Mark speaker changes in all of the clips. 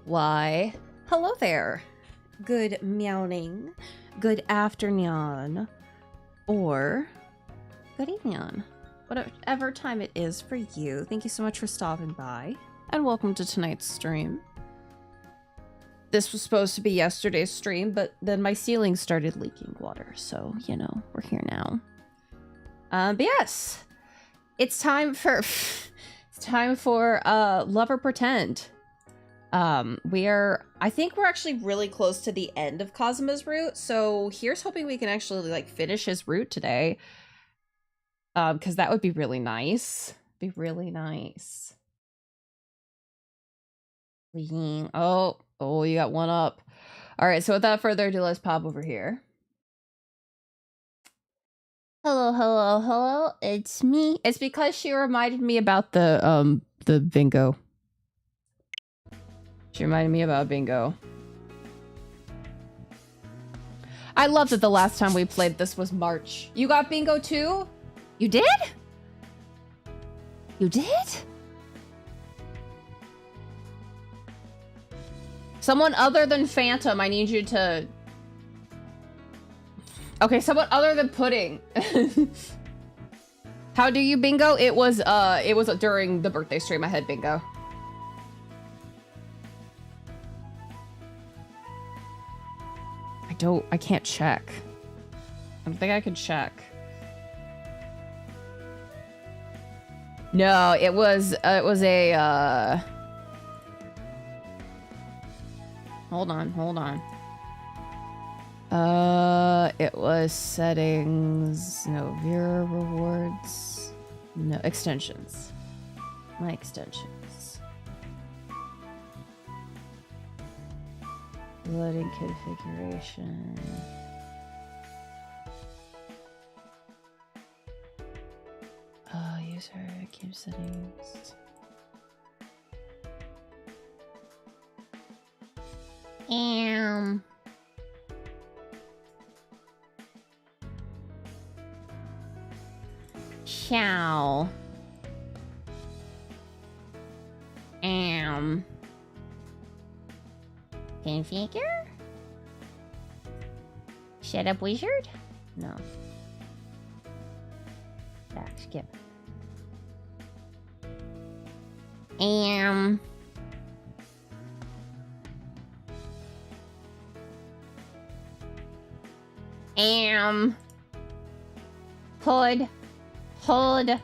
Speaker 1: Why, hello there. Good meowing, good afternoon, or good evening. Whatever time it is for you. Thank you so much for stopping by, and welcome to tonight's stream. This was supposed to be yesterday's stream, but then my ceiling started leaking water, so, you know, we're here now. But yes, it's time for Love or Pretend. I think we're actually really close to the end of Kazuma's route, so here's hoping we can actually, like, finish his route today. Because that would be really nice. Be really nice. Oh, you got one up. All right, so without further ado, let's pop over here. Hello, it's me. It's because she reminded me about the bingo. She reminded me about bingo. I love that the last time we played this was March. You got bingo too? You did? You did? Someone other than Phantom, I need you to... Okay, someone other than Pudding. How do you bingo? It was during the birthday stream I had bingo. I can't check. I don't think I can check. No, it was a, hold on. It was settings, no, viewer rewards, no, extensions. My extensions. Loading configuration. User game settings. Ciao. Configure? Shut up, wizard? No. Back, skip. Hold. I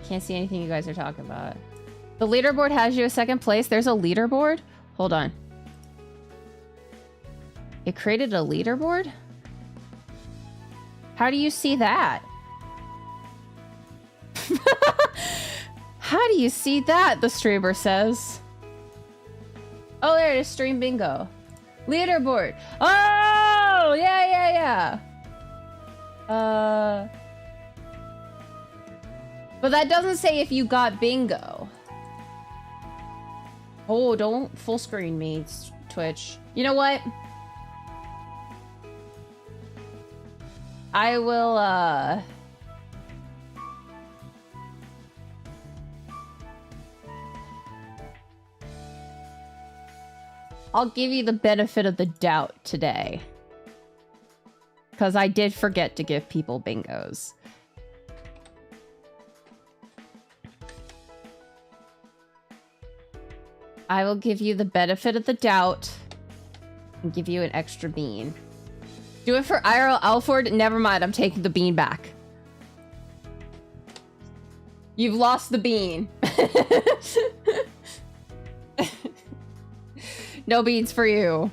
Speaker 1: can't see anything you guys are talking about. The leaderboard has you a second place. There's a leaderboard? Hold on. It created a leaderboard? How do you see that? How do you see that? The streamer says. Oh, there it is. Stream bingo. Leaderboard. Oh, yeah. But that doesn't say if you got bingo. Oh, don't full screen me, Twitch. You know what? I will, I'll give you the benefit of the doubt today. Because I did forget to give people bingos. I will give you the benefit of the doubt and give you an extra bean. Do it for IRL Alford? Never mind, I'm taking the bean back. You've lost the bean. No beans for you.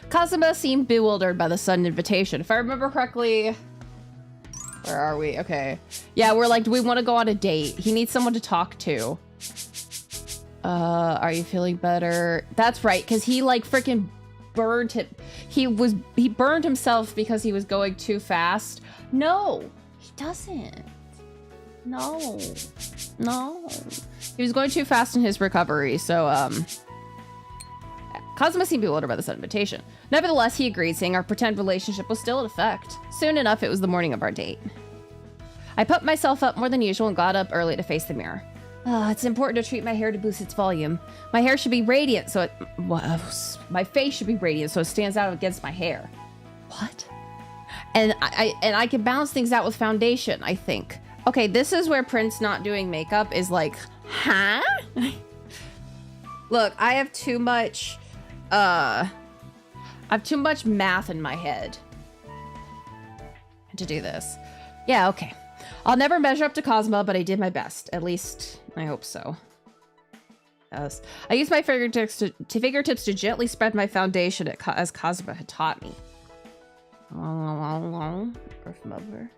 Speaker 1: Kazuma seemed bewildered by the sudden invitation. If I remember correctly... Where are we? Okay. Yeah, we're like, do we want to go on a date? He needs someone to talk to. Are you feeling better? That's right, because he like freaking burned him. He burned himself because he was going too fast. No, he doesn't. No. He was going too fast in his recovery, so Kazuma seemed bewildered by this invitation. Nevertheless, he agreed, saying our pretend relationship was still in effect. Soon enough, it was the morning of our date. I put myself up more than usual and got up early to face the mirror. It's important to treat my hair to boost its volume. My hair should be radiant, so it... my face should be radiant, so it stands out against my hair. What? And I can balance things out with foundation, I think. Okay, this is where Prince not doing makeup is like, huh? Look, I have too much, math in my head to do this. Yeah, okay. I'll never measure up to Kazuma, but I did my best. At least, I hope so. Yes. I used my fingertips to gently spread my foundation as Kazuma had taught me. Earth Mother.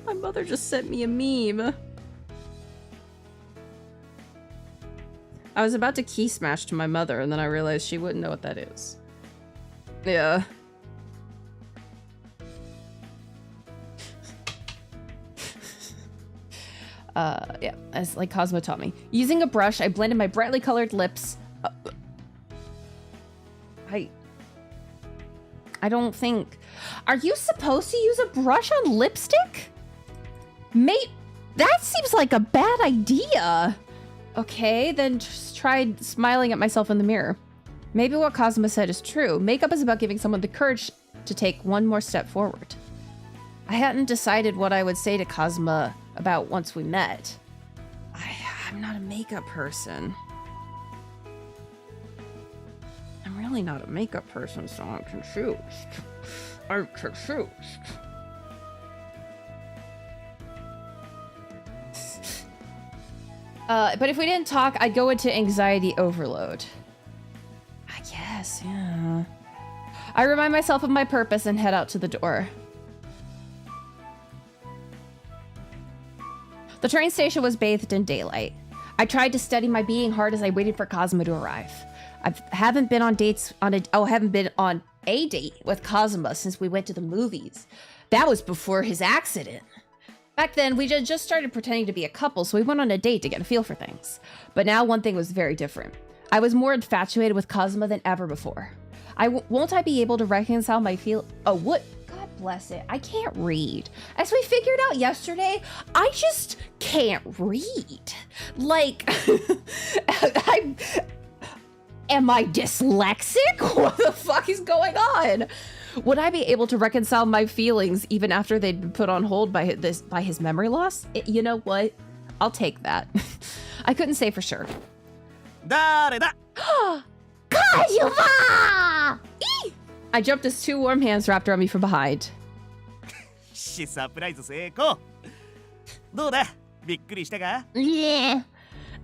Speaker 1: My mother just sent me a meme. I was about to key smash to my mother, and then I realized she wouldn't know what that is. Yeah. Yeah, as like Cosmo taught me. Using a brush, I blended my brightly colored lips. I don't think... Are you supposed to use a brush on lipstick? Mate, that seems like a bad idea. Okay, then just tried smiling at myself in the mirror. Maybe what Kazuma said is true. Makeup is about giving someone the courage to take one more step forward. I hadn't decided what I would say to Kazuma about once we met. I'm not a makeup person. I'm really not a makeup person, so I'm confused. I'm confused. But if we didn't talk, I'd go into anxiety overload. I guess, yeah. I remind myself of my purpose and head out to the door. The train station was bathed in daylight. I tried to steady my beating heart as I waited for Kazuma to arrive. I haven't been on a date with Kazuma since we went to the movies. That was before his accident. Back then, we just started pretending to be a couple, so we went on a date to get a feel for things. But now one thing was very different. I was more infatuated with Kazuma than ever before. Won't I be able to reconcile my what? God bless it. I can't read. As we figured out yesterday, I just can't read. Like, am I dyslexic? What the fuck is going on? Would I be able to reconcile my feelings even after they'd been put on hold by his memory loss? You know what? I'll take that. I couldn't say for sure. Kazuma! I jumped as two warm hands wrapped around me from behind. Yeah. Kazuma,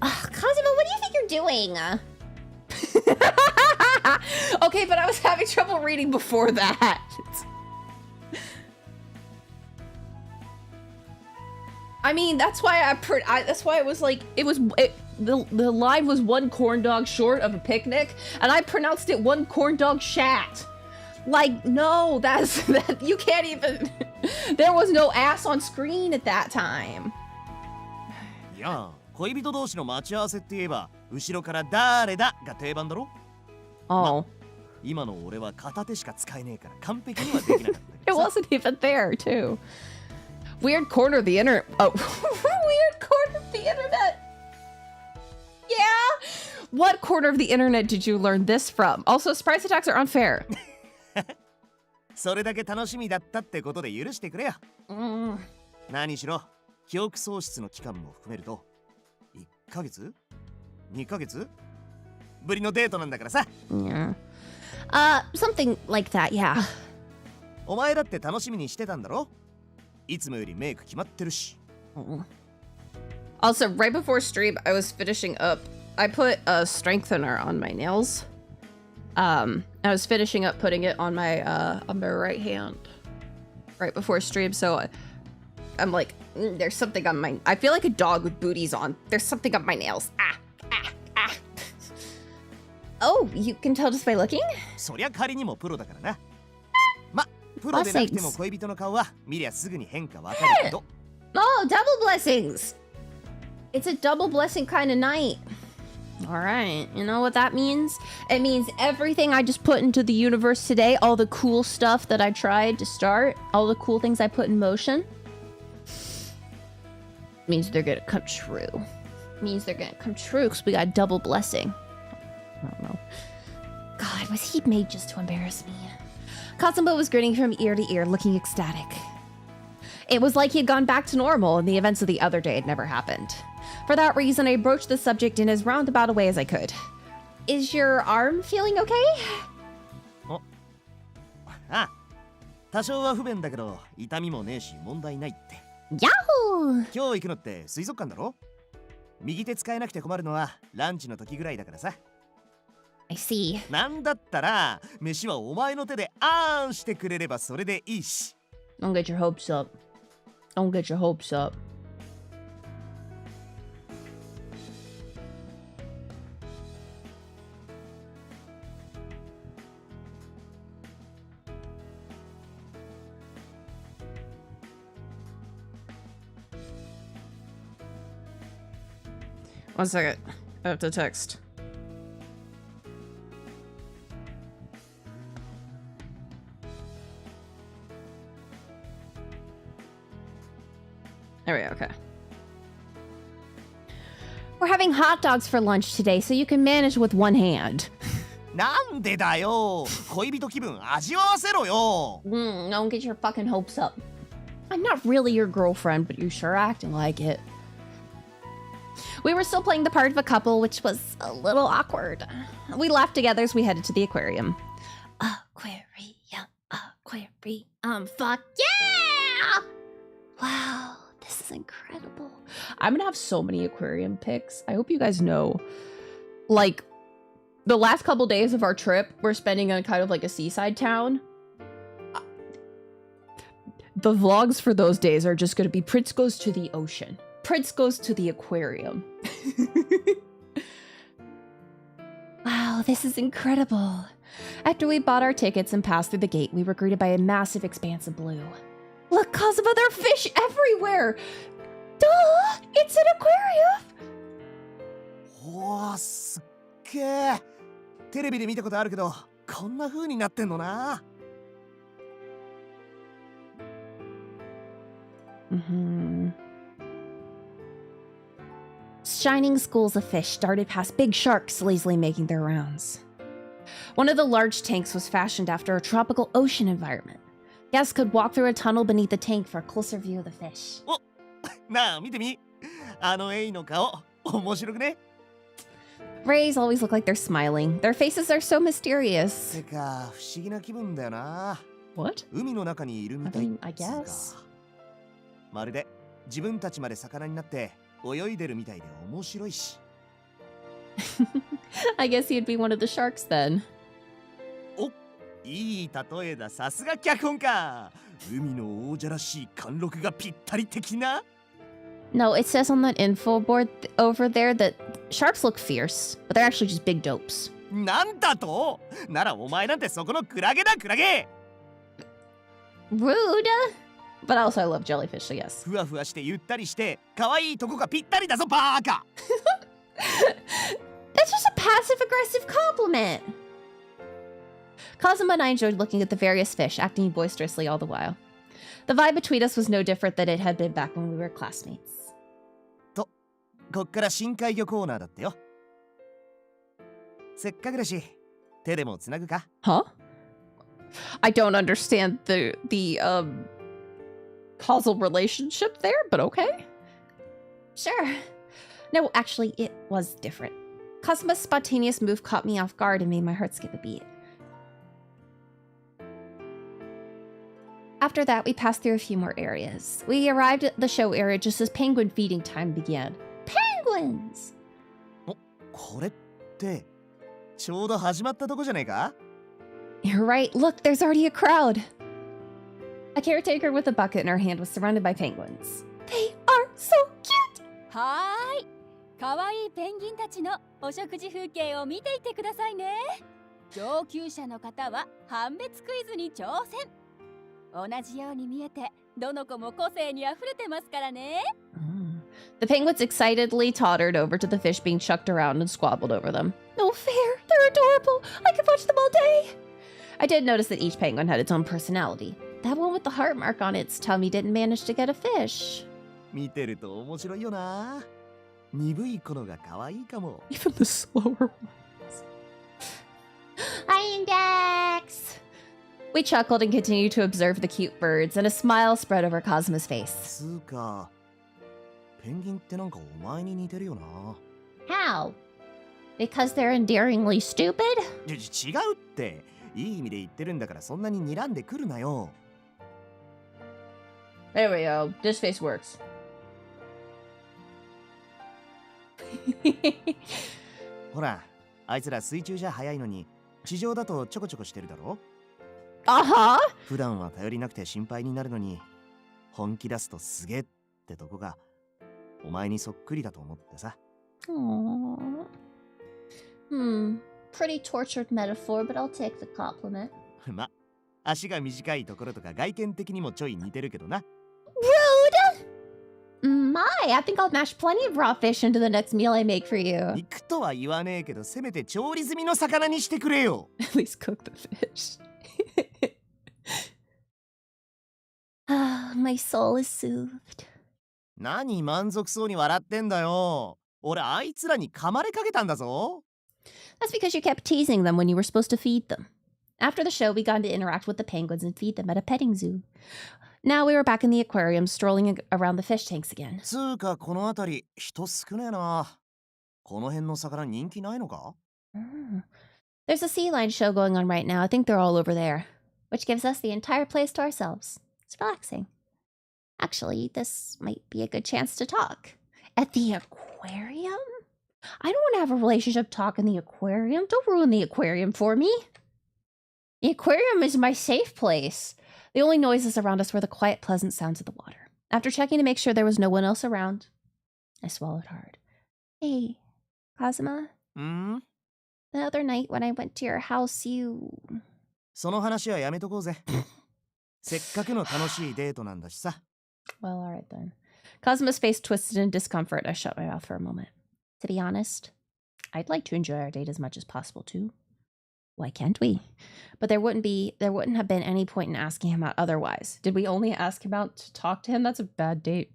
Speaker 1: what do you think you're doing? Okay, but I was having trouble reading before that. I mean, that's why that's why it was like the line was one corn dog short of a picnic, and I pronounced it one corn dog shat. Like, no, that you can't even. There was no ass on screen at that time. Yeah. 恋人同士の待ち合わせって言えば後ろから誰だが定番だろ。Oh. 今の俺は片手しか使えねえから完璧にはできなかった。It wasn't even there too. Weird corner of the internet. Oh, weird corner of the internet. Yeah. What corner of the internet did you learn this from? Also, surprise attacks are unfair. それだけ楽しみだったってことで許してくれよ。何しろ記憶喪失の期間も含めると。1ヶ月 ?2 ヶ月ぶりのデートなんだからさ。Yeah. Something like that, yeah. お前だって楽しみにしてたんだろいつもよりメイク決まってるし。Also, right before stream, I was finishing up. I put a strengthener on my nails. I was finishing up putting it on my right hand. Right before stream, so I'm like, there's something on my... I feel like a dog with booties on. There's something on my nails. Oh, you can tell just by looking? Blessings. Oh, double blessings. It's a double blessing kind of night. Alright, you know what that means? It means everything I just put into the universe today, all the cool stuff that I tried to start, all the cool things I put in motion, means they're gonna come true. Means they're gonna come true because we got double blessing. I don't know. God, was he made just to embarrass me? Kazuma was grinning from ear to ear, looking ecstatic. It was like he had gone back to normal and the events of the other day had never happened. For that reason, I broached the subject in as roundabout a way as I could. Is your arm feeling okay?
Speaker 2: あ、多少は不便だけど痛みもねえし問題ないって。
Speaker 1: Yahoo!
Speaker 2: 今日行くのって水族館だろ？右手使えなくて困るのはランチの時ぐらいだからさ。
Speaker 1: I see.
Speaker 2: なんだったら飯はお前の手であーんしてくれればそれでいいし。
Speaker 1: Don't get your hopes up. Don't get your hopes up. One second. I have to text. There we go, okay. We're having hot dogs for lunch today, so you can manage with one hand.
Speaker 2: なんでだよ。恋人気分味わわせろよ。
Speaker 1: Don't get your fucking hopes up. I'm not really your girlfriend, but you're sure acting like it. We were still playing the part of a couple, which was a little awkward. We laughed together as we headed to the aquarium. Aquarium. Fuck yeah! Wow, this is incredible. I'm gonna have so many aquarium pics. I hope you guys know. Like, the last couple days of our trip, we're spending on kind of like a seaside town. The vlogs for those days are just gonna be Prince goes to the ocean. Prince goes to the aquarium. Wow, this is incredible. After we bought our tickets and passed through the gate, we were greeted by a massive expanse of blue. Look, Kazuma, there are fish everywhere! Duh! It's an aquarium!
Speaker 2: おー、すっげー。テレビで見たことあるけど、こんな風になってんのな。
Speaker 1: Shining schools of fish darted past big sharks lazily making their rounds. One of the large tanks was fashioned after a tropical ocean environment. Guests could walk through a tunnel beneath the tank for a closer view of the fish.
Speaker 2: お、なあ見てみ。あのエイの顔、面白くね？
Speaker 1: Rays always look like they're smiling. Their faces are so mysterious.
Speaker 2: てか不思議な気分だよな。
Speaker 1: What?
Speaker 2: 海の中にいるみたい。
Speaker 1: I guess.
Speaker 2: まるで自分たちまで魚になって泳いでるみたいで面白いし。
Speaker 1: I guess he'd be one of the sharks then.
Speaker 2: お、いい例えだ。さすが脚本家。海の王者らしい貫禄がぴったり的な。
Speaker 1: No, it says on that info board over there that sharks look fierce, but they're actually just big dopes.
Speaker 2: なんだと？ならお前なんてそこのクラゲだクラゲ。
Speaker 1: Rude. But also I love jellyfish, so yes.
Speaker 2: ふわふわしてゆったりして可愛いとこがぴったりだぞバーカ。
Speaker 1: That's just a passive-aggressive compliment. Kazuma and I enjoyed looking at the various fish, acting boisterously all the while. The vibe between us was no different than it had been back when we were classmates.
Speaker 2: と、こっから深海魚コーナーだってよ。せっかくだし、手でもつなぐか？
Speaker 1: Huh? I don't understand the causal relationship there, but okay. Sure. No, actually, it was different. Kazuma's spontaneous move caught me off guard and made my heart skip a beat. After that, we passed through a few more areas. We arrived at the show area just as penguin feeding time began. Penguins!
Speaker 2: お、これってちょうど始まったとこじゃねえか？
Speaker 1: You're right. Look, there's already a crowd. A caretaker with a bucket in her hand was surrounded by penguins. They are so cute!
Speaker 3: はーい。かわいいペンギンたちのお食事風景を見ていてくださいね。上級者の方は判別クイズに挑戦。同じように見えて、どの子も個性にあふれてますからね。
Speaker 1: The The penguins excitedly tottered over to the fish being chucked around and squabbled over them. No fair! They're adorable! I could watch them all day! I did notice that each penguin had its own personality. That one with the heart mark on its tummy didn't manage to get a fish.
Speaker 2: 見てると面白いよな。鈍い頃が可愛いかも。
Speaker 1: Even the slower ones. Hi, Index! We chuckled and continued to observe the cute birds, and a smile spread over Kazuma's face.
Speaker 2: つうか、ペンギンってなんかお前に似てるよな。
Speaker 1: How? Because they're endearingly stupid?
Speaker 2: 違うって。いい意味で言ってるんだからそんなに睨んでくるなよ。
Speaker 1: There we go. This face works.
Speaker 2: ほら、あいつら水中じゃ速いのに、地上だとちょこちょこしてるだろ。
Speaker 1: Uh-huh.
Speaker 2: 普段は頼りなくて心配になるのに、本気出すとすげえってとこが、お前にそっくりだと思ってさ。
Speaker 1: Aww. Pretty tortured metaphor, but I'll take the compliment.
Speaker 2: ま、足が短いところとか外見的にもちょい似てるけどな。
Speaker 1: Rude! My, I think I'll mash plenty of raw fish into the next meal I make for you.
Speaker 2: 肉とは言わねえけど、せめて調理済みの魚にしてくれよ。
Speaker 1: At least cook the fish. My soul is soothed.
Speaker 2: 何満足そうに笑ってんだよ。俺あいつらに噛まれかけたんだぞ。
Speaker 1: That's because you kept teasing them when you were supposed to feed them. After the show, we got to interact with the penguins and feed them at a petting zoo. Now we were back in the aquarium, strolling around the fish tanks again.
Speaker 2: つうかこの辺り人少ねえな。この辺の魚人気ないのか？
Speaker 1: There's a sea lion show going on right now. I think they're all over there, which gives us the entire place to ourselves. It's relaxing. Actually, this might be a good chance to talk. At the aquarium? I don't want to have a relationship talk in the aquarium. Don't ruin the aquarium for me. The aquarium is my safe place. The only noises around us were the quiet, pleasant sounds of the water. After checking to make sure there was no one else around, I swallowed hard. Hey, Kazuma?
Speaker 2: The
Speaker 1: other night when I went to your house, you...
Speaker 2: その話はやめとこうぜ。せっかくの楽しいデートなんだしさ。
Speaker 1: Well, all right then. Kazuma's face twisted in discomfort. I shut my mouth for a moment. To be honest, I'd like to enjoy our date as much as possible too. Why can't we? But there wouldn't have been any point in asking him out otherwise. Did we only ask him out to talk to him? That's a bad date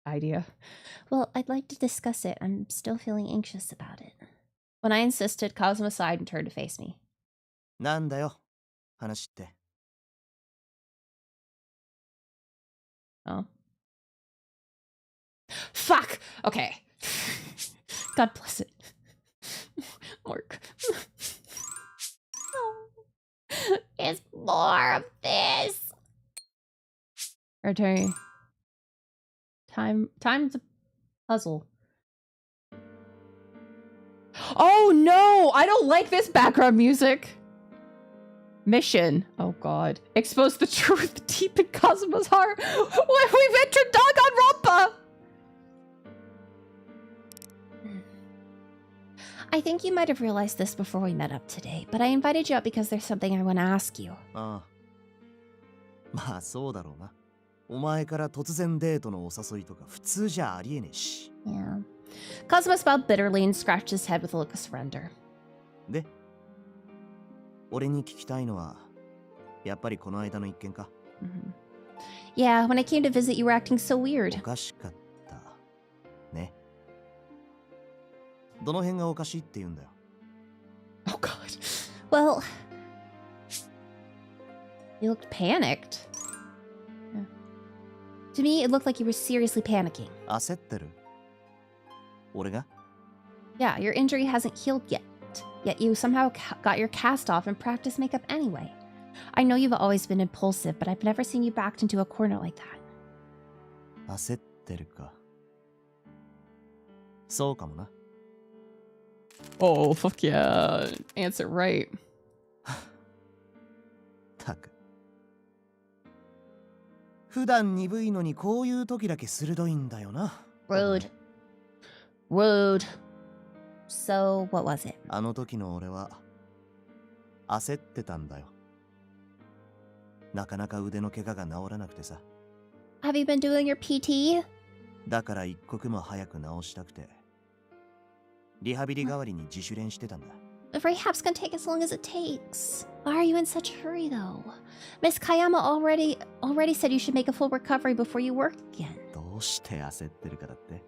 Speaker 1: idea. Well, I'd like to discuss it. I'm still feeling anxious about it. When I insisted, Kazuma sighed and turned to face me.
Speaker 2: なんだよ、話って。
Speaker 1: Oh. Fuck! Okay. God bless it. Work. It's more of this. Our turn. Time to puzzle. Oh no! I don't like this background music. Mission. Oh god. Expose the truth deep in Kazuma's heart. We've entered Danganronpa! I think you might have realized this before we met up today, but I invited you up because there's something I want to ask you.
Speaker 2: ああ。まあそうだろうな。お前から突然デートのお誘いとか普通じゃありえねえし。
Speaker 1: Yeah. Kazuma smiled bitterly and scratched his head with a look of surrender.
Speaker 2: で、俺に聞きたいのは、やっぱりこの間の一件か。
Speaker 1: Yeah, when I came to visit, you were acting so weird.
Speaker 2: おかしかった。ね。どの辺がおかしいって言うんだよ。
Speaker 1: Oh god. Well, you looked panicked. Yeah. To me, it looked like you were seriously panicking.
Speaker 2: 焦ってる？俺が？
Speaker 1: Yeah, your injury hasn't healed yet. Yet you somehow got your cast off and practiced makeup anyway. I know you've always been impulsive, but I've never seen you backed into a corner like that.
Speaker 2: 焦ってるか。そうかもな。
Speaker 1: Oh, fuck yeah. Answer right.
Speaker 2: たく。普段鈍いのにこういう時だけ鋭いんだよな。
Speaker 1: Rude. Rude. So, what was it?
Speaker 2: あの時の俺は焦ってたんだよ。なかなか腕の怪我が治らなくてさ。
Speaker 1: Have you been doing your PT?
Speaker 2: だから一刻も早く治したくて、リハビリ代わりに自主練してたんだ。
Speaker 1: The rehab's gonna take as long as it takes. Why are you in such a hurry, though? Miss Kayama already said you should make a full recovery before you work again.
Speaker 2: どうして焦ってるかだって。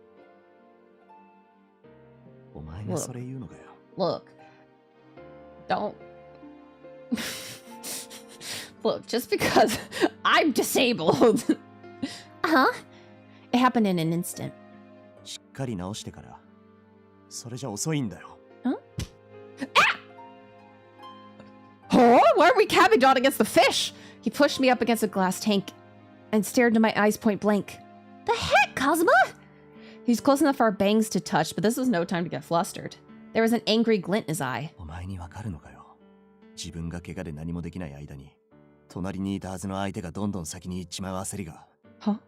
Speaker 2: お前がそれ言うのかよ。
Speaker 1: Look. Don't. Look, just because I'm disabled. Huh? It happened in an instant.
Speaker 2: しっかり治してから、それじゃ遅いんだよ。
Speaker 1: Huh? Oh, why are we cabbing on against the fish? He pushed me up against a glass tank and stared into my eyes point blank. The heck, Kazuma? He's close enough for our bangs to touch, but this was no time to get flustered. There was an angry glint in his eye.
Speaker 2: お前にわかるのかよ。自分が怪我で何もできない間に、隣にいたはずの相手がどんどん先に行っちまう焦りが。
Speaker 1: Huh? What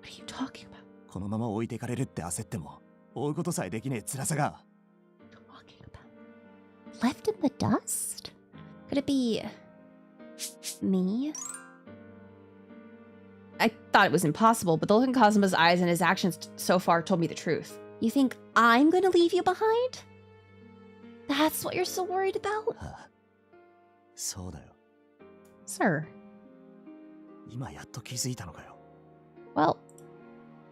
Speaker 1: are you talking about?
Speaker 2: このまま置いてかれるって焦っても、追うことさえできねえ辛さが。
Speaker 1: Talking about? Left in the dust? Could it be me? I thought it was impossible, but the look in Kazuma's eyes and his actions so far told me the truth. You think I'm gonna leave you behind? That's what you're so worried about?
Speaker 2: はあ、そうだよ。
Speaker 1: Sir.
Speaker 2: 今やっと気づいたのかよ。
Speaker 1: Well,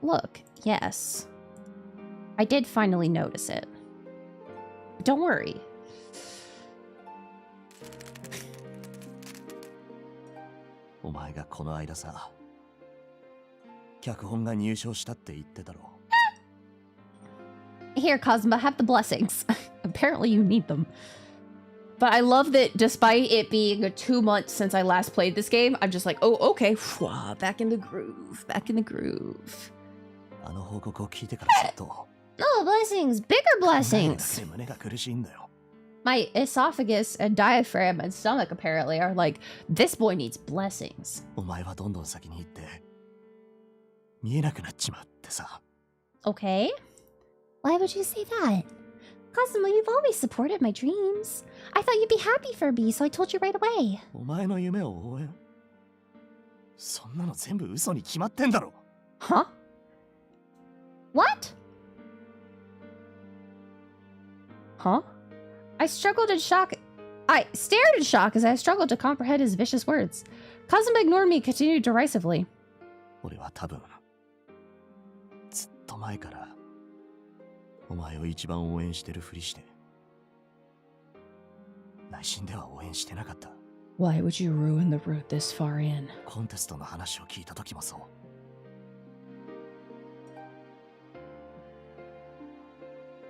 Speaker 1: look, yes. I did finally notice it. But don't worry.
Speaker 2: お前がこの間さ、脚本が入賞したって言ってたろ。
Speaker 1: Here, Kazuma, have the blessings. Apparently you need them. But I love that despite it being 2 months since I last played this game, I'm just like, oh, okay, back in the groove, back in the groove.
Speaker 2: あの報告を聞いてからずっと。
Speaker 1: Oh, blessings, bigger blessings.
Speaker 2: 胸が苦しいんだよ。
Speaker 1: My esophagus and diaphragm and stomach apparently are like, this boy needs blessings.
Speaker 2: お前はどんどん先に行って、見えなくなっちまってさ。
Speaker 1: Okay. Why would you say that? Kazuma, you've always supported my dreams. I thought you'd be happy for me, so I told you right away.
Speaker 2: お前の夢を応援。そんなの全部嘘に決まってんだろ。
Speaker 1: Huh? What? Huh? I struggled in shock. I stared in shock as I struggled to comprehend his vicious words. Kazuma ignored me and continued derisively.
Speaker 2: 俺は多分、ずっと前から、お前を一番応援してるふりして、内心では応援してなかった。
Speaker 1: Why would you ruin the route this far in?
Speaker 2: コンテストの話を聞いた時もそう。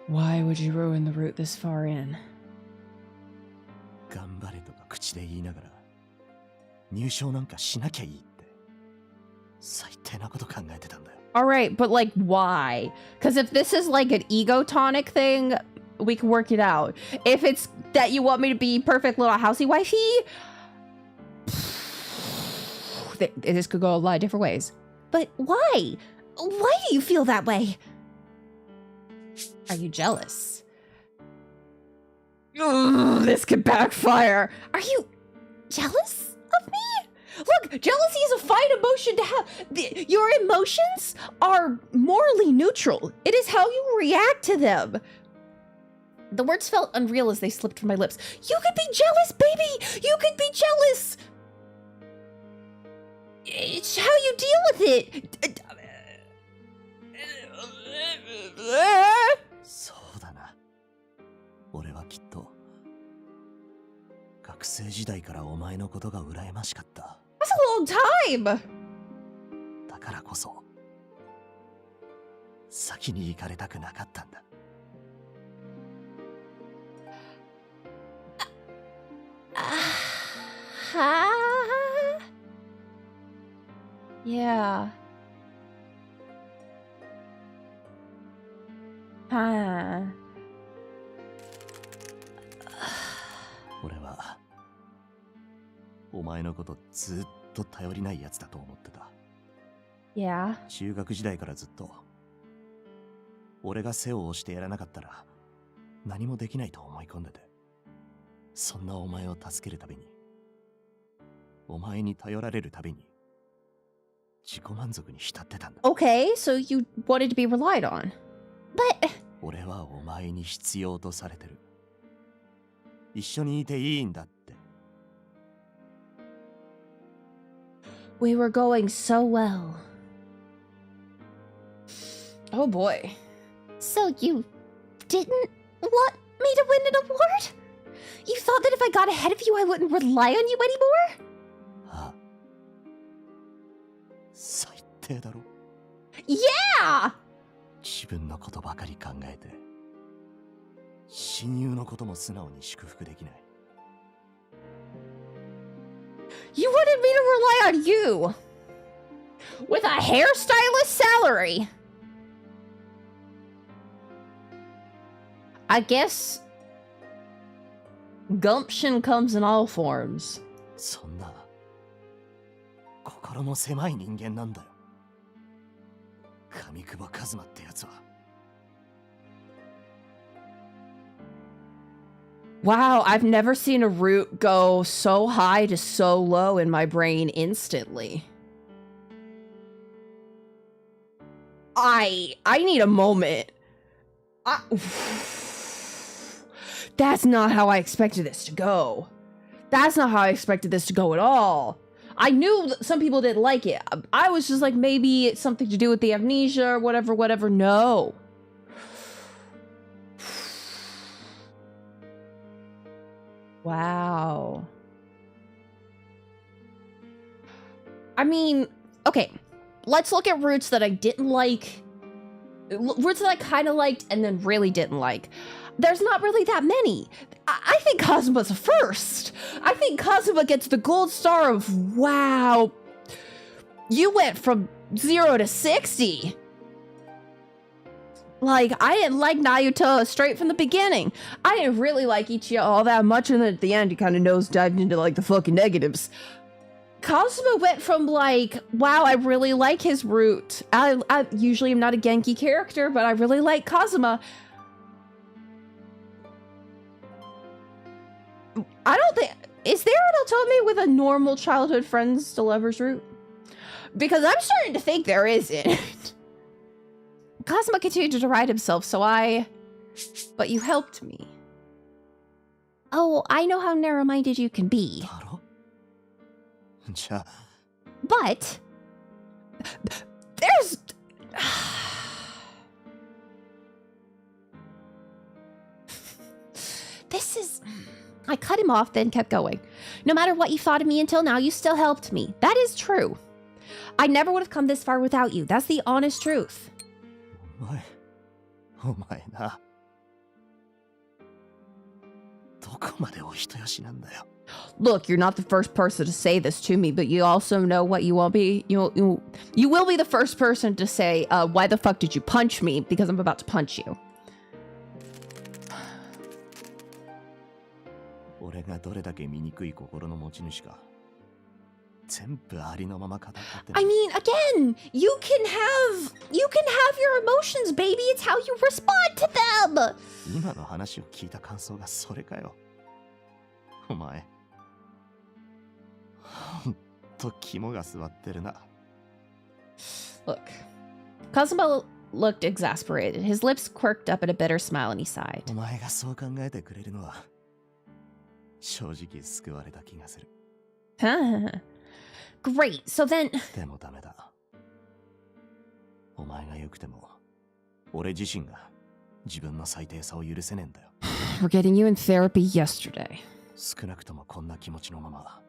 Speaker 1: Why would you ruin the route this far in?
Speaker 2: 頑張れとか口で言いながら、入賞なんかしなきゃいいって、最低なこと考えてたんだよ。
Speaker 1: Alright, but like, why? Because if this is like an ego tonic thing, we can work it out. If it's that you want me to be perfect little housey wifey, this could go a lot of different ways. But why? Why do you feel that way? Are you jealous? Ugh, this could backfire. Are you jealous of me? Look, jealousy is a fine emotion to have. Your emotions are morally neutral. It is how you react to them. The words felt unreal as they slipped from my lips. You could be jealous, baby! You could be jealous! It's how you deal with it.
Speaker 2: そうだな。俺はきっと、学生時代からお前のことが羨ましかった。
Speaker 1: That's a long time!
Speaker 2: だからこそ、先に行かれたくなかったんだ。
Speaker 1: Yeah.
Speaker 2: 俺はお前のことずっと頼りないやつだと思ってた。
Speaker 1: Yeah.
Speaker 2: 中学時代からずっと俺が背を押してやらなかったら何もできないと思い込んでて、そんなお前を助けるたびに、お前に頼られるたびに自己満足に浸ってたんだ。
Speaker 1: Okay, so you wanted to be relied on. But
Speaker 2: 俺はお前に必要とされてる。一緒にいていいんだって。
Speaker 1: we were going so well. Oh boy. So you didn't want me to win an award? You thought that if I got ahead of you, I wouldn't rely on you anymore?
Speaker 2: ああ、最低だろ。
Speaker 1: Yeah!
Speaker 2: 自分のことばかり考えて、親友のことも素直に祝福できない。
Speaker 1: You wanted me to rely on you! With a hairstylist salary! I guess gumption comes in all forms.
Speaker 2: そんな心の狭い人間なんだよ、上久保一馬ってやつは。
Speaker 1: Wow, I've never seen a root go so high to so low in my brain instantly. I need a moment. That's not how I expected this to go. That's not how I expected this to go at all. I knew that some people didn't like it. I was just like, maybe it's something to do with the amnesia or whatever, whatever. No. Wow. I mean, okay, let's look at roots that I didn't like, roots that I kind of liked and then really didn't like. There's not really that many. I think Kazuma's a first. I think Kazuma gets the gold star of, wow, you went from 0 to 60. Like, I didn't like Naruto straight from the beginning. I didn't really like Ichigo all that much, and then at the end, he kind of nosedived into, like, the fucking negatives. Kazuma went from, like, wow, I really like his root. I usually am not a Genki character, but I really like Kazuma. I don't think... Is there an otome with a normal childhood friends to lovers root? Because I'm starting to think there isn't. Kazuma continued to deride himself, so but you helped me. Oh, I know how narrow-minded you can be.
Speaker 2: だろ? じゃあ
Speaker 1: But... There's... This is... I cut him off, then kept going. No matter what you thought of me until now, you still helped me. That is true. I never would have come this far without you. That's the honest truth.
Speaker 2: お前な、どこまでお人よしなんだよ。
Speaker 1: Look, you're not the first person to say this to me, but you also know what you will be. You will be the first person to say, why the fuck did you punch me? Because I'm about to punch you.
Speaker 2: 俺がどれだけ醜い心の持ち主か、全部ありのまま語ってて。
Speaker 1: I mean, again, you can have your emotions, baby. It's how you respond to them.
Speaker 2: 今の話を聞いた感想がそれかよ。お前、ほんと肝が据わってるな。
Speaker 1: Look, Kazuma looked exasperated. His lips quirked up in a bitter smile and he sighed.
Speaker 2: お前がそう考えてくれるのは、正直救われた気がする。
Speaker 1: Huh. Great, so then...
Speaker 2: でもダメだ。お前が良くても、俺自身が自分の最低さを許せねえんだよ。
Speaker 1: We're getting you in therapy yesterday.
Speaker 2: 少なくともこんな気持ちのまま、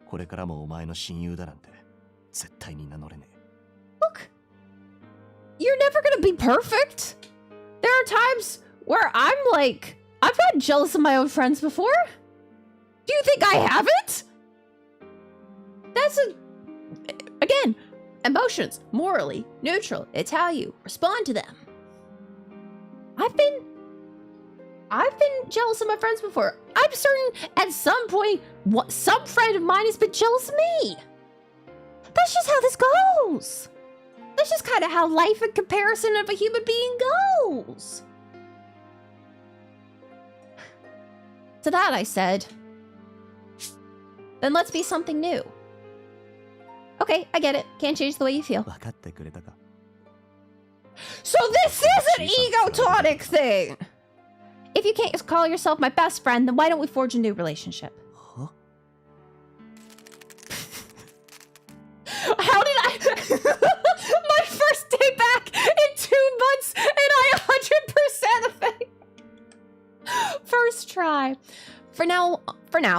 Speaker 2: これからもお前の親友だなんて絶対に名乗れねえ。
Speaker 1: Look, you're never gonna be perfect. There are times where I'm like, I've gotten jealous of my own friends before. Do you think I haven't? That's again, emotions, morally neutral. It's how you respond to them. I've been jealous of my friends before. I'm certain at some point, some friend of mine has been jealous of me. That's just how this goes. That's just kind of how life in comparison of a human being goes. To that I said, then let's be something new. Okay, I get it. Can't change the way you feel.
Speaker 2: 分かってくれたか
Speaker 1: So this is an ego-tonic thing! If you can't call yourself my best friend, then why don't we forge a new relationship?
Speaker 2: は
Speaker 1: How did I... My first day back in 2 months, and I 100% of it! First try. For now,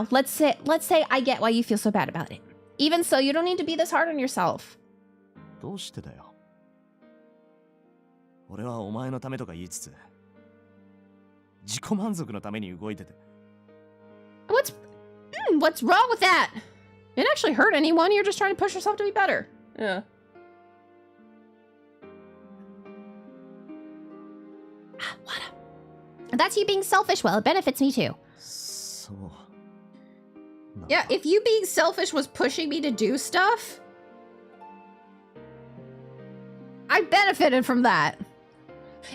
Speaker 1: let's say I get why you feel so bad about it. Even so, you don't need to be this hard on yourself.
Speaker 2: どうしてだよ俺はお前のためとか言いつつ自己満足のために動いてて
Speaker 1: What's wrong with that? You didn't actually hurt anyone. You're just trying to push yourself to be better. Yeah. What? That's you being selfish. Well, it benefits me too.
Speaker 2: そう
Speaker 1: Yeah, if you being selfish was pushing me to do stuff, I benefited from that.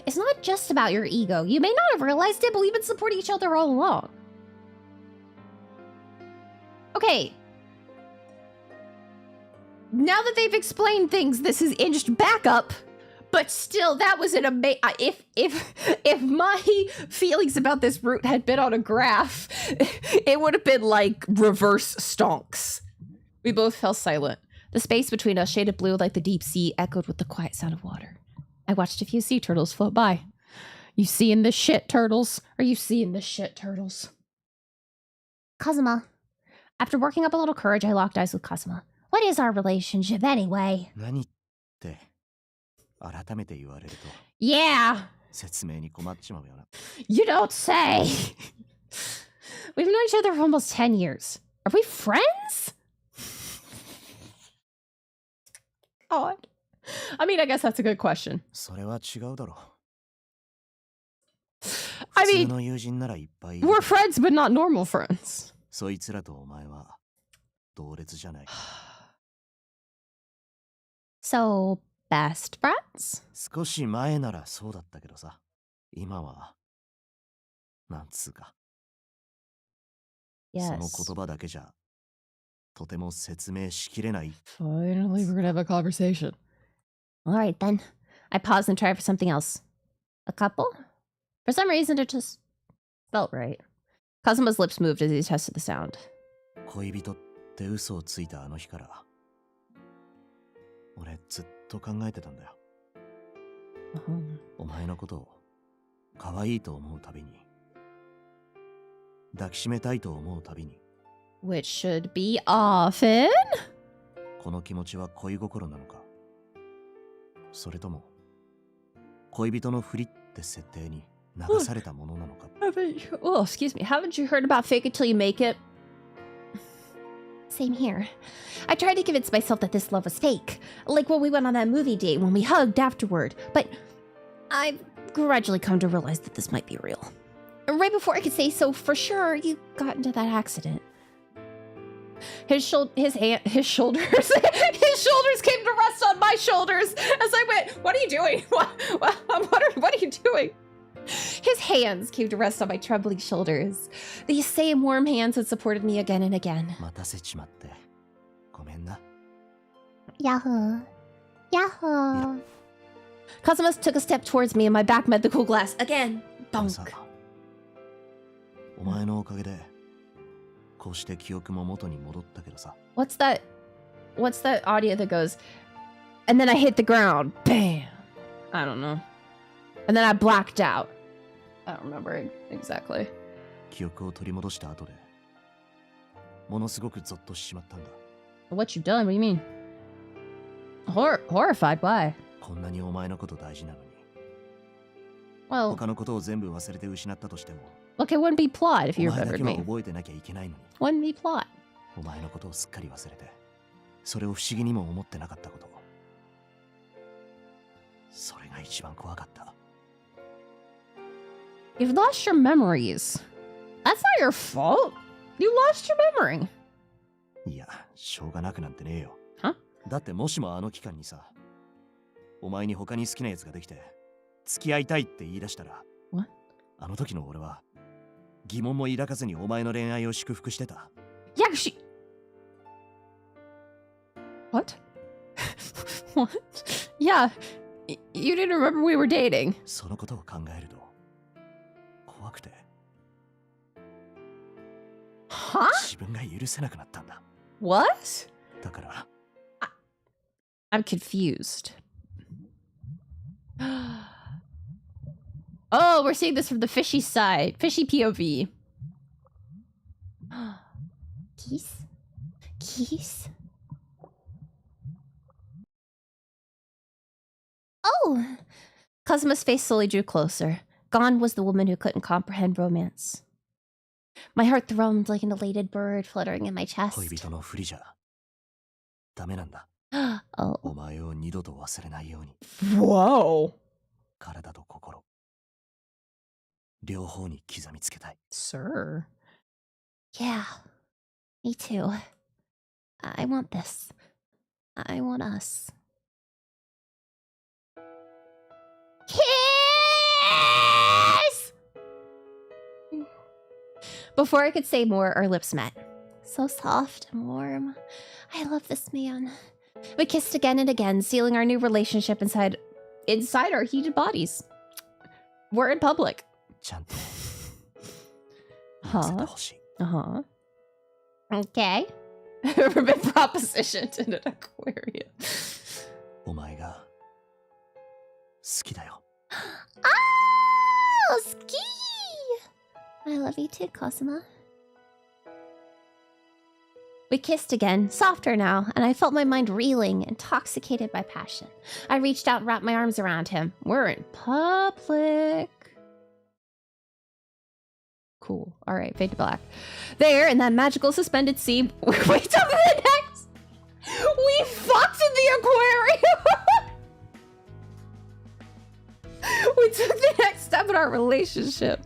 Speaker 1: It's not just about your ego. You may not have realized it, but we've been supporting each other all along. Okay. Now that they've explained things, this is inched back up. But still, that was an amazing... If my feelings about this route had been on a graph, it would have been like reverse stonks. We both fell silent. The space between us, shaded blue like the deep sea, echoed with the quiet sound of water. I watched a few sea turtles float by. You seeing this shit, turtles? Are you seeing this shit, turtles? Kazuma. After working up a little courage, I locked eyes with Kazuma. What is our relationship anyway?
Speaker 2: 何って改めて言われると
Speaker 1: Yeah.
Speaker 2: 説明に困っちまうよな
Speaker 1: You don't say. We've known each other for almost 10 years. Are we friends? God. I mean, I guess that's a good question.
Speaker 2: それは違うだろ
Speaker 1: I
Speaker 2: 普通
Speaker 1: mean,
Speaker 2: の友人ならいっぱいいる
Speaker 1: we're friends, but not normal friends.
Speaker 2: そいつらとお前は同列じゃない
Speaker 1: So, best friends?
Speaker 2: 少し前ならそうだったけどさ今はなんつうか
Speaker 1: Yes.
Speaker 2: その言葉だけじゃとても説明しきれない
Speaker 1: Finally, we're gonna have a conversation. All right, then. I paused and tried for something else. A couple? For some reason, it just felt right. Kazuma's lips moved as he tested the sound.
Speaker 2: 恋人って嘘をついたあの日から俺ずっと考えてたんだよお前のことを可愛いと思うたびに抱きしめたいと思うたびに
Speaker 1: Which should be often?
Speaker 2: この気持ちは恋心なのかそれとも恋人のふりって設定に流されたものなのか
Speaker 1: Oh, excuse me. Haven't you heard about fake it till you make it? Same here. I tried to convince myself that this love was fake. Like when we went on that movie date when we hugged afterward. But I've gradually come to realize that this might be real. Right before I could say so for sure, you got into that accident. His shoulders his shoulders came to rest on my shoulders as I went, what are you doing? What are you doing? His hands came to rest on my trembling shoulders. These same warm hands had supported me again and again.
Speaker 2: 待たせちまってごめんな
Speaker 1: Yahoo. Yahoo. Kazuma took a step towards me and my back met the cool glass. Again.
Speaker 2: さ
Speaker 1: Bonk.
Speaker 2: お前のおかげでこうして記憶も元に戻ったけどさ
Speaker 1: What's that audio that goes, and then I hit the ground. Bam. I don't know. And then I blacked out. I don't remember exactly.
Speaker 2: 記憶を取り戻した後でものすごくゾッとしちまったんだ
Speaker 1: What you done? What do you mean? Horrified? Why?
Speaker 2: こんなにお前のこと大事なのに
Speaker 1: Well,
Speaker 2: 他のことを全部忘れて失ったとしても
Speaker 1: look, it wouldn't be plot if
Speaker 2: お
Speaker 1: you
Speaker 2: 前だ
Speaker 1: remembered
Speaker 2: けは
Speaker 1: me.
Speaker 2: 覚えてなきゃいけないのに
Speaker 1: Wouldn't be plot.
Speaker 2: お前のことをすっかり忘れてそれを不思議にも思ってなかったことそれが一番怖かった
Speaker 1: You've lost your memories. That's not your fault. You lost your memory.
Speaker 2: いやしょうがなくなんてねえよ
Speaker 1: Huh?
Speaker 2: だってもしもあの期間にさお前に他に好きなやつができて付き合いたいって言い出したら
Speaker 1: What?
Speaker 2: あの時の俺は疑問も抱かずにお前の恋愛を祝福してた
Speaker 1: Yeah, she... What? What? Yeah. You didn't remember we were dating.
Speaker 2: そのことを考えると怖くて
Speaker 1: Huh?
Speaker 2: 自分が許せなくなったんだ。
Speaker 1: What?
Speaker 2: だから
Speaker 1: I'm confused. Oh, we're seeing this from the fishy side. Fishy POV. Keys? Keys? Oh! Kazuma's face slowly drew closer. Gone was the woman who couldn't comprehend romance. My heart thrummed like an elated bird fluttering in my chest.
Speaker 2: 恋人のふりじゃダメなんだ。
Speaker 1: Oh.
Speaker 2: お前を二度と忘れないように
Speaker 1: Whoa!
Speaker 2: 体と心両方に刻みつけたい。
Speaker 1: Sir. Yeah. Me too. I want this. I want us. Kiss! Before I could say more, our lips met. So soft and warm. I love this man. We kissed again and again, sealing our new relationship inside our heated bodies. We're in public.
Speaker 2: ちゃんと言わせてほしい。
Speaker 1: Uh-huh. Okay. Ever been propositioned in an aquarium?
Speaker 2: お前が好きだよ。
Speaker 1: Oh, ski! I love you too, Kazuma. We kissed again, softer now, and I felt my mind reeling, intoxicated by passion. I reached out and wrapped my arms around him. We're in public. Cool. All right, fade to black. There, in that magical suspended sea, we took the next. We fucked in the aquarium. We took the next step in our relationship.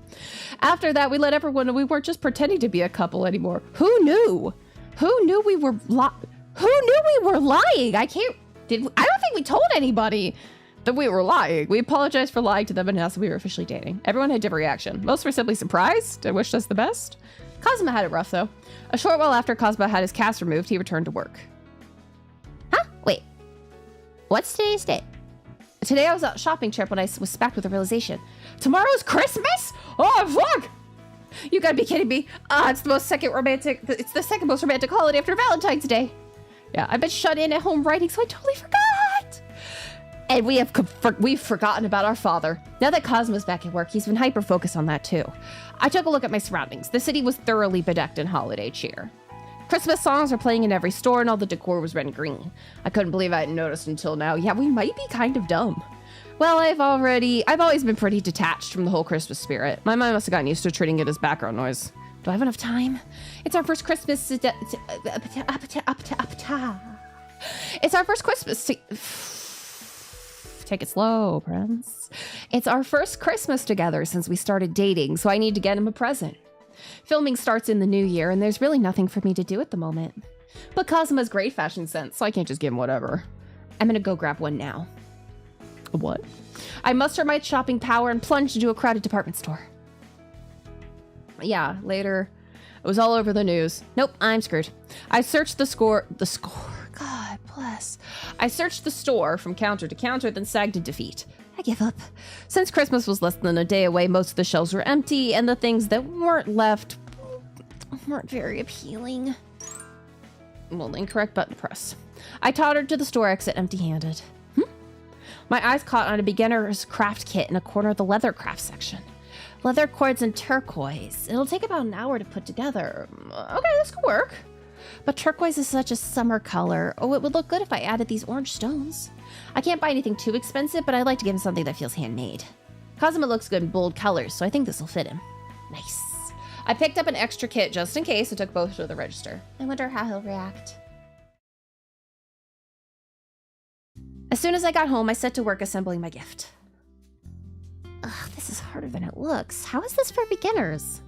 Speaker 1: After that, we let everyone know we weren't just pretending to be a couple anymore. Who knew? Who knew we were lying? I don't think we told anybody that we were lying. We apologized for lying to them and announced that we were officially dating. Everyone had different reaction. Most were simply surprised and wished us the best. Kazuma had it rough, though. A short while after Kazuma had his cast removed, he returned to work. Huh? Wait. What's today's date? Today I was on a shopping trip when I was smacked with a realization. Tomorrow's Christmas? Oh, fuck! You gotta be kidding me. It's the second most romantic holiday after Valentine's Day. Yeah, I've been shut in at home writing, so I totally forgot. And we've forgotten about our father. Now that Kazuma's back at work, he's been hyper-focused on that too. I took a look at my surroundings. The city was thoroughly bedecked in holiday cheer. Christmas songs were playing in every store and all the decor was red and green. I couldn't believe I hadn't noticed until now. Yeah, we might be kind of dumb. Well, I've always been pretty detached from the whole Christmas spirit. My mind must have gotten used to treating it as background noise. Do I have enough time? It's our first Christmas. It's our first Christmas. Take it slow, Prince. It's our first Christmas together since we started dating, so I need to get him a present. Filming starts in the new year, and there's really nothing for me to do at the moment. But Kazuma's great fashion sense, so I can't just give him whatever. I'm gonna go grab one now. What? I muster my shopping power and plunge into a crowded department store. Yeah, later. It was all over the news. Nope, I'm screwed. I searched the score. God bless. I searched the store from counter to counter, then sagged in defeat. I give up. Since Christmas was less than a day away, most of the shelves were empty, and the things that weren't left weren't very appealing. Well, incorrect button press. I tottered to the store exit empty-handed. My eyes caught on a beginner's craft kit in a corner of the leather craft section. Leather cords and turquoise. It'll take about an hour to put together. Okay, this could work. But turquoise is such a summer color. Oh, it would look good if I added these orange stones. I can't buy anything too expensive, but I'd like to give him something that feels handmade. Kazuma looks good in bold colors, so I think this will fit him. Nice. I picked up an extra kit just in case and took both to the register. I wonder how he'll react. As soon as I got home, I set to work assembling my gift. Ugh, this is harder than it looks. How is this for beginners?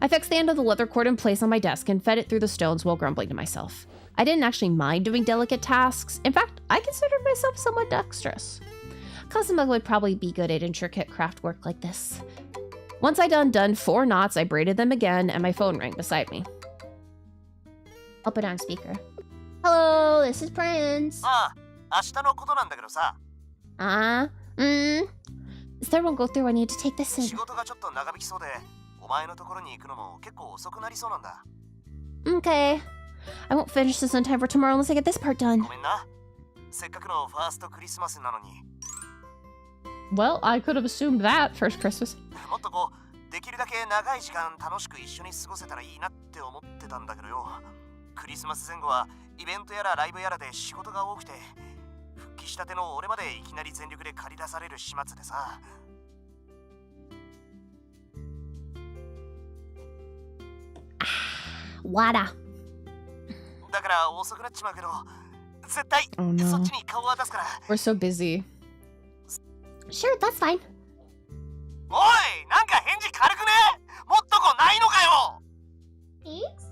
Speaker 1: I fixed the end of the leather cord in place on my desk and fed it through the stones while grumbling to myself. I didn't actually mind doing delicate tasks. In fact, I considered myself somewhat dexterous. Kazuma would probably be good at intricate craft work like this. Once I'd undone 4 knots, I braided them again, and my phone rang beside me. I'll put on speaker. Hello, this is Prince.
Speaker 2: 明日のことなんだけどさ。
Speaker 1: Sir won't go through. I need to take this
Speaker 2: 仕
Speaker 1: in.
Speaker 2: 事がちょっと長引きそうで、お前のところに行くのも結構遅くなりそうなんだ。
Speaker 1: Okay. I won't finish this in time for tomorrow unless I get this part done.
Speaker 2: ごめんな。せっかくのファーストクリスマスなのに。
Speaker 1: Well, I could have assumed that first Christmas.
Speaker 2: もっとこう、できるだけ長い時間楽しく一緒に過ごせたらいいなって思ってたんだけどよ。クリスマス前後はイベントやらライブやらで仕事が多くて、復帰したての俺までいきなり全力で駆り出される始末でさ。
Speaker 1: Wada.
Speaker 2: だから遅くなっちまうけど、絶対
Speaker 1: Oh no.
Speaker 2: そっちに顔は出すから。
Speaker 1: We're so busy. Sure, that's fine.
Speaker 2: おい、なんか返事軽くね？もっとこないのかよ。
Speaker 1: Thanks.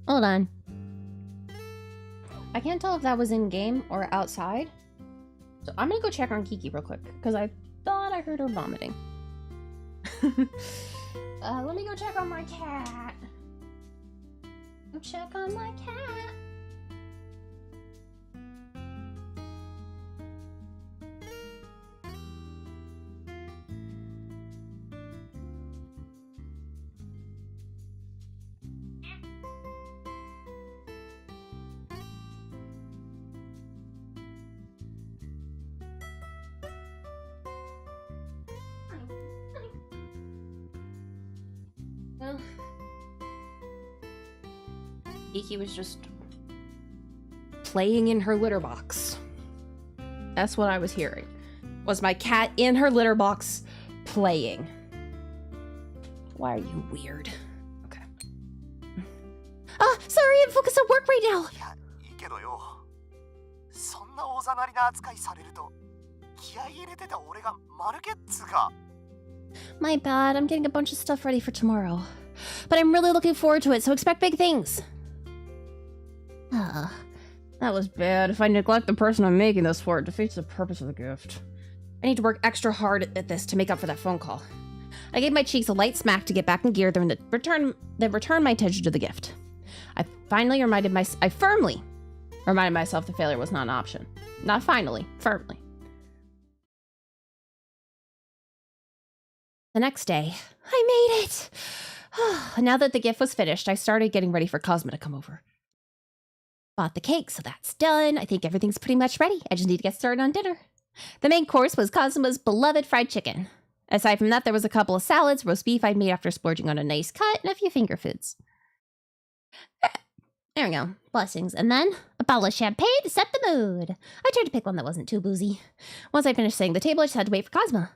Speaker 1: Hold on. I can't tell if that was in game or outside. So I'm gonna go check on Kiki real quick because I thought I heard her vomiting. Let me go check on my cat. Go check on my cat. Well, Kiki was just playing in her litter box. That's what I was hearing. Was my cat in her litter box playing? Why are you weird? Okay. Sorry, I'm focused on work right now.
Speaker 2: いや、いいけどよ。そんなおざなりな扱いされると、気合い入れてた俺が丸けっつか。
Speaker 1: My bad, I'm getting a bunch of stuff ready for tomorrow. But I'm really looking forward to it, so expect big things. That was bad. If I neglect the person I'm making this for, it defeats the purpose of the gift. I need to work extra hard at this to make up for that phone call. I gave my cheeks a light smack to get back in gear, then return my attention to the gift. I firmly reminded myself the failure was not an option. Not finally, firmly. The next day, I made it! Now that the gift was finished, I started getting ready for Kazuma to come over. Bought the cake, so that's done. I think everything's pretty much ready. I just need to get started on dinner. The main course was Kazuma's beloved fried chicken. Aside from that, there was a couple of salads, roast beef I'd made after splurging on a nice cut, and a few finger foods. There we go. Blessings. And then a bottle of champagne to set the mood. I tried to pick one that wasn't too boozy. Once I finished setting the table, I just had to wait for Kazuma.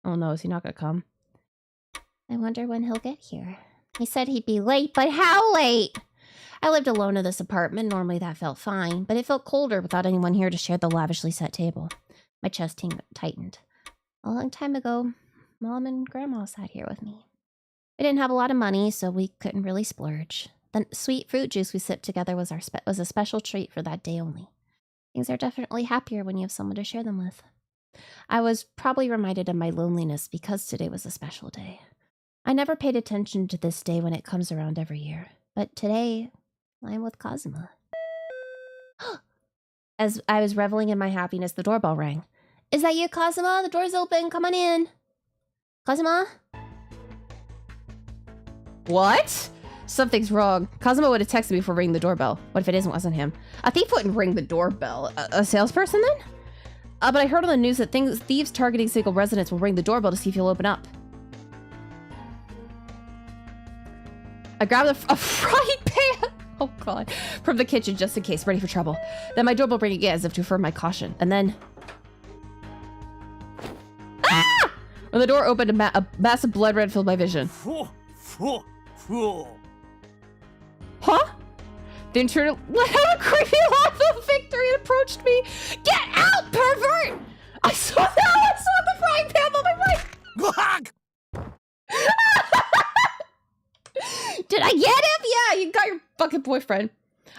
Speaker 1: Oh no, is he not gonna come? I wonder when he'll get here. He said he'd be late, but how late? I lived alone in this apartment. Normally that felt fine, but it felt colder without anyone here to share the lavishly set table. My chest tightened. A long time ago, Mom and Grandma sat here with me. We didn't have a lot of money, so we couldn't really splurge. The sweet fruit juice we sipped together was a special treat for that day only. Things are definitely happier when you have someone to share them with. I was probably reminded of my loneliness because today was a special day. I never paid attention to this day when it comes around every year, but today, I'm with Kazuma. As I was reveling in my happiness, the doorbell rang. Is that you, Kazuma? The door's open. Come on in. Kazuma? What? Something's wrong. Kazuma would have texted me before ringing the doorbell. What if it wasn't him? A thief wouldn't ring the doorbell. A salesperson then? But I heard on the news that thieves targeting single residents will ring the doorbell to see if you'll open up. I grabbed a frying pan, oh god, from the kitchen just in case, ready for trouble. Then my doorbell rang again as if to affirm my caution. And then... Ah! When the door opened, a massive blood red filled my vision. Huh? The intruder let out a creepy laugh of victory and approached me. Get out, pervert! I saw the frying pan on my right. Did I get him? Yeah, you got your fucking boyfriend.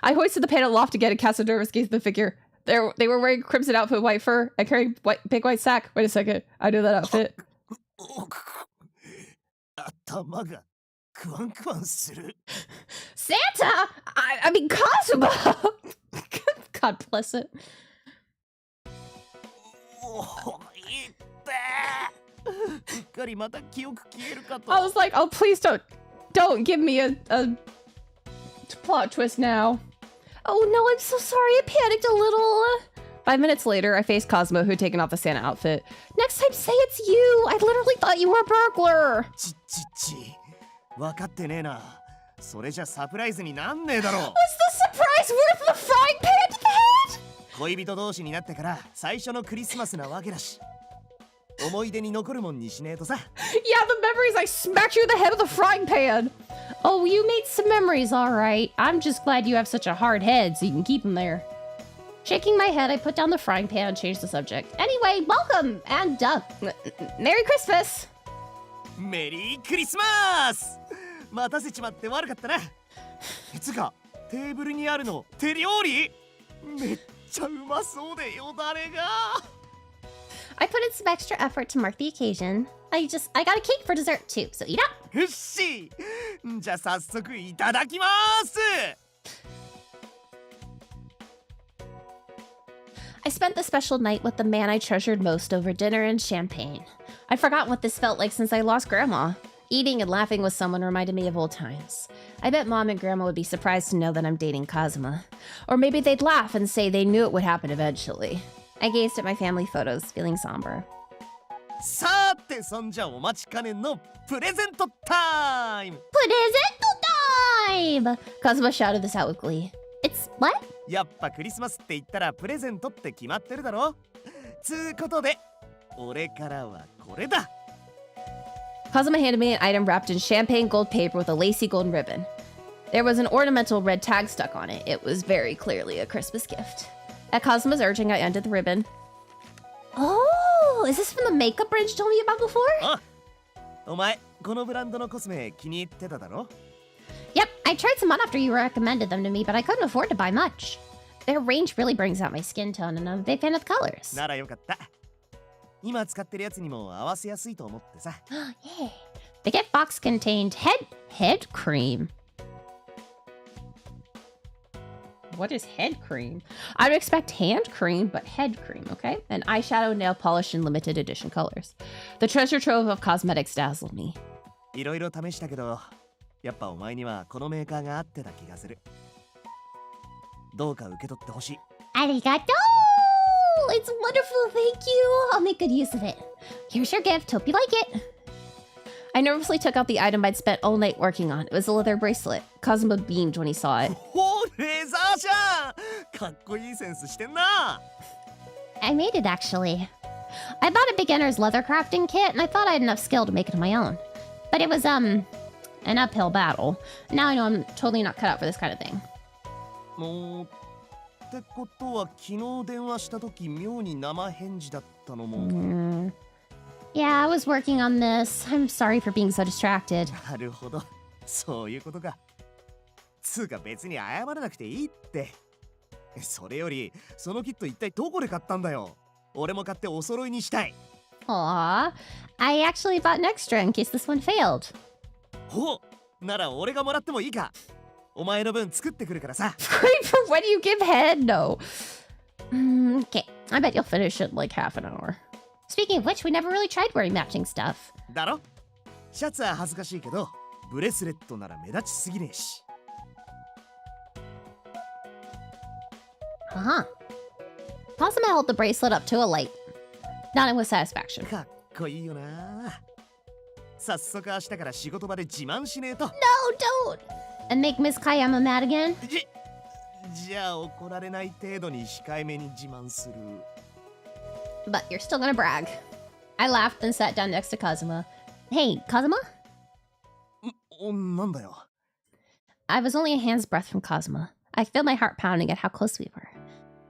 Speaker 1: I hoisted the pan aloft again and cast a nervous gaze at the figure. They were wearing crimson outfit, white fur, and carrying big white sack. Wait a second, I knew that outfit. Santa? I mean Kazuma! God bless it.
Speaker 2: いってうっかりまた記憶消えるかと
Speaker 1: I was like, oh, please don't give me a plot twist now. Oh no, I'm so sorry. I panicked a little. 5 minutes later, I faced Kazuma, who had taken off the Santa outfit. Next time, say it's you. I literally thought you were a burglar.
Speaker 2: ち分かってねえなそれじゃサプライズになんねえだろ
Speaker 1: Was the surprise worth the frying pan to the head?
Speaker 2: 恋人同士になってから最初のクリスマスなわけだし思い出に残るもんにしねえとさ
Speaker 1: Yeah, the memories. I smacked you in the head with a frying pan. Oh, you made some memories, all right. I'm just glad you have such a hard head so you can keep them there. Shaking my head, I put down the frying pan and changed the subject. Anyway, welcome and Merry Christmas.
Speaker 2: メリークリスマス待たせちまって悪かったなつかテーブルにあるの手料理めっちゃうまそうでよだれが
Speaker 1: I put in some extra effort to mark the occasion. I got a cake for dessert too, so eat up.
Speaker 2: よっしじゃあ早速いただきます
Speaker 1: I spent the special night with the man I treasured most over dinner and champagne. I'd forgotten what this felt like since I lost Grandma. Eating and laughing with someone reminded me of old times. I bet Mom and Grandma would be surprised to know that I'm dating Kazuma. Or maybe they'd laugh and say they knew it would happen eventually. I gazed at my family photos, feeling somber.
Speaker 2: さてそんじゃお待ちかねのプレゼントタイム
Speaker 1: Present time! Kazuma shouted this out with glee. It's what?
Speaker 2: やっぱクリスマスって言ったらプレゼントって決まってるだろつうことで俺からはこれだ
Speaker 1: Kazuma handed me an item wrapped in champagne gold paper with a lacy golden ribbon. There was an ornamental red tag stuck on it. It was very clearly a Christmas gift. At Kazuma's urging, I undid the ribbon. Oh, is this from the makeup brand you told me about before?
Speaker 2: あお前このブランドのコスメ気に入ってただろ
Speaker 1: Yep, I tried some on after you recommended them to me, but I couldn't afford to buy much. Their range really brings out my skin tone, and I'm a big fan of the colors.
Speaker 2: ならよかった今使ってるやつにも合わせやすいと思ってさ
Speaker 1: Yeah. The gift box contained head cream. What is head cream? I'd expect hand cream, but head cream, okay? And eyeshadow, nail polish, and limited edition colors. The treasure trove of cosmetics dazzled me.
Speaker 2: いろいろ試したけどやっぱお前にはこのメーカーが合ってた気がするどうか受け取ってほしい
Speaker 1: Arigato! It's wonderful, thank you. I'll make good use of it. Here's your gift. Hope you like it. I nervously took out the item I'd spent all night working on. It was a leather bracelet. Kazuma beamed when he saw it.
Speaker 2: おレザーじゃんかっこいいセンスしてんな
Speaker 1: I made it, actually. I bought a beginner's leather crafting kit, and I thought I had enough skill to make it on my own. But it was, an uphill battle. Now I know I'm totally not cut out for this kind of thing.
Speaker 2: もうってことは昨日電話した時妙に生返事だったのも
Speaker 1: Yeah, I was working on this. I'm sorry for being so distracted.
Speaker 2: なるほどそういうことかつうか別に謝らなくていいってそれよりそのキット一体どこで買ったんだよ俺も買ってお揃いにしたい
Speaker 1: Aw, I actually bought an extra in case this one failed.
Speaker 2: ほうなら俺がもらってもいいかお前の分作ってくるからさ
Speaker 1: Wait for when you give head? No. Okay, I bet you'll finish it in like half an hour. Speaking of which, we never really tried wearing matching stuff.
Speaker 2: だろシャツは恥ずかしいけどブレスレットなら目立ちすぎねえし
Speaker 1: Uh-huh. Kazuma held the bracelet up to a light, nodding with satisfaction.
Speaker 2: かっこいいよな早速明日から仕事場で自慢しねえと
Speaker 1: No, don't! And make Miss Kayama mad again?
Speaker 2: じゃあ怒られない程度に控えめに自慢する
Speaker 1: But you're still gonna brag. I laughed and sat down next to Kazuma. Hey, Kazuma?
Speaker 2: なんだよ
Speaker 1: I was only a hand's breadth from Kazuma. I felt my heart pounding at how close we were.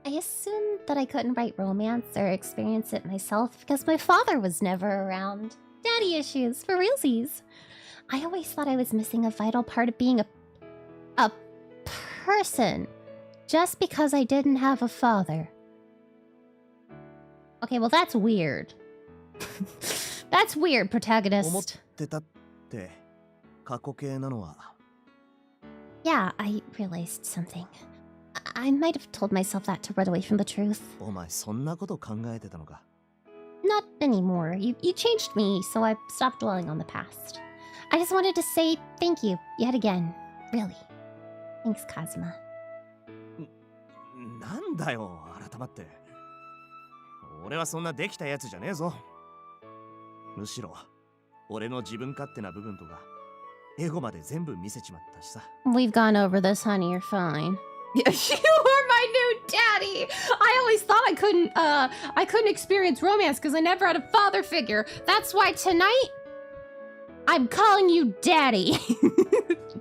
Speaker 1: I assumed that I couldn't write romance or experience it myself because my father was never around. Daddy issues, for realsies. I always thought I was missing a vital part of being a person just because I didn't have a father. Okay, well that's weird. That's weird,
Speaker 2: 思っ
Speaker 1: protagonist.
Speaker 2: てたって過去形なのは
Speaker 1: Yeah, I realized something. I might have told myself that to run away from the truth.
Speaker 2: お前そんなこと考えてたのか。
Speaker 1: Not anymore. You changed me, so I stopped dwelling on the past. I just wanted to say thank you, yet again. Really. Thanks, Kazuma.
Speaker 2: なんだよ改まって。俺はそんなできたやつじゃねえぞ。むしろ俺の自分勝手な部分とかエゴまで全部見せちまったしさ。
Speaker 1: We've gone over this, honey. You're fine. You are my new daddy. I always thought I couldn't experience romance because I never had a father figure. That's why tonight I'm calling you daddy.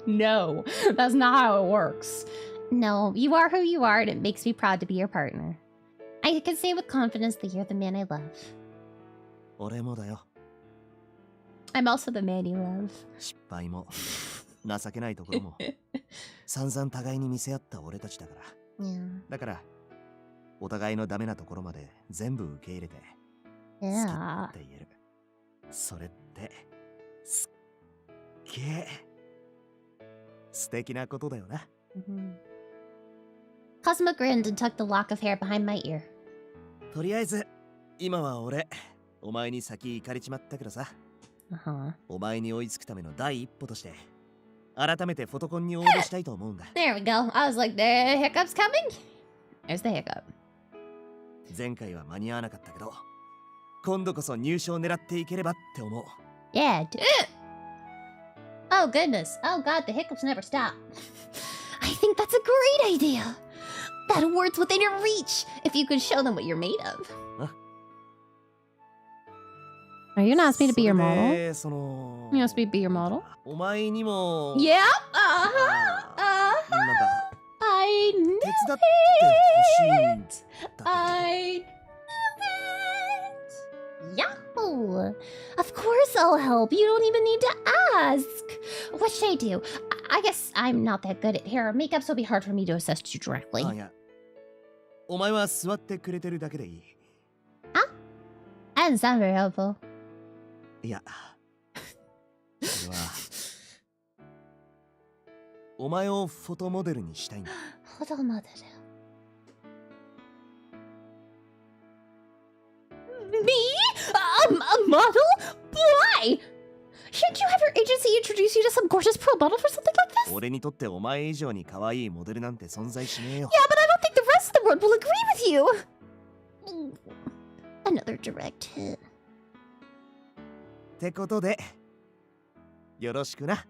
Speaker 1: No, that's not how it works. No, you are who you are, and it makes me proud to be your partner. I can say with confidence that you're the man I love.
Speaker 2: 俺もだよ。
Speaker 1: I'm also the man you love.
Speaker 2: 失敗も情けないところも散々互いに見せ合った俺たちだから。
Speaker 1: Yeah.
Speaker 2: だからお互いのダメなところまで全部受け入れて好き
Speaker 1: Yeah.
Speaker 2: って言える。それってすっげえ素敵なことだよな。
Speaker 1: Kazuma grinned and tucked the lock of hair behind my ear.
Speaker 2: とりあえず今は俺お前に先行かれちまったけどさ。
Speaker 1: Uh-huh.
Speaker 2: お前に追いつくための第一歩として改めてフォトコンに応募したいと思うんだ。
Speaker 1: There we go. I was like, the hiccup's coming? There's the hiccup.
Speaker 2: 前回は間に合わなかったけど今度こそ入賞狙っていければって思う。
Speaker 1: Yeah. Oh, goodness. Oh, God, the hiccups never stop. I think that's a great idea. That award's within your reach if you could show them what you're made of.
Speaker 2: Huh?
Speaker 1: Are you gonna ask me to be your
Speaker 2: それ
Speaker 1: model?
Speaker 2: でその
Speaker 1: You asked me to be your model?
Speaker 2: お前にも
Speaker 1: Yeah.
Speaker 2: なんだ
Speaker 1: I knew
Speaker 2: 手伝ってほしいんだけど。
Speaker 1: I knew it. Yahoo! Of course I'll help. You don't even need to ask. What should I do? I guess I'm not that good at hair or makeup, so it'll be hard for me to assess you directly.
Speaker 2: あ、いやお前は座ってくれてるだけでいい。
Speaker 1: That doesn't sound very helpful.
Speaker 2: いやそれはお前をフォトモデルにしたいんだ。
Speaker 1: Hold on, mother. Me? A model? Why? Shouldn't you have your agency introduce you to some gorgeous pro model for something like this?
Speaker 2: 俺にとってお前以上に可愛いモデルなんて存在しねえよ。
Speaker 1: Yeah, but I don't think the rest of the world will agree with you. Another direct hit.
Speaker 2: ってことでよろしくな。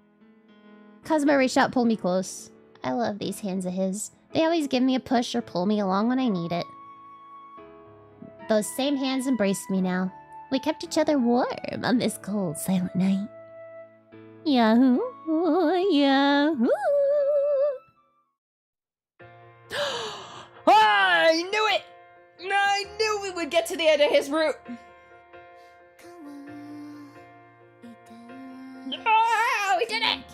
Speaker 1: Kazuma reached out, pulled me close. I love these hands of his. They always give me a push or pull me along when I need it. Those same hands embraced me now. We kept each other warm on this cold, silent night. Yahoo! Yahoo! I knew it! I knew we would get to the end of his route! Oh, we did it!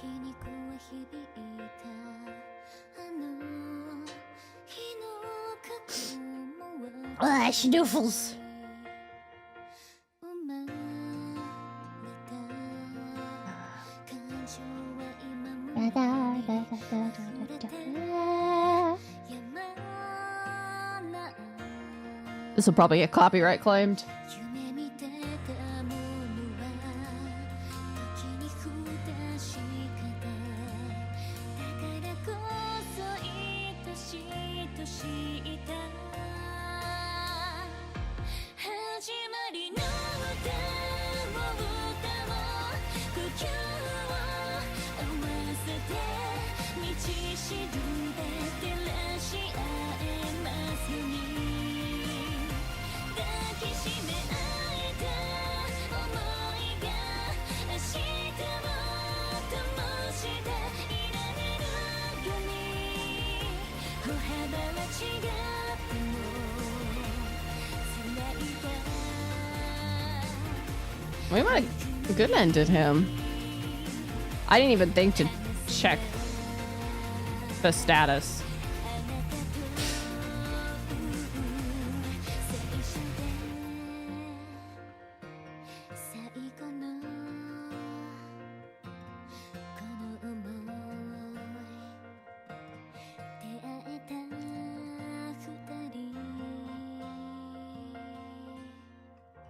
Speaker 1: Schnoofles. This will probably get copyright claimed. We might have good ended him. I didn't even think to check the status.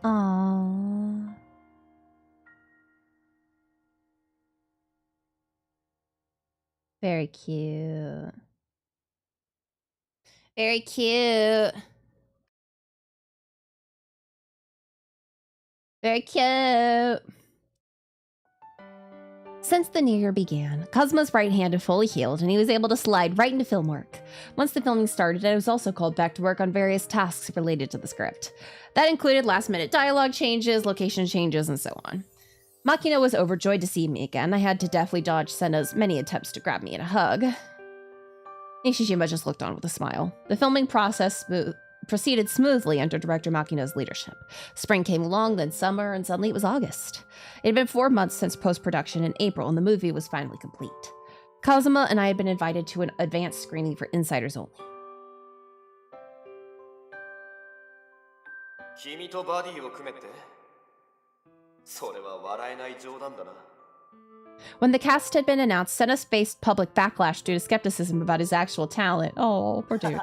Speaker 1: Aww. Very cute. Very cute. Very cute. Since the new year began, Kazuma's right hand had fully healed and he was able to slide right into film work. Once the filming started, I was also called back to work on various tasks related to the script. That included last-minute dialogue changes, location changes, and so on. Makino was overjoyed to see me again. I had to deftly dodge Senna's many attempts to grab me in a hug. Nishijima just looked on with a smile. The filming process proceeded smoothly under Director Makino's leadership. Spring came along, then summer, and suddenly it was August. It had been 4 months since post-production in April, and the movie was finally complete. Kazuma and I had been invited to an advanced screening for insiders only. When the cast had been announced, Senna faced public backlash due to skepticism about his actual talent. Oh, poor dude.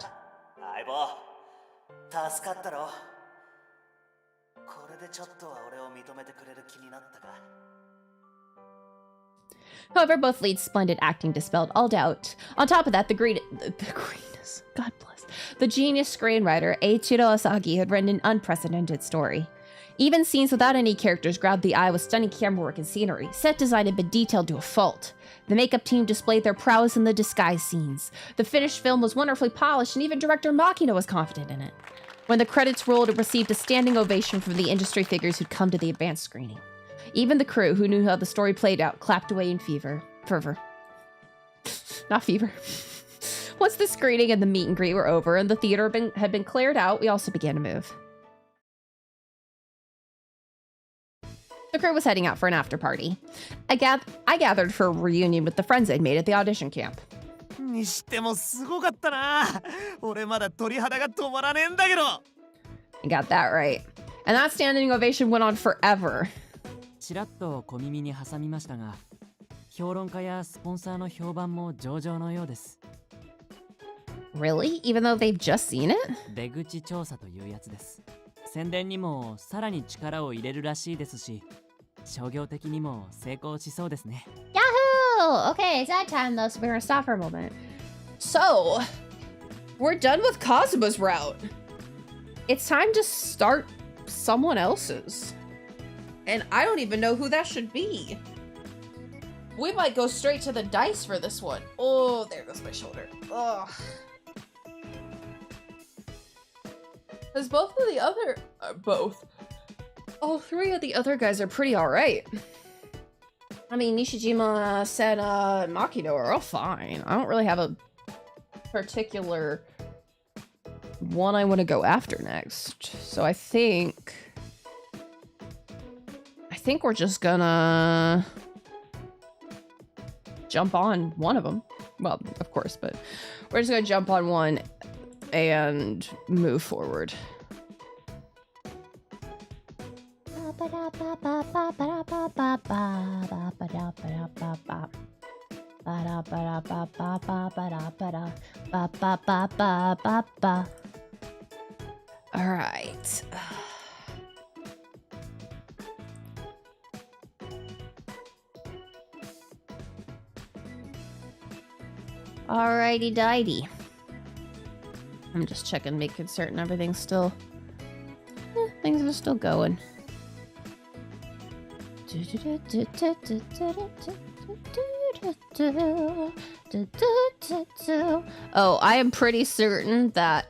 Speaker 1: However, both leads' splendid acting dispelled all doubt. On top of that, the greenness, God bless, the genius screenwriter Eiichiro Asagi had written an unprecedented story. Even scenes without any characters grabbed the eye with stunning camera work and scenery. Set design had been detailed to a fault. The makeup team displayed their prowess in the disguise scenes. The finished film was wonderfully polished, and even director Makino was confident in it. When the credits rolled, it received a standing ovation from the industry figures who'd come to the advanced screening. Even the crew, who knew how the story played out, clapped away in fervor. Not fever. Once the screening and the meet and greet were over and the theater had been cleared out, we also began to move. The crew was heading out for an after party. I gathered for a reunion with the friends I'd made at the audition camp. You got that right. And that standing ovation went on forever. Really? Even though they've just seen it? Yahoo! Okay, it's that time though, so we're gonna stop for a moment. So, we're done with Kazuma's route. It's time to start someone else's. And I don't even know who that should be. We might go straight to the dice for this one. Oh, there goes my shoulder. Ugh. Because all three of the other guys are pretty alright. I mean, Nishijima, Senna, and Makino are all fine. I don't really have a particular one I want to go after next. So I think we're just gonna jump on one of them. Well, of course, but we're just gonna jump on one and move forward. All right. Alrighty dighty. I'm just checking, making certain everything's still... things are still going. Oh, I am pretty certain that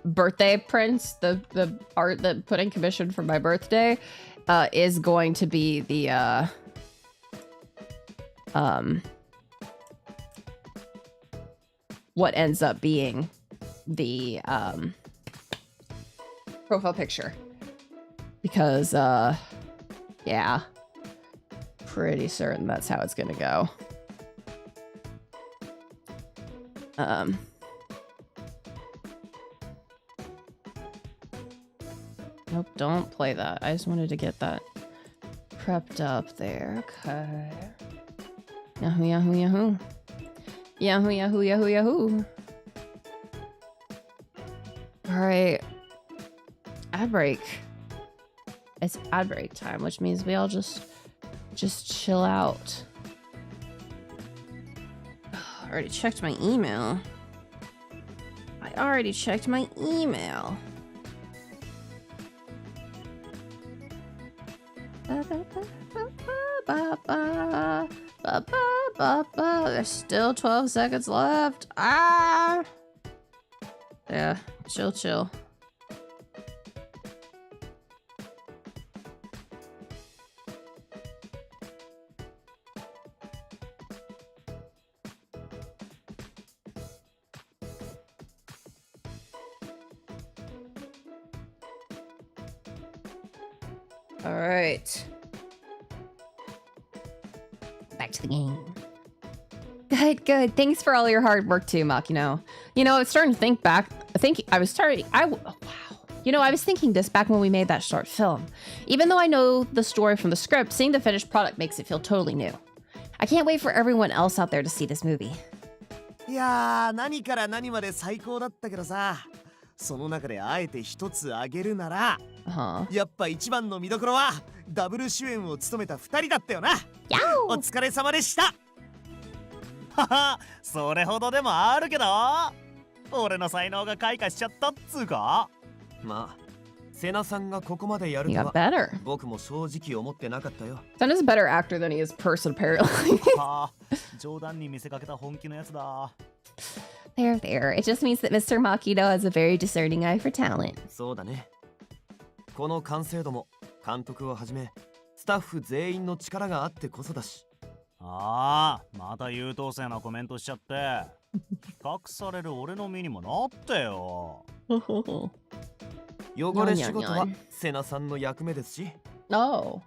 Speaker 1: Birthday Prince, the art that put in commission for my birthday, is going to be the what ends up being the profile picture. Because yeah, pretty certain that's how it's gonna go. Nope, don't play that. I just wanted to get that prepped up there. Okay. Yahoo, yahoo, yahoo. Yahoo, yahoo, yahoo, yahoo. Alright. Ad break. it's ad break time, which means we all just chill out. I already checked my email. There's still 12 seconds left. Ah! Yeah, chill. All right. Back to the game. Good. Thanks for all your hard work too, Makino. You know, I was starting to think back. I was thinking this back when we made that short film. Even though I know the story from the script, seeing the finished product makes it feel totally new. I can't wait for everyone else out there to see this movie.
Speaker 2: いやー、何から何まで最高だったけどさ、その中であえて一つ挙げるなら、やっぱ一番の見どころはダブル主演を務めた2人だったよな。お疲れ様でした。はは、それほどでもあるけど、俺の才能が開花しちゃったっつうか。まあ、セナさんがここまでやるとは僕も正直思ってなかったよ。
Speaker 1: Sena's a better actor than he is person, apparently.
Speaker 2: 冗談に見せかけた本気のやつだ。
Speaker 1: There. It just means that Mr. Makino has a very discerning eye for talent.
Speaker 2: そうだね。この完成度も監督をはじめスタッフ全員の力があってこそだし。ああ、また優等生なコメントしちゃって。隠される俺の身にもなってよ。汚れ仕事はセナさんの役目ですし。
Speaker 1: Oh,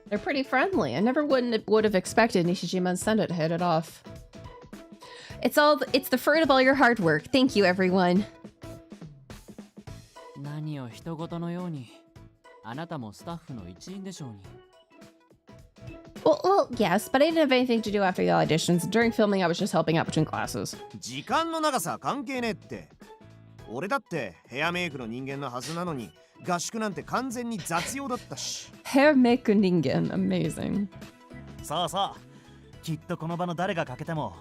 Speaker 1: they're pretty friendly. I never would have expected Nishijima and Senda to hit it off. It's the fruit of all your hard work. Thank you, everyone.
Speaker 4: 何を人事のように。あなたもスタッフの一員でしょうに。
Speaker 1: Well, yes, but I didn't have anything to do after the auditions. During filming, I was just helping out between classes.
Speaker 2: 時間の長さ関係ねえって。俺だってヘアメイクの人間のはずなのに、合宿なんて完全に雑用だったし。
Speaker 1: Hair make ningen, amazing.
Speaker 2: そうそう。きっとこの場の誰が欠けても、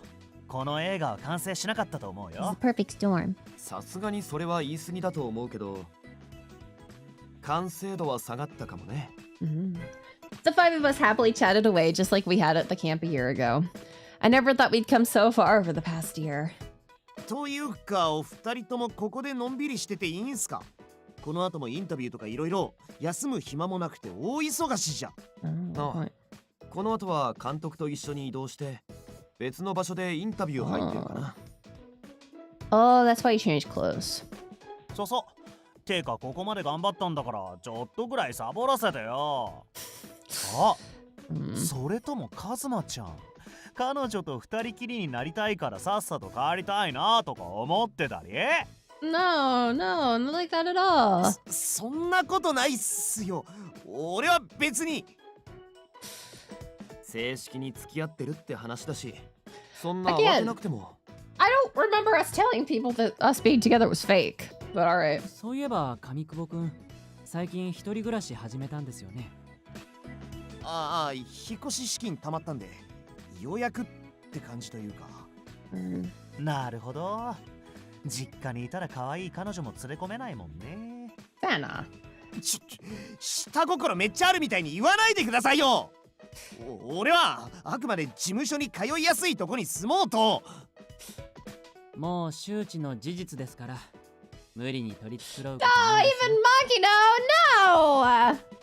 Speaker 2: この映画は完成しなかったと思うよ。
Speaker 1: Perfect storm.
Speaker 2: さすがにそれは言い過ぎだと思うけど、完成度は下がったかもね。
Speaker 1: The five of us happily chatted away just like we had at the camp a year ago. I never thought we'd come so far over the past year.
Speaker 2: というか、お二人ともここでのんびりしてていいんすか？この後もインタビューとかいろいろ休む暇もなくて大忙しじゃ。この後は監督と一緒に移動して別の場所でインタビュー入ってるかな。
Speaker 1: Oh, that's why you changed clothes.
Speaker 5: そうそう。てかここまで頑張ったんだからちょっとぐらいサボらせてよ。あ、それともカズマちゃん、彼女と二人きりになりたいからさっさと帰りたいなとか思ってたり？
Speaker 1: No, not like that at all.
Speaker 2: そんなことないっすよ。俺は別に正式に付き合ってるって話だし、そんな慌てなくても。
Speaker 1: I don't remember us telling people that us being together was fake, but alright.
Speaker 4: そういえば上久保くん、最近一人暮らし始めたんですよね。
Speaker 2: ああ、引っ越し資金貯まったんでようやくって感じというか。
Speaker 5: なるほど。実家にいたら可愛い彼女も連れ込めないもんね。
Speaker 1: だな。
Speaker 2: 下心めっちゃあるみたいに言わないでくださいよ。俺はあくまで事務所に通いやすいとこに住もうと。
Speaker 4: もう周知の事実ですから無理に取り繕う。
Speaker 1: Oh, even Makino, no!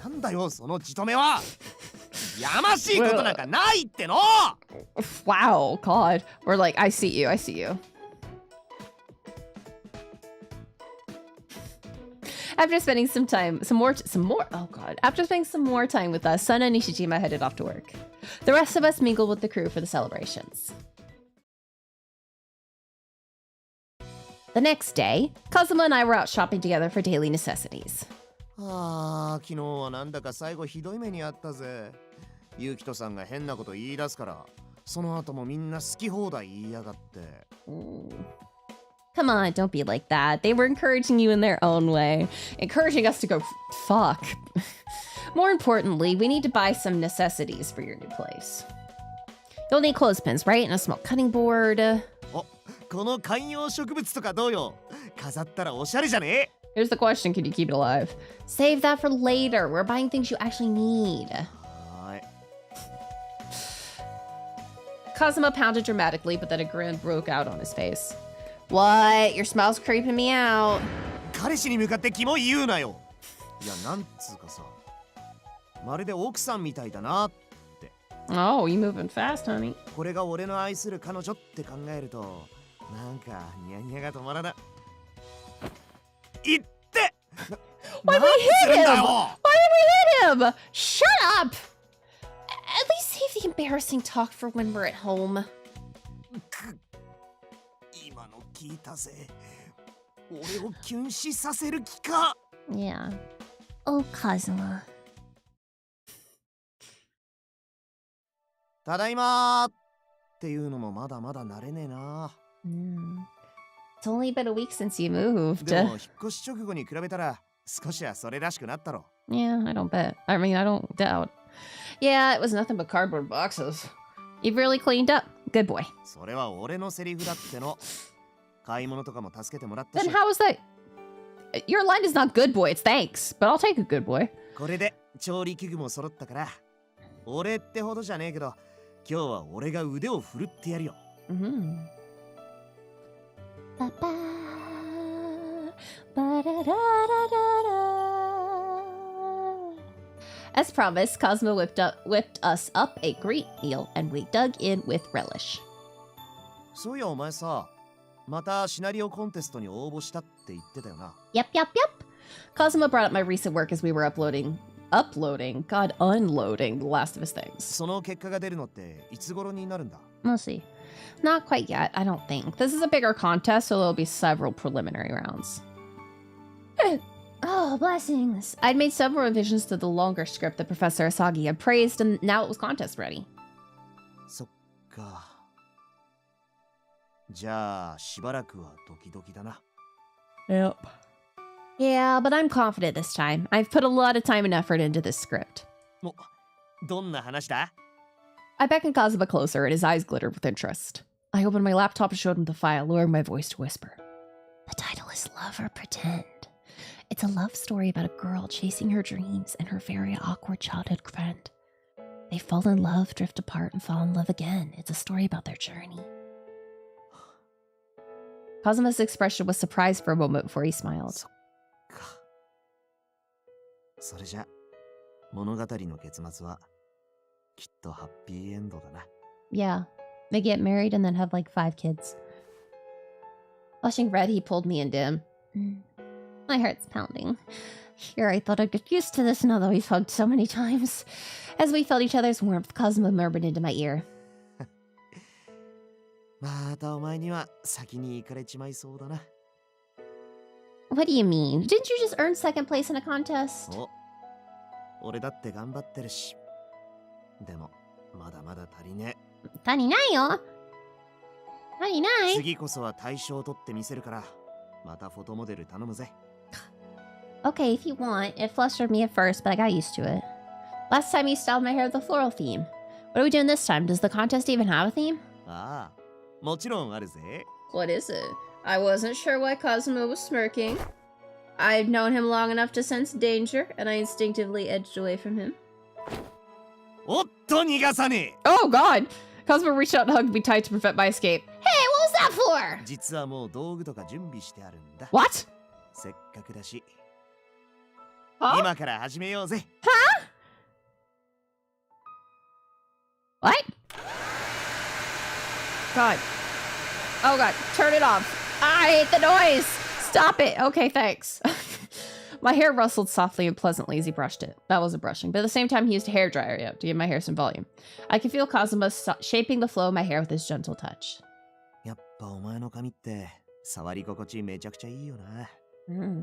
Speaker 2: なんだよそのじとめは。やましいことなんかないっての。
Speaker 1: Wow, God. We're like, I see you. After spending some more time with us, Sun and Nishijima headed off to work. The rest of us mingled with the crew for the celebrations. The next day, Kazuma and I were out shopping together for daily necessities.
Speaker 2: ああ、昨日はなんだか最後ひどい目にあったぜ。ユキトさんが変なこと言い出すから、その後もみんな好き放題言いやがって。
Speaker 1: Come on, don't be like that. They were encouraging you in their own way. Encouraging us to go fuck. More importantly, we need to buy some necessities for your new place. You'll need clothespins, right? And a small cutting board.
Speaker 2: この観葉植物とかどうよ。飾ったらおしゃれじゃね？
Speaker 1: Here's the question, can you keep it alive? Save that for later. We're buying things you actually need.
Speaker 2: はい。
Speaker 1: Kazuma pounded dramatically, but then a grin broke out on his face. What? Your smile's creeping me out.
Speaker 2: 彼氏に向かってキモい言うなよ。いや、なんつうかさ。まるで奥さんみたいだな。
Speaker 1: Oh, you moving fast, honey.
Speaker 2: これが俺の愛する彼女って考えると、なんかニヤニヤが止まらない。いって。
Speaker 1: Why did we hit him? Why did we hit him? Shut up! At least save the embarrassing talk for when we're at home.
Speaker 2: 今の聞いたぜ。俺をキュン死させる気か。
Speaker 1: Yeah. Oh, Kazuma.
Speaker 2: ただいまーっていうのもまだまだ慣れねえな。
Speaker 1: It's only been a week since you moved.
Speaker 2: でも引っ越し直後に比べたら少しはそれらしくなったろ。
Speaker 1: Yeah, I don't bet. I mean, I don't doubt. Yeah, it was nothing but cardboard boxes. You've really cleaned up. Good boy.
Speaker 2: それは俺のセリフだっての。買い物とかも助けてもらったし。
Speaker 1: Then how is that? Your line is not good boy, it's thanks. But I'll take a good boy.
Speaker 2: これで調理器具も揃ったから。俺ってほどじゃねえけど、今日は俺が腕を振るってやるよ。
Speaker 1: Ba ba ba da da da da. As promised, Kazuma whipped us up a great meal, and we dug in with relish.
Speaker 2: そういやお前さ、またシナリオコンテストに応募したって言ってたよな。
Speaker 1: Yep. Kazuma brought up my recent work as we were unloading, The last of his things.
Speaker 2: その結果が出るのっていつ頃になるんだ？
Speaker 1: We'll see. Not quite yet, I don't think. This is a bigger contest, so there'll be several preliminary rounds. Oh, blessings. I'd made several revisions to the longer script that Professor Asagi had praised, and now it was contest ready.
Speaker 2: そっか。じゃあしばらくはドキドキだな。
Speaker 1: Yep. Yeah, but I'm confident this time. I've put a lot of time and effort into this script.
Speaker 2: どんな話だ？
Speaker 1: I beckoned Kazuma closer, and his eyes glittered with interest. I opened my laptop and showed him the file, lowering my voice to whisper. The title is Love or Pretend. It's a love story about a girl chasing her dreams and her very awkward childhood friend. They fall in love, drift apart, and fall in love again. It's a story about their journey. Kazuma's expression was surprised for a moment before he smiled.
Speaker 2: それじゃ物語の結末はきっとハッピーエンドだな。
Speaker 1: Yeah, they get married and then have like 5 kids. Blushing red, he pulled me into him. My heart's pounding. Here, I thought I'd get used to this now that we've hugged so many times. As we felt each other's warmth, Kazuma murmured into my ear.
Speaker 2: またお前には先に行かれちまいそうだな。
Speaker 1: What do you mean? Didn't you just earn second place in a contest?
Speaker 2: お、俺だって頑張ってるし。でもまだまだ足りねえ。
Speaker 1: 足りないよ。足りない。
Speaker 2: 次こそは大賞を取ってみせるから、またフォトモデル頼むぜ。
Speaker 1: Okay, if you want. It flustered me at first, but I got used to it. Last time you styled my hair with a floral theme. What are we doing this time? Does the contest even have a theme?
Speaker 2: ああ、もちろんあるぜ。
Speaker 1: What is it? I wasn't sure why Kazuma was smirking. I've known him long enough to sense danger, and I instinctively edged away from him.
Speaker 2: おっと逃がさねえ。
Speaker 1: Oh god! Kazuma reached out and hugged me tight to prevent my escape. Hey, what was that for?
Speaker 2: 実はもう道具とか準備してあるんだ。
Speaker 1: What?
Speaker 2: せっかくだし。
Speaker 1: Huh?
Speaker 2: 今から始めようぜ。
Speaker 1: What? God. Oh god, turn it off. I hate the noise! Stop it! Okay, thanks. My hair rustled softly and pleasantly as he brushed it. That wasn't brushing, but at the same time he used a hairdryer to give my hair some volume. I could feel Kazuma shaping the flow of my hair with his gentle touch.
Speaker 2: やっぱお前の髪って触り心地めちゃくちゃいいよな。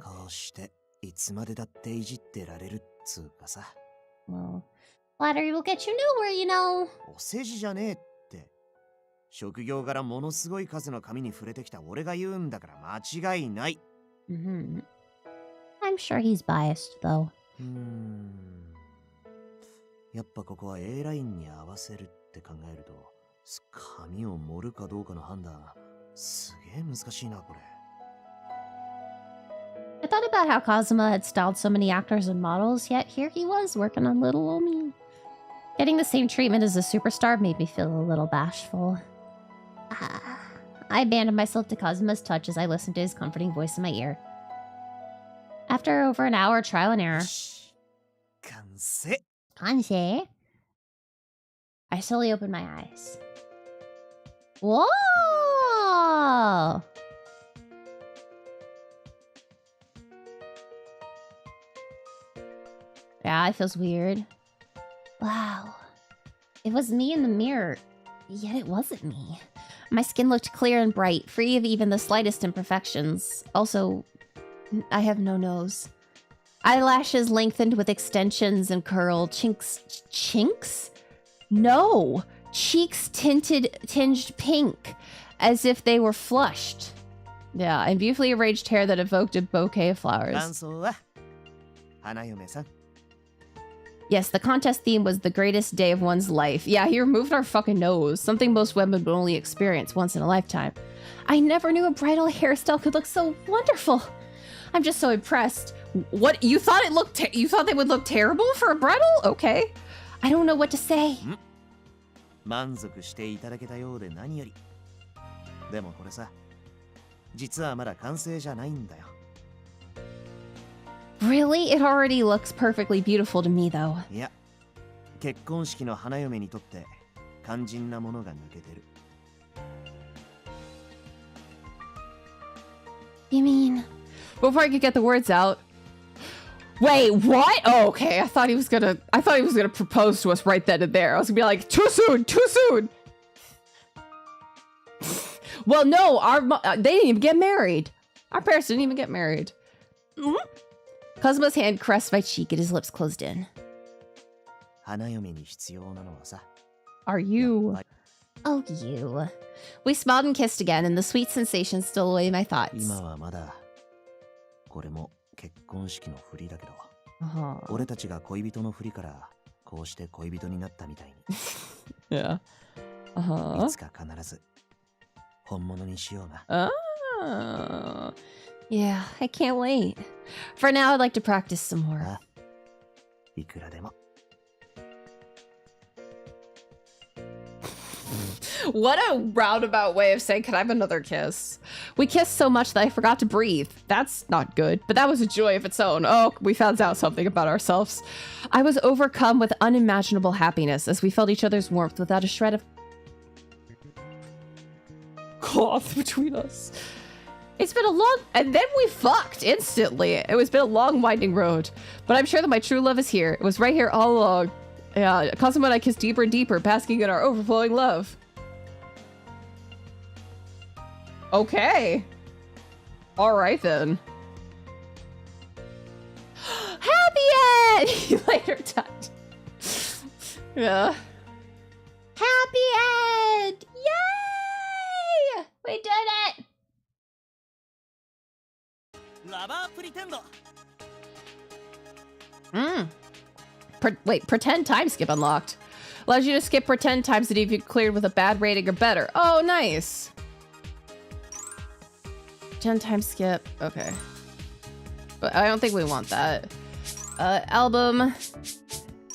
Speaker 2: こうしていつまでだっていじってられるっつうかさ。
Speaker 1: Well, flattery will get you nowhere, you know.
Speaker 2: お世辞じゃねえって。職業柄ものすごい数の紙に触れてきた俺が言うんだから間違いない。
Speaker 1: I'm sure he's biased, though.
Speaker 2: やっぱここは A ラインに合わせるって考えると、紙を盛るかどうかの判断、すげえ難しいな、これ。
Speaker 1: I thought about how Kazuma had styled so many actors and models, yet here he was working on little old me. Getting the same treatment as a superstar made me feel a little bashful. I abandoned myself to Kazuma's touch as I listened to his comforting voice in my ear. After over an hour of trial and error,
Speaker 2: 完成。
Speaker 1: Kansei, I slowly opened my eyes. Whoa! Yeah, it feels weird. Wow. It was me in the mirror, yet it wasn't me. My skin looked clear and bright, free of even the slightest imperfections. Also, I have no nose. Eyelashes lengthened with extensions and curled. Chinks? No! Cheeks tinged pink, as if they were flushed. Yeah, and beautifully arranged hair that evoked a bouquet of flowers.
Speaker 2: 感想は花嫁さん。
Speaker 1: Yes, the contest theme was the greatest day of one's life. Yeah, he removed our fucking nose, something most women would only experience once in a lifetime. I never knew a bridal hairstyle could look so wonderful. I'm just so impressed. What, you thought you thought they would look terrible for a bridal? Okay. I don't know what to say.
Speaker 2: 満足していただけたようで何より。でもこれさ、実はまだ完成じゃないんだよ。
Speaker 1: Really? It already looks perfectly beautiful to me, though.
Speaker 2: いや、結婚式の花嫁にとって肝心なものが抜けてる。
Speaker 1: You mean... Before I could get the words out... Wait, what? Oh, okay. I thought he was gonna propose to us right then and there. I was gonna be like, too soon, too soon! Well, no, they didn't even get married. Our parents didn't even get married. Kazuma's hand caressed my cheek and his lips closed in.
Speaker 2: 花嫁に必要なのはさ。
Speaker 1: Are you? Oh, you. We smiled and kissed again, and the sweet sensation stole away my thoughts.
Speaker 2: 今はまだこれも結婚式のふりだけど、
Speaker 1: Uh-huh.
Speaker 2: 俺たちが恋人のふりからこうして恋人になったみたいに。
Speaker 1: Yeah. Uh-huh.
Speaker 2: いつか必ず本物にしような。
Speaker 1: Oh. Yeah, I can't wait. For now, I'd like to practice some more.
Speaker 2: あ、いくらでも。
Speaker 1: What a roundabout way of saying, can I have another kiss? We kissed so much that I forgot to breathe. That's not good, but that was a joy of its own. Oh, we found out something about ourselves. I was overcome with unimaginable happiness as we felt each other's warmth without a shred of cloth between us. It's been a long... And then we fucked instantly. It was been a long, winding road. But I'm sure that my true love is here. It was right here all along. Yeah, Kazuma and I kissed deeper and deeper, basking in our overflowing love. Okay. Alright then. Happy end! He later died. Yeah. Happy end! Yay! We did it!
Speaker 5: ラバープリテンド。
Speaker 1: Wait, pretend time skip unlocked. Allows you to skip pretend times that you've cleared with a bad rating or better. Oh, nice. Pretend time skip. Okay. But I don't think we want that. Album.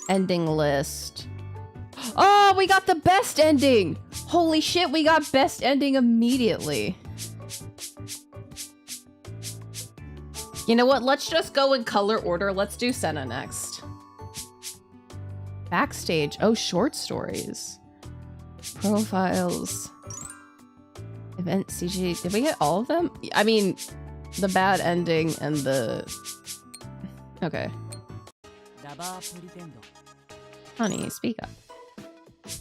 Speaker 1: Ending list. Oh, we got the best ending. Holy shit, we got best ending immediately. You know what? Let's just go in color order. Let's do Senna next. Backstage. Oh, short stories. Profiles. Event CG. Did we get all of them? I mean, the bad ending and the... Okay. Honey, speak up.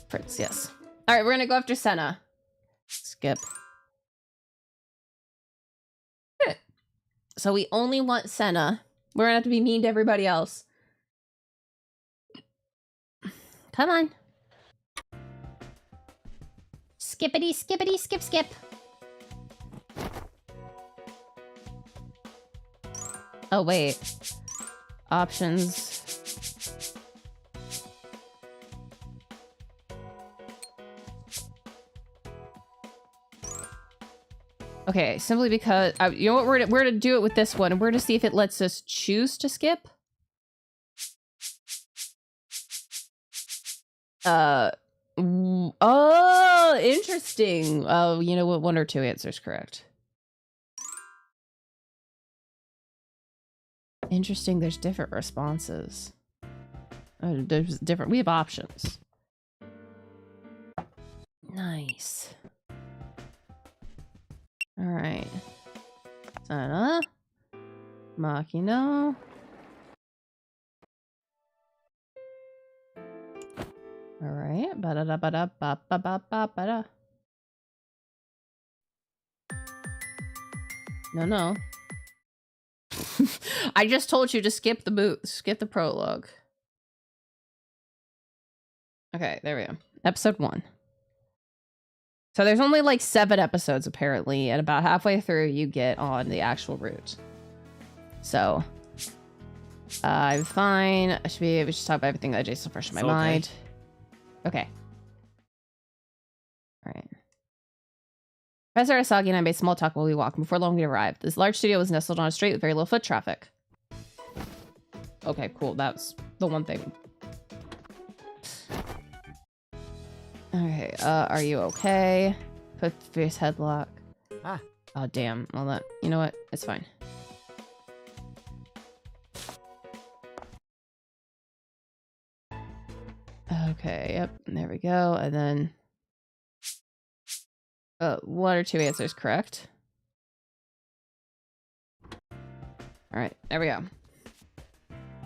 Speaker 1: Prince, yes. Alright, we're gonna go after Senna. Skip. So we only want Senna. We're gonna have to be mean to everybody else. Come on. Skippity, skippity, skip, skip. Oh, wait. Options. Okay, simply because... you know what? We're to do it with this one. And we're to see if it lets us choose to skip. Oh, interesting. Oh, you know what? 1 or 2 answers correct. Interesting. There's different responses. There's different. We have options. Nice. All right. Sana. Makino. All right. Ba-da-da-ba-da-ba-ba-ba-ba-da. No. I just told you to skip the prologue. Okay, there we go. Episode 1. So there's only like 7 episodes apparently, and about halfway through you get on the actual route. So I'm fine. I should be able to talk about everything that just so fresh in my mind. Okay. All right. Professor Asagi and I made small talk while we walked. Before long we arrived. This large studio was nestled on a street with very little foot traffic. Okay, cool. That's the one thing. Okay, are you okay? Put face headlock.
Speaker 6: Ah.
Speaker 1: Oh, damn. Well, that... You know what? It's fine. Okay, yep. There we go. And then... 1 or 2 answers correct. Alright, there we go.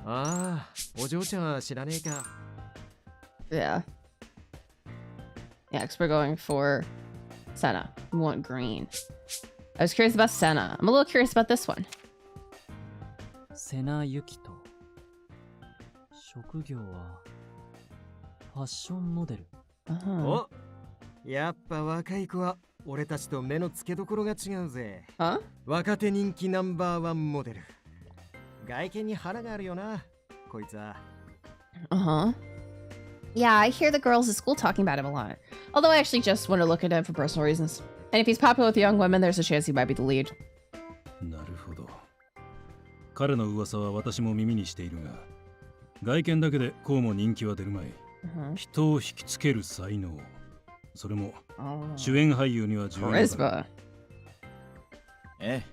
Speaker 6: Ah, お嬢ちゃんは知らねえか。
Speaker 1: Yeah. Yeah, because we're going for Senna. We want green. I was curious about Senna. I'm a little curious about this one.
Speaker 4: 瀬名由紀と職業はファッションモデル。
Speaker 6: お、やっぱ若い子は俺たちと目の付けどころが違うぜ。若手人気ナンバー1モデル。外見に腹があるよな、こいつは。
Speaker 1: Yeah, I hear the girls at school talking about him a lot. Although I actually just want to look at him for personal reasons. And if he's popular with young women, there's a chance he might be the lead.
Speaker 7: なるほど。彼の噂は私も耳にしているが、外見だけでこうも人気は出るまい。人を引きつける才能。それも主演俳優には重要だ。
Speaker 8: ええ、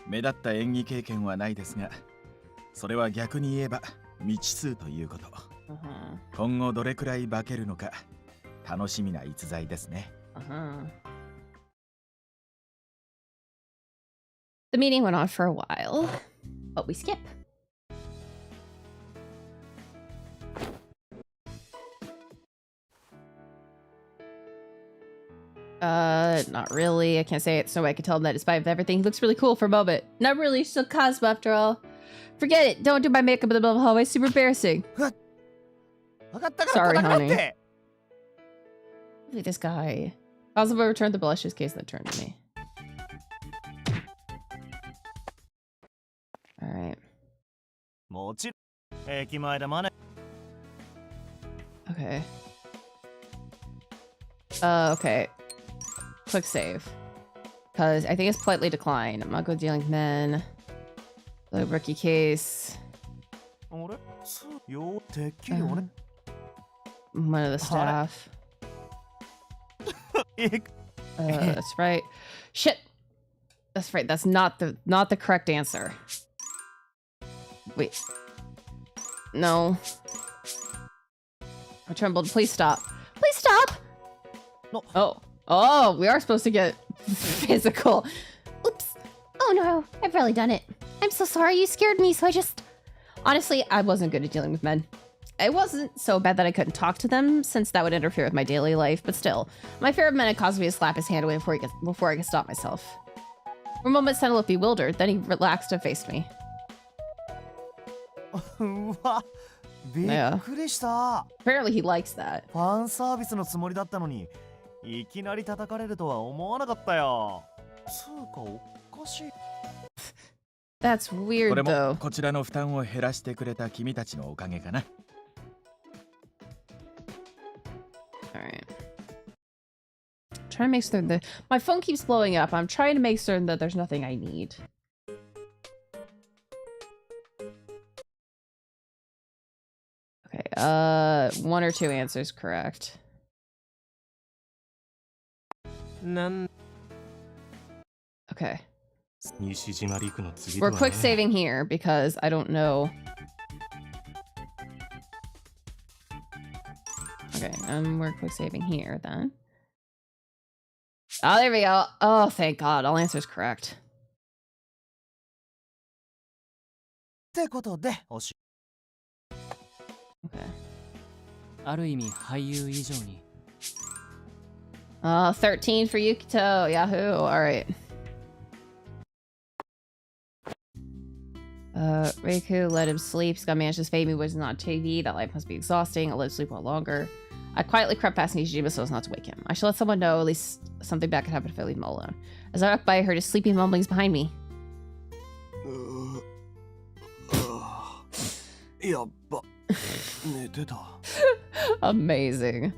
Speaker 8: 目立った演技経験はないですが、それは逆に言えば未知数ということ。今後どれくらい化けるのか楽しみな逸材ですね。
Speaker 1: The meeting went on for a while, but we skip. Not really. I can't say it so I can tell him that despite everything, he looks really cool for a moment. Not really, still Kazuma after all. Forget it. Don't do my makeup in the middle of the hallway. Super embarrassing. Sorry, honey. Look at this guy. Kazuma returned the blushes case that turned to me. Alright. Okay. Okay. Quick save. Because I think it's politely declined. I'm not good dealing with men. The rookie case. One of the staff. That's right. Shit. That's right. That's not the correct answer. Wait. No. I trembled. Please stop. Please stop.
Speaker 5: No.
Speaker 1: Oh, we are supposed to get physical. Oops. Oh no, I've really done it. I'm so sorry, you scared me, so I just... Honestly, I wasn't good at dealing with men. It wasn't so bad that I couldn't talk to them, since that would interfere with my daily life, but still. My fear of men had caused me to slap his hand away before I could stop myself. For a moment, Senna looked bewildered, then he relaxed and faced me. Yeah. Apparently he likes that.
Speaker 5: いきなり叩かれるとは思わなかったよ。つうかおかしい。
Speaker 1: That's weird
Speaker 8: これも
Speaker 1: though.
Speaker 8: こちらの負担を減らしてくれた君たちのおかげかな。
Speaker 1: Alright. Trying to make certain that my phone keeps blowing up. I'm trying to make certain that there's nothing I need. Okay, 1 or 2 answers correct. Okay. We're quick saving here because I don't know. Okay, we're quick saving here then. Oh, there we go. Oh, thank God. All answers correct.
Speaker 5: ってことで、
Speaker 1: Okay.
Speaker 4: ある意味俳優以上に。
Speaker 1: 13 for Yukito. Yahoo. All right. Riku let him sleep. Scott managed his fame. He was not on TV. That life must be exhausting. I'll let him sleep a while longer. I quietly crept past Nishijima so as not to wake him. I should let someone know. At least something bad could happen if I leave him alone. As I walked by, I heard his sleepy mumblings behind me. Amazing.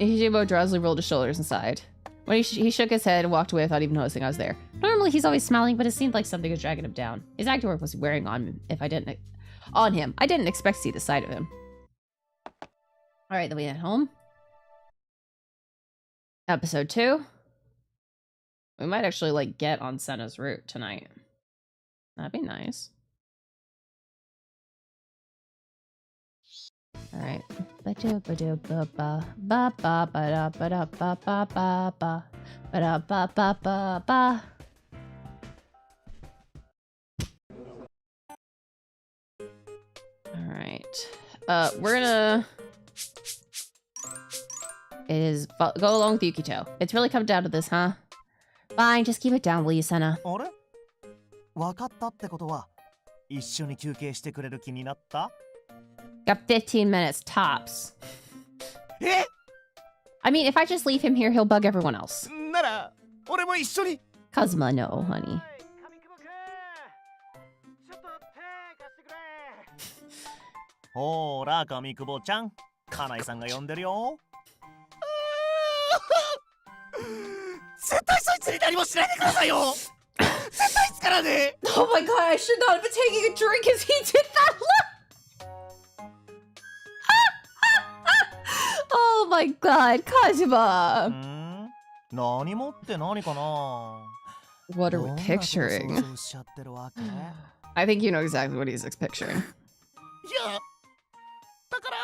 Speaker 1: Nishijima drowsily rolled his shoulders and sighed. When he shook his head and walked away without even noticing I was there. Normally he's always smiling, but it seemed like something was dragging him down. His acting work was wearing on him. I didn't expect to see the side of him. All right, then we head home. Episode 2. We might actually like get on Senna's route tonight. That'd be nice. All right. All right. We're gonna. Go along with Yukito. It's really come down to this, huh? Fine, just keep it down, will you, Senna?
Speaker 5: あれ？わかったってことは、一緒に休憩してくれる気になった？
Speaker 1: Got 15 minutes tops.
Speaker 5: え？
Speaker 1: I mean, if I just leave him here, he'll bug everyone else.
Speaker 5: なら、俺も一緒に。
Speaker 1: Kazuma, no, honey.
Speaker 5: ほーら、上久保ちゃん。カナイさんが呼んでるよ。絶対そいつに何もしないでくださいよ。絶対ですからね。
Speaker 1: Oh my god, I should not have been taking a drink as he did that. Oh my god, Kazuma.
Speaker 5: 何もって何かな。
Speaker 1: What are we picturing? I think you know exactly what he's picturing.
Speaker 5: いや、だから。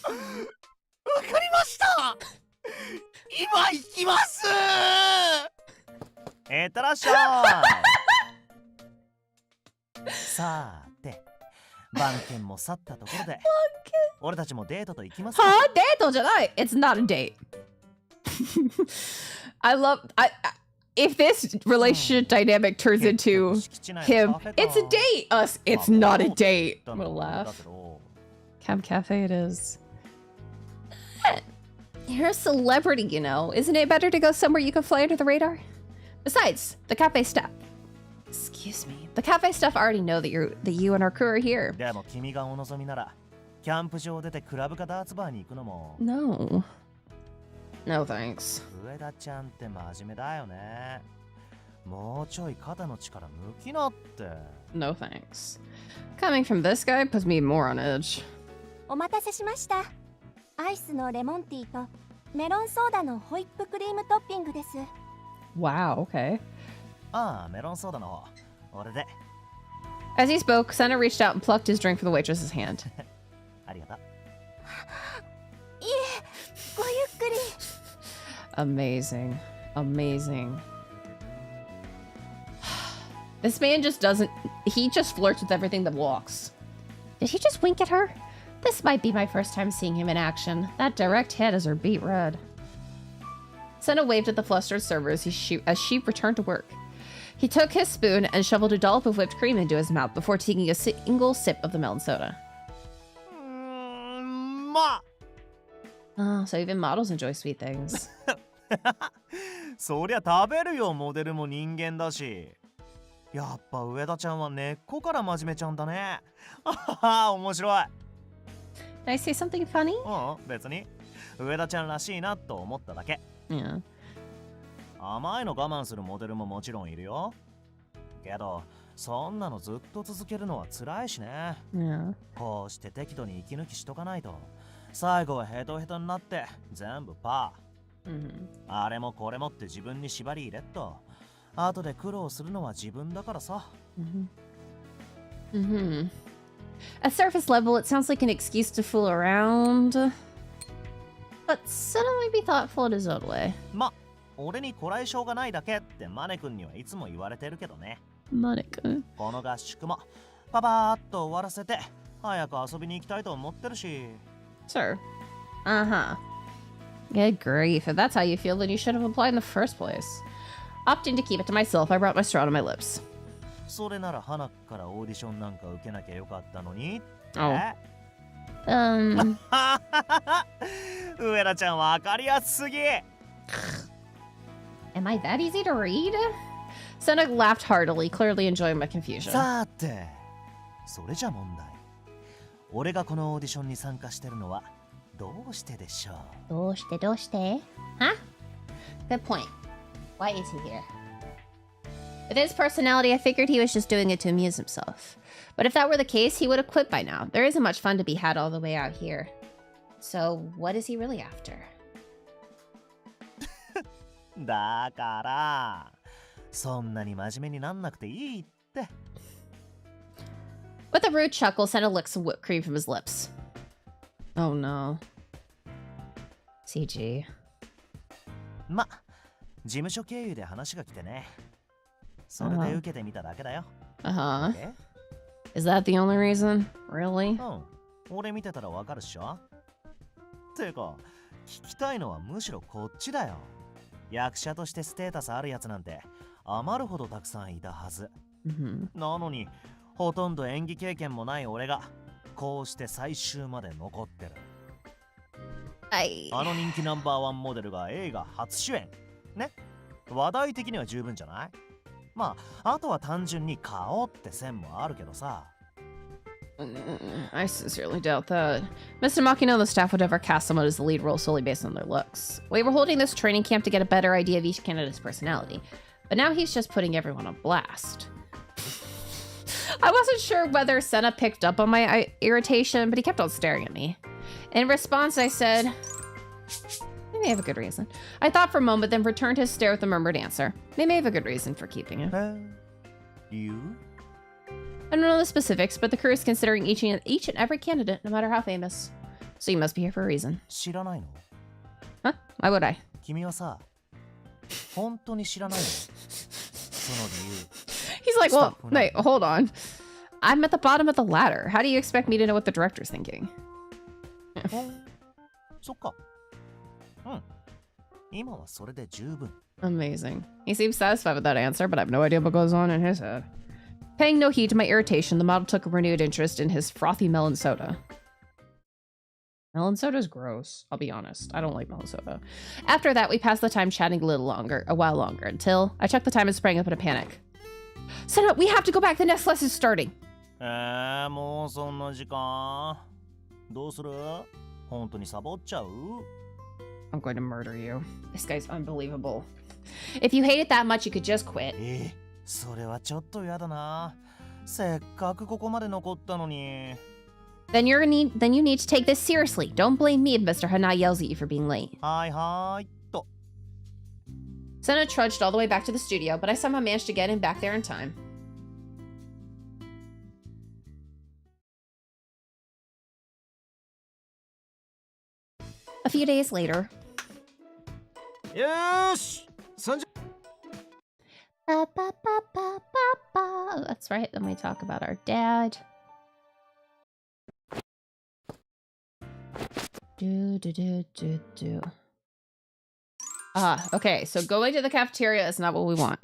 Speaker 5: わかりました。今行きます。いってらっしゃい。さて、番犬も去ったところで、俺たちもデートと行きますか。
Speaker 1: はあ、デートじゃない。It's not a date. If this relationship dynamic turns into him, it's a date. Us, it's not a date. I'm gonna laugh. Cab Cafe it is. You're a celebrity, you know. Isn't it better to go somewhere you can fly under the radar? Besides, the cafe stuff. Excuse me. The cafe stuff already know that you and our crew are here. No. No thanks. No thanks. Coming from this guy puts me more on edge.
Speaker 3: お待たせしました。アイスのレモンティーとメロンソーダのホイップクリームトッピングです。
Speaker 1: Wow, okay.
Speaker 5: ああ、メロンソーダの方。俺で。
Speaker 1: As he spoke, Senna reached out and plucked his drink from the waitress's hand.
Speaker 5: ありがとう。
Speaker 3: いえ、ごゆっくり。
Speaker 1: Amazing. Amazing. This man just doesn't... He just flirts with everything that walks. Did he just wink at her? This might be my first time seeing him in action. That direct hit has her beat red. Senna waved at the flustered server as she returned to work. He took his spoon and shoveled a dollop of whipped cream into his mouth before taking a single sip of the melon soda. Oh, so even models enjoy sweet things.
Speaker 5: そりゃ食べるよ、モデルも人間だし。やっぱ上田ちゃんは根っこから真面目ちゃんだね。あはは、面白い。
Speaker 1: Did I say something funny?
Speaker 5: うん、別に。上田ちゃんらしいなと思っただけ。
Speaker 1: Yeah.
Speaker 5: 甘いの我慢するモデルももちろんいるよ。けど、そんなのずっと続けるのは辛いしね。
Speaker 1: Yeah.
Speaker 5: こうして適度に息抜きしとかないと、最後はヘトヘトになって全部パー。あれもこれもって自分に縛り入れっと。後で苦労するのは自分だからさ。
Speaker 1: At surface level, it sounds like an excuse to fool around. But Senna might be thoughtful in his own way.
Speaker 5: ま、俺にこらえ性がないだけってマネ君にはいつも言われてるけどね。
Speaker 1: マネ君。
Speaker 5: この合宿もパパーっと終わらせて早く遊びに行きたいと思ってるし。
Speaker 1: Sure. Uh-huh. Good grief. If that's how you feel, then you should have applied in the first place. Opting to keep it to myself, I brought my straw to my lips.
Speaker 5: それなら花からオーディションなんか受けなきゃよかったのに。
Speaker 1: Oh.
Speaker 5: 上田ちゃんわかりやすすぎ。
Speaker 1: Am I that easy to read? Senna laughed heartily, clearly enjoying my confusion.
Speaker 5: さて、それじゃ問題。俺がこのオーディションに参加してるのはどうしてでしょう？
Speaker 1: どうして？ Huh? Good point. Why is he here? With his personality, I figured he was just doing it to amuse himself. But if that were the case, he would have quit by now. There isn't much fun to be had all the way out here. So, what is he really after?
Speaker 5: だから、そんなに真面目になんなくていいって。
Speaker 1: With a rude chuckle, Senna licked some whipped cream from his lips. Oh no. CG.
Speaker 5: ま、事務所経由で話が来てね。それで受けてみただけだよ。
Speaker 1: Uh-huh. Is that the only reason? Really?
Speaker 5: うん。俺見てたらわかるっしょ？てか、聞きたいのはむしろこっちだよ。役者としてステータスあるやつなんて余るほどたくさんいたはず。なのに、ほとんど演技経験もない俺がこうして最終まで残ってる。あの人気ナンバーワンモデルが映画初主演。ね？話題的には十分じゃない？まあ、あとは単純に顔って線もあるけどさ。
Speaker 1: I sincerely doubt that. Mr. Makino and the staff would ever cast someone as the lead role solely based on their looks. We were holding this training camp to get a better idea of each candidate's personality, but now he's just putting everyone on blast. I wasn't sure whether Senna picked up on my irritation, but he kept on staring at me. In response, I said, they may have a good reason. I thought for a moment, then returned his stare with a murmured answer. They may have a good reason for keeping it.
Speaker 5: You?
Speaker 1: I don't know the specifics, but the crew is considering each and every candidate, no matter how famous. So you must be here for a reason.
Speaker 5: 知らないの？
Speaker 1: Huh? Why would I?
Speaker 5: 君はさ、本当に知らないの？その理由。
Speaker 1: He's like, well, wait, hold on. I'm at the bottom of the ladder. How do you expect me to know what the director's thinking?
Speaker 5: そっか。うん。今はそれで十分。
Speaker 1: Amazing. He seems satisfied with that answer, but I have no idea what goes on in his head. Paying no heed to my irritation, the model took a renewed interest in his frothy melon soda. Melon soda's gross, I'll be honest. I don't like melon soda. After that, we passed the time chatting a while longer, until I checked the time and sprang up in a panic. Senna, we have to go back. The next lesson's starting.
Speaker 5: もうそんな時間。どうする？本当にサボっちゃう？
Speaker 1: I'm going to murder you. This guy's unbelievable. If you hate it that much, you could just quit.
Speaker 5: それはちょっとやだな。せっかくここまで残ったのに。
Speaker 1: Then you need to take this seriously. Don't blame me if Mr. Hana yells at you for being late.
Speaker 5: はいはいと。
Speaker 1: Senna trudged all the way back to the studio, but I somehow managed to get him back there in time. A few days later.
Speaker 6: Yosh!
Speaker 1: That's right, then we talk about our dad. Okay, so going to the cafeteria is not what we want.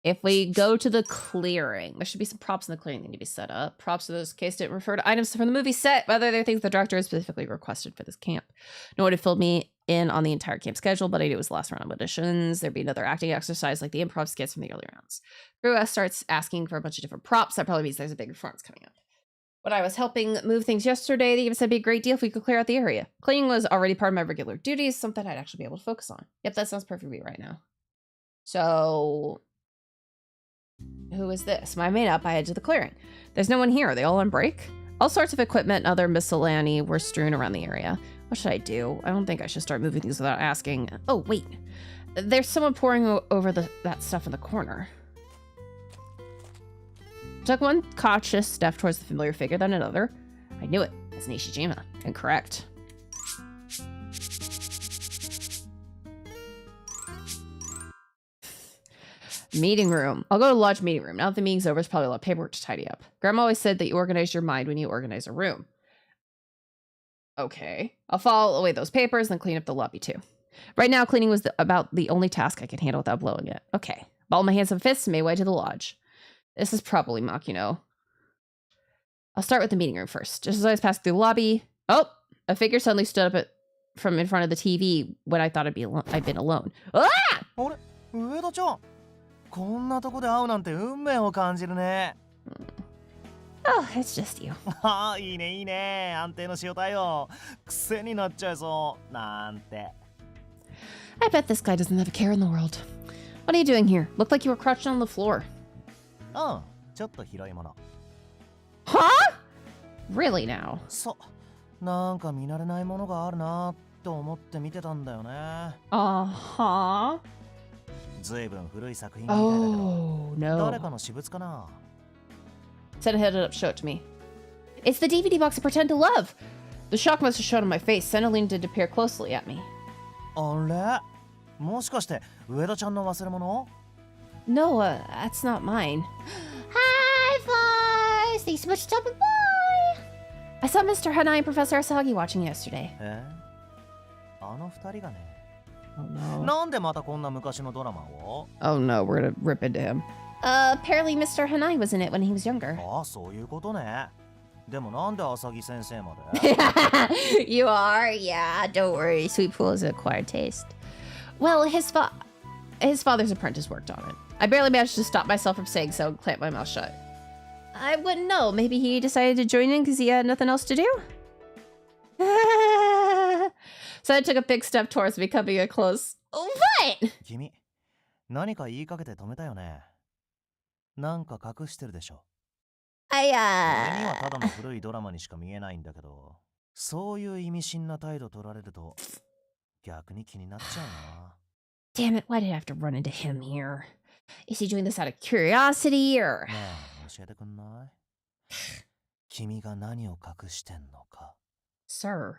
Speaker 1: If we go to the clearing, there should be some props in the clearing that need to be set up. Props in this case didn't refer to items from the movie set, whether they're things the director has specifically requested for this camp. No one had filled me in on the entire camp schedule, but I knew it was the last round of auditions. There'd be another acting exercise like the improv skits from the early rounds. Crew S starts asking for a bunch of different props. That probably means there's a big performance coming up. When I was helping move things yesterday, they even said it'd be a great deal if we could clear out the area. Cleaning was already part of my regular duties, something I'd actually be able to focus on. Yep, that sounds perfect for me right now. So, who is this? When I made up, I head to the clearing. There's no one here. Are they all on break? All sorts of equipment and other miscellany were strewn around the area. What should I do? I don't think I should start moving things without asking. Oh, wait. There's someone poring over that stuff in the corner. Took one cautious step towards the familiar figure, then another. I knew it. It's Nishijima. Incorrect. Meeting room. I'll go to the lodge meeting room. Now that the meeting's over, there's probably a lot of paperwork to tidy up. Grandma always said that you organize your mind when you organize a room. Okay. I'll file away those papers and then clean up the lobby too. Right now, cleaning was about the only task I could handle without blowing it. Okay. Ball my hands and fists and made way to the lodge. This is probably Makino. I'll start with the meeting room first. Just as I was passing through the lobby, a figure suddenly stood up from in front of the TV when I thought I'd been alone. Ah!
Speaker 5: 上田ちゃん、こんなとこで会うなんて運命を感じるね。
Speaker 1: Oh, it's just you.
Speaker 5: ああ、いいねいいね。安定の塩対応。癖になっちゃいそう。なんて。
Speaker 1: I bet this guy doesn't have a care in the world. What are you doing here? Looked like you were crouched on the floor.
Speaker 5: うん、ちょっと広いもの。
Speaker 1: Huh? Really now?
Speaker 5: そう。なんか見慣れないものがあるなと思って見てたんだよね。
Speaker 1: Uh-huh.
Speaker 5: ずいぶん古い作品みたいだけど。
Speaker 1: Oh, no.
Speaker 5: 誰かの私物かな。
Speaker 1: Sen held it up, show it to me. It's the DVD box I pretend to love. The shock must have shown on my face. Senna leaned to peer closely at me.
Speaker 5: あれ？もしかして上田ちゃんの忘れ物？
Speaker 1: No, that's not mine. Hi, Flies! Thanks so much for stopping by! I saw Mr. Hanai and Professor Asagi watching yesterday.
Speaker 5: あの二人がね。
Speaker 1: Oh no.
Speaker 5: なんでまたこんな昔のドラマを？
Speaker 1: Oh no, we're gonna rip into him. Apparently Mr. Hanai was in it when he was younger.
Speaker 5: ああ、そういうことね。でもなんで浅木先生まで？
Speaker 1: You are? Yeah, don't worry. Sweet Pool is an acquired taste. Well, his father's apprentice worked on it. I barely managed to stop myself from saying so and clamp my mouth shut. I wouldn't know. Maybe he decided to join in because he had nothing else to do? So I took a big step towards becoming a close... What?
Speaker 5: 君、何か言いかけて止めたよね。なんか隠してるでしょ。俺にはただの古いドラマにしか見えないんだけど、そういう意味深な態度取られると逆に気になっちゃうな。
Speaker 1: Damn it, why did I have to run into him here? Is he doing this out of curiosity or...
Speaker 5: ねえ、教えてくんない？君が何を隠してんのか。
Speaker 1: Sir,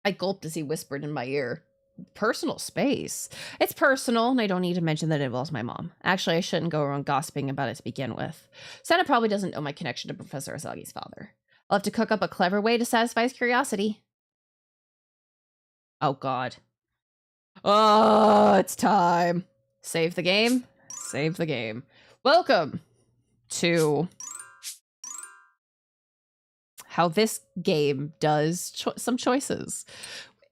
Speaker 1: I gulped as he whispered in my ear. Personal space. It's personal, and I don't need to mention that it involves my mom. Actually, I shouldn't go around gossiping about it to begin with. Santa probably doesn't know my connection to Professor Asagi's father. I'll have to cook up a clever way to satisfy his curiosity. Oh, God. Oh, it's time. Save the game. Save the game. Welcome to how this game does some choices.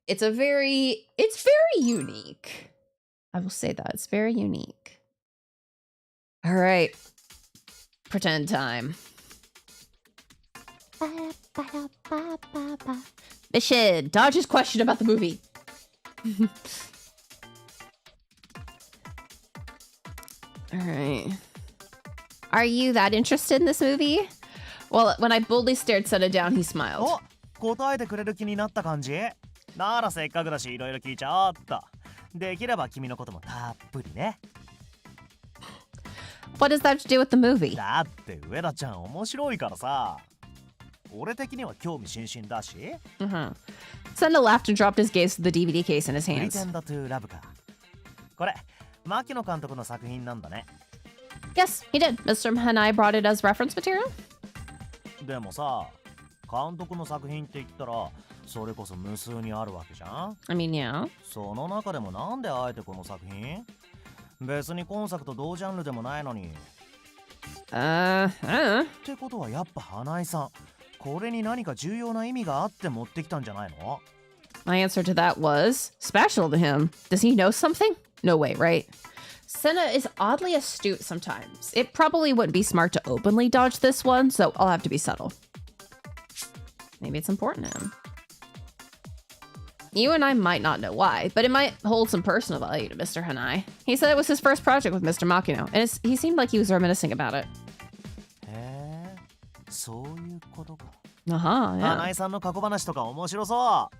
Speaker 1: It's very unique. I will say that. It's very unique. All right. Pretend time. Mission. Dodge his question about the movie. All right. Are you that interested in this movie? Well, when I boldly stared Senna down, he smiled.
Speaker 5: お、答えてくれる気になった感じ？ならせっかくだしいろいろ聞いちゃおっと。できれば君のこともたっぷりね。
Speaker 1: What does that have to do with the movie?
Speaker 5: だって上田ちゃん面白いからさ。俺的には興味津々だし。
Speaker 1: Senna laughed and dropped his gaze to the DVD case in his hands.
Speaker 5: Pretend to Loveか。これ、牧野監督の作品なんだね。
Speaker 1: Yes, he did. Mr. Hanai brought it as reference material.
Speaker 5: でもさ、監督の作品って言ったら、それこそ無数にあるわけじゃん。
Speaker 1: I mean, yeah.
Speaker 5: その中でもなんであえてこの作品？別に今作と同ジャンルでもないのに。ってことはやっぱ花井さん、これに何か重要な意味があって持ってきたんじゃないの？
Speaker 1: My answer to that was special to him. Does he know something? No way, right? Senna is oddly astute sometimes. It probably wouldn't be smart to openly dodge this one, so I'll have to be subtle. Maybe it's important to him. You and I might not know why, but it might hold some personal value to Mr. Hanai. He said it was his first project with Mr. Makino, and he seemed like he was reminiscing about it.
Speaker 5: へえ、そういうことか。
Speaker 1: Yeah.
Speaker 5: 花井さんの過去話とか面白そう。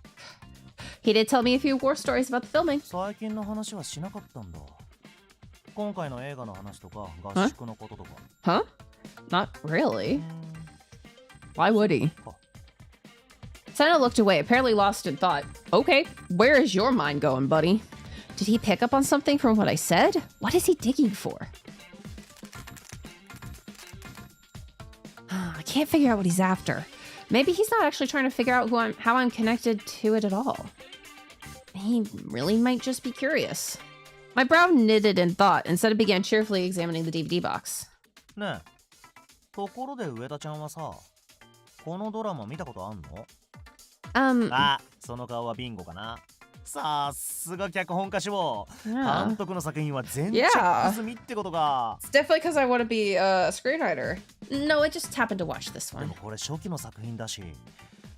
Speaker 1: He did tell me a few war stories about the filming.
Speaker 5: 最近の話はしなかったんだ。今回の映画の話とか合宿のこととか。
Speaker 1: Huh? Not really. Why would he? Senna looked away, apparently lost in thought. Okay, where is your mind going, buddy? Did he pick up on something from what I said? What is he digging for? I can't figure out what he's after. Maybe he's not actually trying to figure out how I'm connected to it at all. He really might just be curious. My brow knitted in thought, instead of began cheerfully examining the DVD box.
Speaker 5: ねえ、ところで上田ちゃんはさ、このドラマ見たことあんの？あ、その顔はビンゴかな。さすが脚本家志望。監督の作品は全チェック済みってことか。
Speaker 1: It's definitely because I want to be a screenwriter. No, I just happened to watch this one.
Speaker 5: でもこれ初期の作品だし、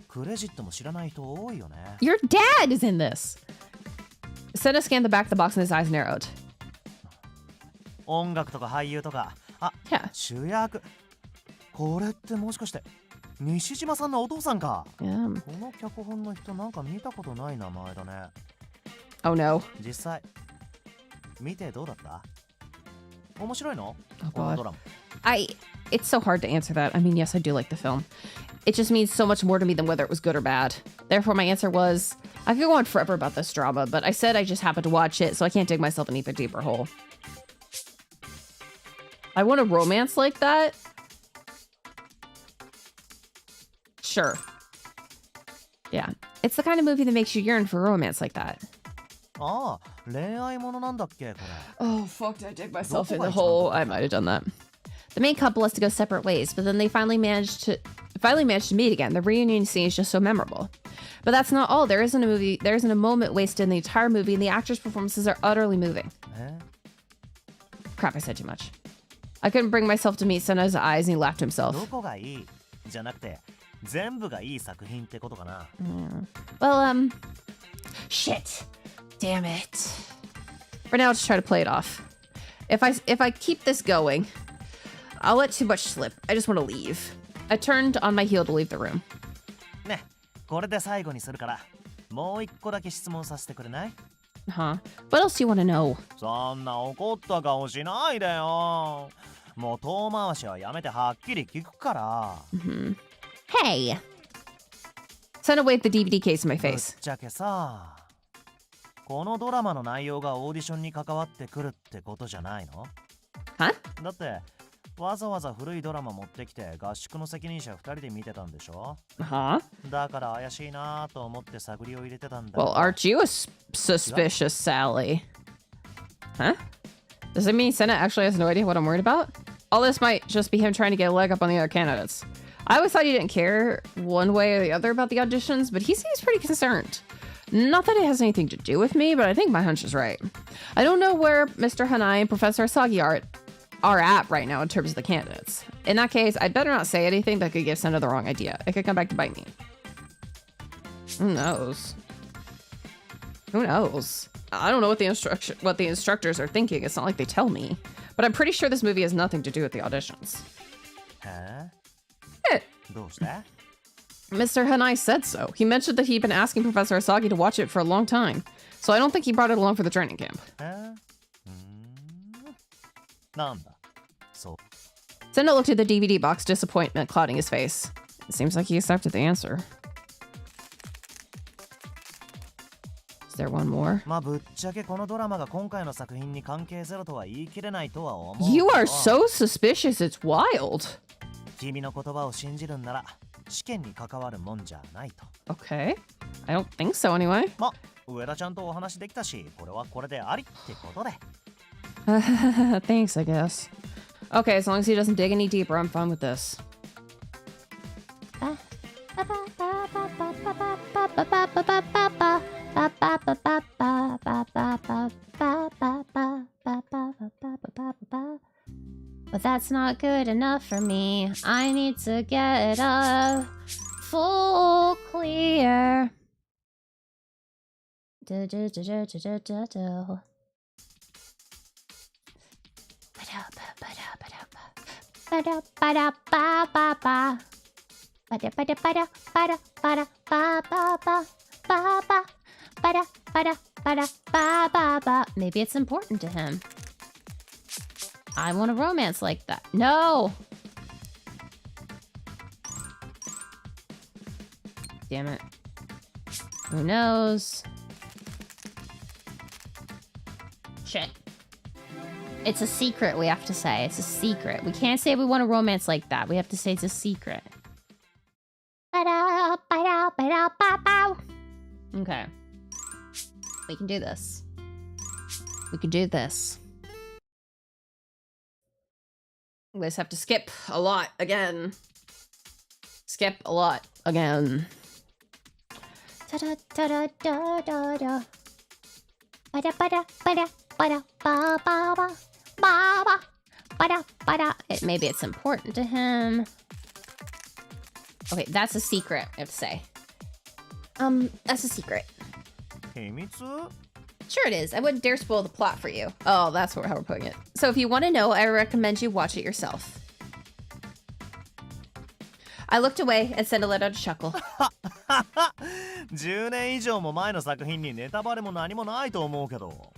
Speaker 5: クレジットも知らない人多いよね。
Speaker 1: Your dad is in this. Senna scanned the back of the box and his eyes narrowed.
Speaker 5: 音楽とか俳優とか、あ、主役。これってもしかして西島さんのお父さんか。この脚本の人なんか見たことない名前だね。
Speaker 1: Oh no.
Speaker 5: 実際見てどうだった？面白いの？
Speaker 1: Oh
Speaker 5: このドラマ。
Speaker 1: It's so hard to answer that. I mean, yes, I do like the film. It just means so much more to me than whether it was good or bad. Therefore, my answer was, I could go on forever about this drama, but I said I just happened to watch it, so I can't dig myself an even deeper hole. I want a romance like that? Sure. Yeah. It's the kind of movie that makes you yearn for romance like that.
Speaker 5: ああ、恋愛ものなんだっけこれ。
Speaker 1: Oh, fuck, did I dig myself in the hole? I might have done that. The main couple has to go separate ways, but then they finally managed to meet again. The reunion scene is just so memorable. But that's not all. There isn't a moment wasted in the entire movie, and the actors' performances are utterly moving. Crap, I said too much. I couldn't bring myself to meet Senna's eyes, and he laughed to himself.
Speaker 5: どこがいいじゃなくて、全部がいい作品ってことかな。
Speaker 1: Well, shit. Damn it. For now, I'll just try to play it off. If I keep this going, I'll let too much slip. I just want to leave. I turned on my heel to leave the room.
Speaker 5: ね、これで最後にするから、もう一個だけ質問させてくれない？
Speaker 1: Huh? What else do you want to know?
Speaker 5: そんな怒った顔しないでよ。もう遠回しはやめてはっきり聞くから。
Speaker 1: Hey! Senna waved the DVD case in my
Speaker 5: ぶっ
Speaker 1: face.
Speaker 5: ちゃけさ、このドラマの内容がオーディションに関わってくるってことじゃないの？
Speaker 1: Huh?
Speaker 5: だってわざわざ古いドラマ持ってきて合宿の責任者2人で見てたんでしょ？
Speaker 1: Huh?
Speaker 5: だから怪しいなと思って探りを入れてたんだ。
Speaker 1: Well, aren't you a suspicious Sally? Huh? Does it mean Senna actually has no idea what I'm worried about? All this might just be him trying to get a leg up on the other candidates. I always thought he didn't care one way or the other about the auditions, but he seems pretty concerned. Not that it has anything to do with me, but I think my hunch is right. I don't know where Mr. Hanai and Professor Asagi are at right now in terms of the candidates. In that case, I'd better not say anything that could give Senna the wrong idea. It could come back to bite me. Who knows? Who knows? I don't know what the instructors are thinking. It's not like they tell me. But I'm pretty sure this movie has nothing to do with the auditions.
Speaker 5: え？
Speaker 1: Eh.
Speaker 5: どうして？
Speaker 1: Mr. Hanai said so. He mentioned that he'd been asking Professor Asagi to watch it for a long time. So I don't think he brought it along for the training camp.
Speaker 5: なんだ？そう。
Speaker 1: Senna looked at the DVD box, disappointment clouding his face. It seems like he accepted the answer. Is there one more?
Speaker 5: まあぶっちゃけこのドラマが今回の作品に関係ゼロとは言い切れないとは思う。
Speaker 1: You are so suspicious, it's wild.
Speaker 5: 君の言葉を信じるんなら試験に関わるもんじゃないと。
Speaker 1: Okay. I don't think so anyway.
Speaker 5: まあ上田ちゃんとお話できたし、これはこれでありってことで。
Speaker 1: Thanks, I guess. Okay, as long as he doesn't dig any deeper, I'm fine with this. But that's not good enough for me. I need to get a full clear. Maybe it's important to him. I want a romance like that. No! Damn it. Who knows? Shit. It's a secret, we have to say. It's a secret. We can't say we want a romance like that. We have to say it's a secret. Okay. We can do this. We can do this. We just have to skip a lot again. Skip a lot again. Maybe it's important to him. Okay, that's a secret, I have to say. That's a secret. Sure it is. I wouldn't dare spoil the plot for you. Oh, that's how we're putting it. So if you want to know, I recommend you watch it yourself. I looked away and said, let out a chuckle.
Speaker 5: 10年以上も前の作品にネタバレも何もないと思うけど、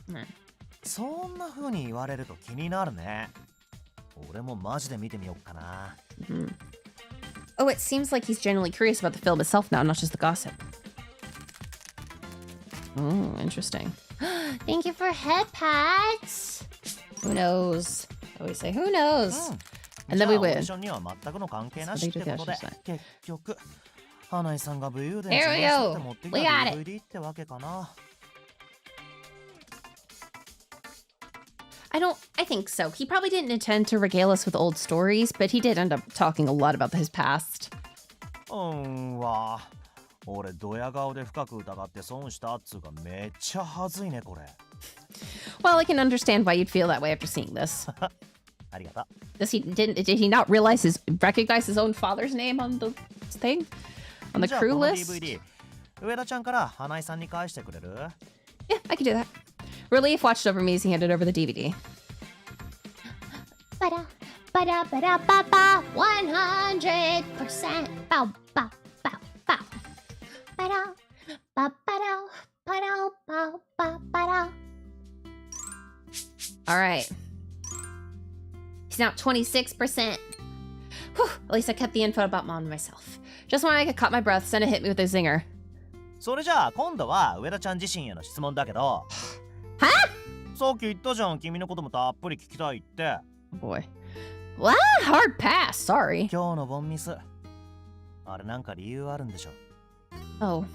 Speaker 5: そんな風に言われると気になるね。俺もマジで見てみよっかな。
Speaker 1: Oh, it seems like he's genuinely curious about the film itself now, not just the gossip. Oh, interesting. Thank you for head pats. Who knows? I always say, who knows? And then we win. There we go. We got it. I think so. He probably didn't intend to regale us with old stories, but he did end up talking a lot about his past. Well, I can understand why you'd feel that way after seeing this. Did he not recognize his own father's name on the thing? On the crew list? Yeah, I can do that. Relief watched over me as he handed over the DVD. 100%. Bow, bow, bow, bow. All right. He's now 26%. Whew, at least I kept the info about Mom to myself. Just when I could cut my breath, Senna hit me with a zinger.
Speaker 5: それじゃあ今度は上田ちゃん自身への質問だけど。
Speaker 1: は？
Speaker 5: さっき言ったじゃん、君のこともたっぷり聞きたいって。
Speaker 1: Boy. What? Hard pass, sorry.
Speaker 5: 今日のボンミス。あれなんか理由あるんでしょ。
Speaker 1: Oh.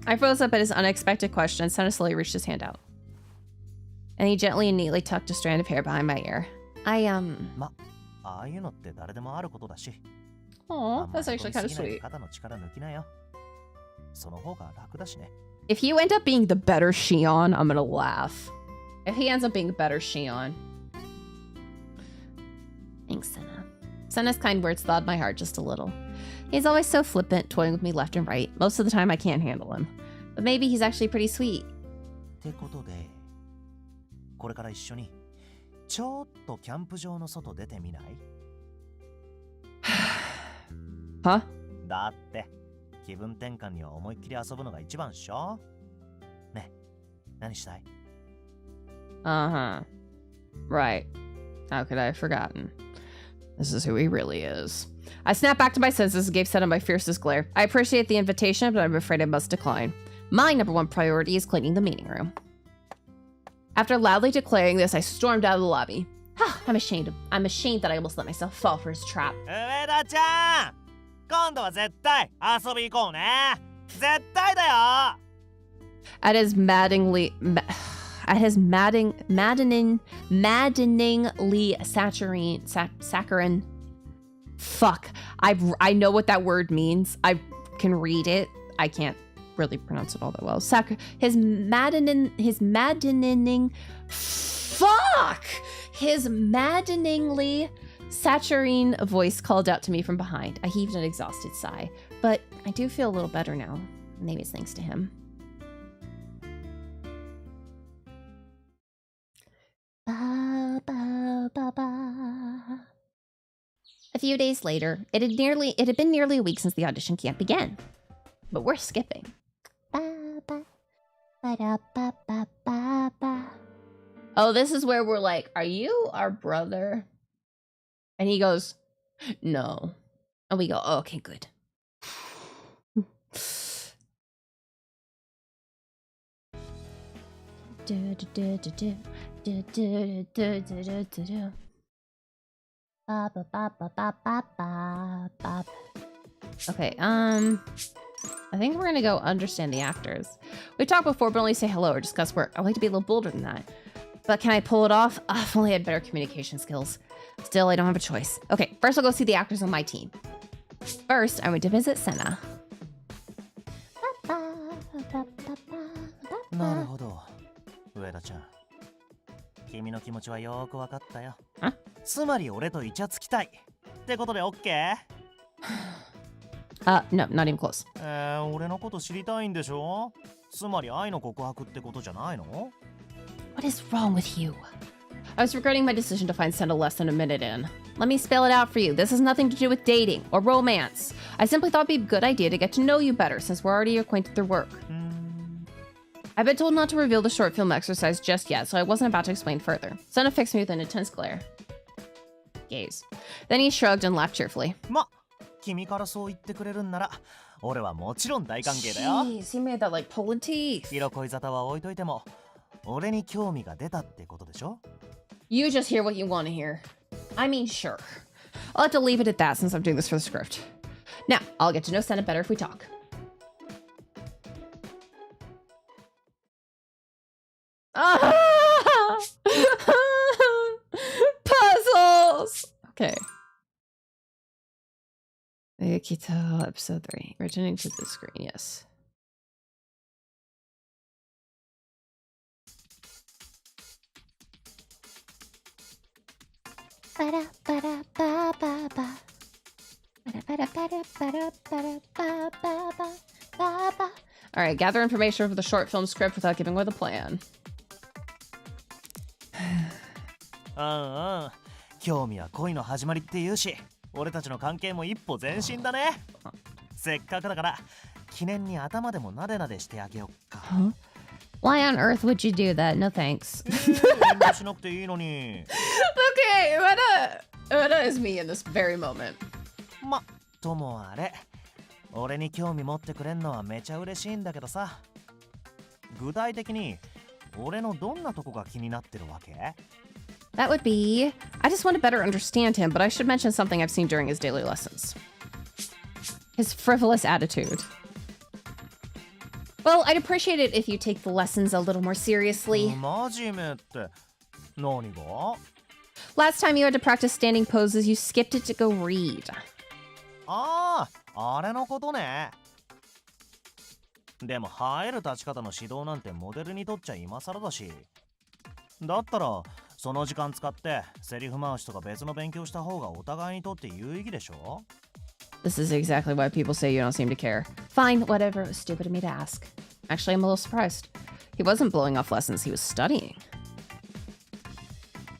Speaker 1: I froze up at his unexpected question and Senna slowly reached his hand out. And he gently and neatly tucked a strand of hair behind my ear.
Speaker 5: ま、ああいうのって誰でもあることだし。
Speaker 1: Aw, that's actually kind of sweet.
Speaker 5: 肩の力抜きなよ。その方が楽だしね。
Speaker 1: If you end up being the better Shion, I'm gonna laugh. If he ends up being the better Shion. Thanks, Senna. Senna's kind words thawed my heart just a little. He's always so flippant, toying with me left and right. Most of the time I can't handle him. But maybe he's actually pretty sweet.
Speaker 5: ってことで、これから一緒にちょっとキャンプ場の外出てみない？
Speaker 1: Huh?
Speaker 5: だって気分転換には思いっきり遊ぶのが一番っしょ？ね、何したい？
Speaker 1: Uh-huh. Right. How could I have forgotten? This is who he really is. I snapped back to my senses and gave Senna my fiercest glare. I appreciate the invitation, but I'm afraid I must decline. My number one priority is cleaning the meeting room. After loudly declaring this, I stormed out of the lobby. I'm ashamed that I almost let myself fall for his trap.
Speaker 5: 上田ちゃん、今度は絶対遊び行こうね。絶対だよ。
Speaker 1: At his at his maddeningly saccharine. Fuck. I know what that word means. I can read it. I can't really pronounce it all that well. His maddeningly saccharine voice called out to me from behind. I heaved an exhausted sigh, but I do feel a little better now. Maybe it's thanks to him. Ba, ba, ba, ba. A few days later, it had been nearly a week since the audition camp began. But we're skipping. Ba, ba, ba, da, ba, ba, ba, ba. Oh, this is where we're like, are you our brother? And he goes, no. And we go, oh, okay, good. Okay, I think we're gonna go understand the actors. We talked before, but only say hello or discuss work. I like to be a little bolder than that. But can I pull it off? If only I had better communication skills. Still, I don't have a choice. Okay, first I'll go see the actors on my team. First, I went to visit Senna.
Speaker 5: なるほど。上田ちゃん。君の気持ちはよくわかったよ。つまり俺とイチャつきたい。ってことで OK?
Speaker 1: No, not even close.
Speaker 5: 俺のこと知りたいんでしょ？つまり愛の告白ってことじゃないの？
Speaker 1: What is wrong with you? I was regretting my decision to find Senna less than a minute in. Let me spell it out for you. This has nothing to do with dating or romance. I simply thought it'd be a good idea to get to know you better since we're already acquainted through work. I've been told not to reveal the short film exercise just yet, so I wasn't about to explain further. Senna fixed me with an intense glare. Gaze. Then he shrugged and laughed cheerfully.
Speaker 5: ま、君からそう言ってくれるんなら、俺はもちろん大歓迎だよ。
Speaker 1: Jeez, he made that like pulling teeth.
Speaker 5: 色恋沙汰は置いといても、俺に興味が出たってことでしょ？
Speaker 1: You just hear what you want to hear. I mean, sure. I'll have to leave it at that since I'm doing this for the script. Now, I'll get to know Senna better if we talk. Puzzles! Okay. Kito, episode 3. Returning to the screen, yes. Alright, gather information for the short film script without giving away the plan.
Speaker 5: 興味は恋の始まりって言うし、俺たちの関係も一歩前進だね。せっかくだから記念に頭でもなでなでしてあげよっか。
Speaker 1: Why on earth would you do that? No thanks.
Speaker 5: 遠慮しなくていいのに。
Speaker 1: Okay, Ueda is me in this very moment.
Speaker 5: ま、ともあれ、俺に興味持ってくれんのはめちゃ嬉しいんだけどさ。具体的に俺のどんなとこが気になってるわけ？
Speaker 1: That would be... I just want to better understand him, but I should mention something I've seen during his daily lessons. His frivolous attitude. Well, I'd appreciate it if you take the lessons a little more seriously.
Speaker 5: 真面目って、何が？
Speaker 1: Last time you had to practice standing poses, you skipped it to go read.
Speaker 5: ああ、あれのことね。でも入る立ち方の指導なんてモデルにとっちゃ今更だし。だったらその時間使ってセリフ回しとか別の勉強した方がお互いにとって有意義でしょ？
Speaker 1: This is exactly why people say you don't seem to care. Fine, whatever. It was stupid of me to ask. Actually, I'm a little surprised. He wasn't blowing off lessons, he was studying.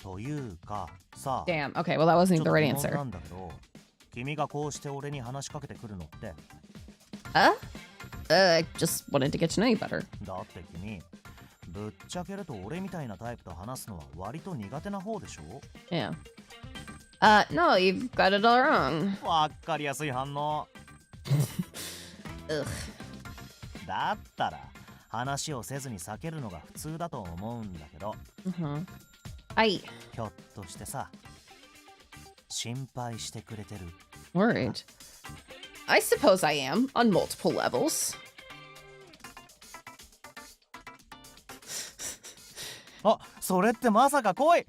Speaker 5: というかさ。
Speaker 1: Damn, okay, well that wasn't even the right answer.
Speaker 5: なんだけど、君がこうして俺に話しかけてくるのって。
Speaker 1: I just wanted to get to know you better.
Speaker 5: だって君、ぶっちゃけると俺みたいなタイプと話すのは割と苦手な方でしょ？
Speaker 1: Yeah. No, you've got it all wrong.
Speaker 5: わかりやすい反応。
Speaker 1: Ugh.
Speaker 5: だったら話をせずに避けるのが普通だと思うんだけど。
Speaker 1: ひ
Speaker 5: ょっとしてさ、心配してくれてる。
Speaker 1: Worried. I suppose I am, on multiple levels.
Speaker 5: あ、それってまさか恋?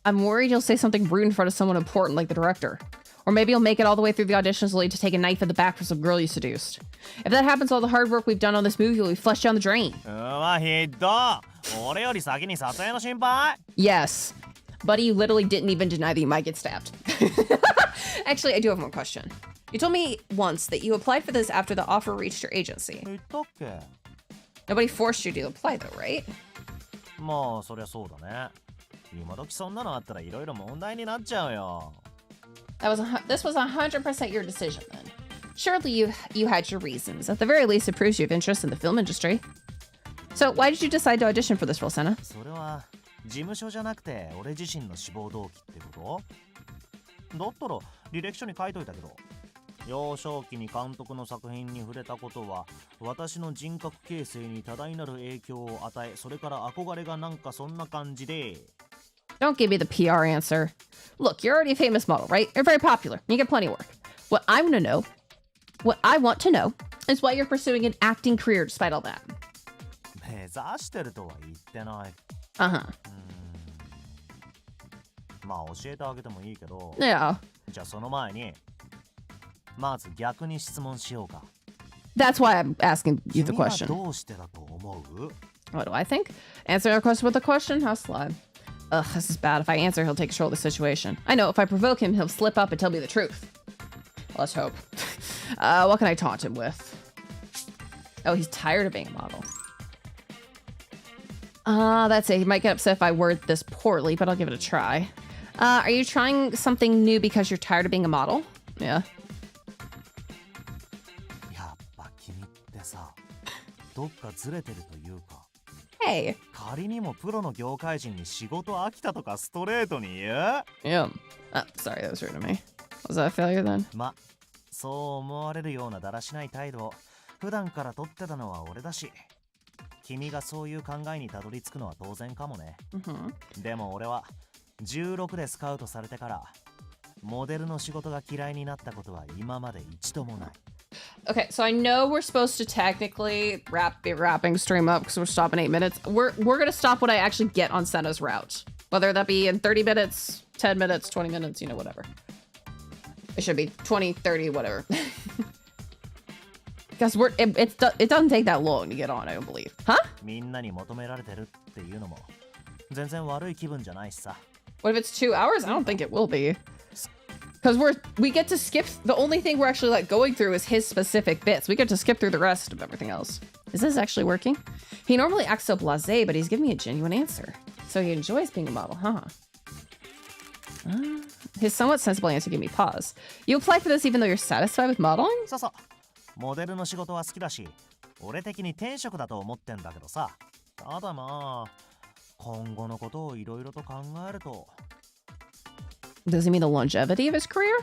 Speaker 1: I'm worried you'll say something rude in front of someone important like the director. Or maybe you'll make it all the way through the auditions only to take a knife in the back for some girl you seduced. If that happens, all the hard work we've done on this movie will be flushed down the drain.
Speaker 5: ひど。俺より先に撮影の心配?
Speaker 1: Yes. Buddy, you literally didn't even deny that you might get stabbed. Actually, I do have one question. You told me once that you applied for this after the offer reached your agency.
Speaker 5: 言ったっけ?
Speaker 1: Nobody forced you to apply though, right?
Speaker 5: まあ、そりゃそうだね。今時そんなのあったらいろいろ問題になっちゃうよ。
Speaker 1: This was 100% your decision then. Surely you had your reasons. At the very least, it proves you have interest in the film industry. So why did you decide to audition for this role, Senna?
Speaker 5: それは事務所じゃなくて俺自身の志望動機ってこと？だったら履歴書に書いといたけど、幼少期に監督の作品に触れたことは私の人格形成に多大なる影響を与え、それから憧れがなんかそんな感じで。
Speaker 1: Don't give me the PR answer. Look, you're already a famous model, right? You're very popular. You get plenty of work. What I want to know is why you're pursuing an acting career despite all that.
Speaker 5: 目指してるとは言ってない。まあ教えてあげてもいいけど。
Speaker 1: Yeah.
Speaker 5: じゃあその前に、まず逆に質問しようか。
Speaker 1: That's why I'm asking you the question.
Speaker 5: 君はどうしてだと思う?
Speaker 1: What do I think? Answering a question with a question? How sly. Ugh, this is bad. If I answer, he'll take control of the situation. I know, if I provoke him, he'll slip up and tell me the truth. Let's hope. What can I taunt him with? Oh, he's tired of being a model. That's it. He might get upset if I word this poorly, but I'll give it a try. Are you trying something new because you're tired of being a model? Yeah.
Speaker 5: やっぱ君ってさ、どっかずれてるというか。
Speaker 1: Hey.
Speaker 5: 仮にもプロの業界人に仕事飽きたとかストレートに言う?
Speaker 1: Yeah. Sorry, that was rude of me. Was that a failure then?
Speaker 5: ま、そう思われるようなだらしない態度を普段から取ってたのは俺だし、君がそういう考えにたどり着くのは当然かもね。でも俺は16でスカウトされてからモデルの仕事が嫌いになったことは今まで一度もない。
Speaker 1: Okay, so I know we're supposed to technically be wrapping stream up because we're stopping 8 minutes. We're gonna stop when I actually get on Senna's route, whether that be in 30 minutes, 10 minutes, 20 minutes, you know, whatever. It should be 20, 30, whatever. Because it doesn't take that long to get on, I don't believe. Huh?
Speaker 5: みんなに求められてるっていうのも全然悪い気分じゃないしさ。
Speaker 1: What if it's 2 hours? I don't think it will be. Because we get to skip, the only thing we're actually like going through is his specific bits. We get to skip through the rest of everything else. Is this actually working? He normally acts so blasé, but he's giving me a genuine answer. So he enjoys being a model, huh? His somewhat sensible answer gave me pause. You apply for this even though you're satisfied with modeling?
Speaker 5: そうそう。モデルの仕事は好きだし、俺的に天職だと思ってんだけどさ。ただまあ、今後のことをいろいろと考えると。
Speaker 1: Does he mean the longevity of his career?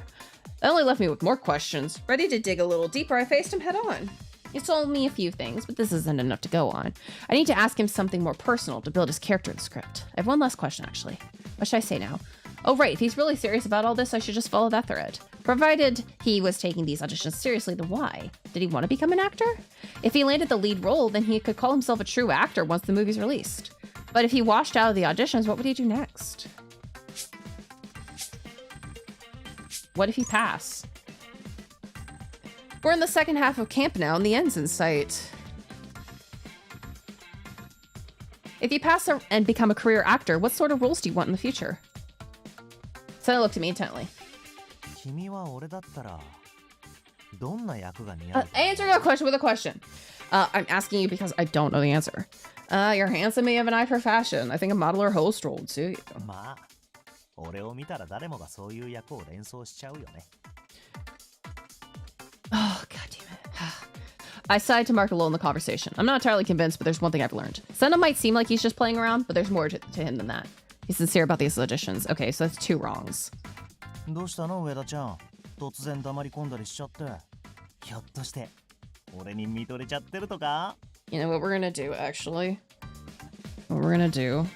Speaker 1: That only left me with more questions. Ready to dig a little deeper, I faced him head on. He told me a few things, but this isn't enough to go on. I need to ask him something more personal to build his character in the script. I have one last question, actually. What should I say now? Oh, right, if he's really serious about all this, I should just follow that thread. Provided he was taking these auditions seriously, then why? Did he want to become an actor? If he landed the lead role, then he could call himself a true actor once the movie's released. But if he washed out of the auditions, what would he do next? What if he passed? We're in the second half of camp now, and the end's in sight. If you pass and become a career actor, what sort of roles do you want in the future? Senna looked at me intently. Answer your question with a question. I'm asking you because I don't know the answer. You're handsome, you have an eye for fashion. I think a model or host role would suit you.
Speaker 5: 俺を見たら誰もがそういう役を連想しちゃうよね。
Speaker 1: Oh, god damn it. I decided to mark a lull in the conversation. I'm not entirely convinced, but there's one thing I've learned. Senna might seem like he's just playing around, but there's more to him than that. He's sincere about these auditions. Okay, so that's 2 wrongs.
Speaker 5: どうしたの上田ちゃん。突然黙り込んだりしちゃって。ひょっとして俺に見とれちゃってるとか?
Speaker 1: You know what we're gonna do, actually? What we're gonna do...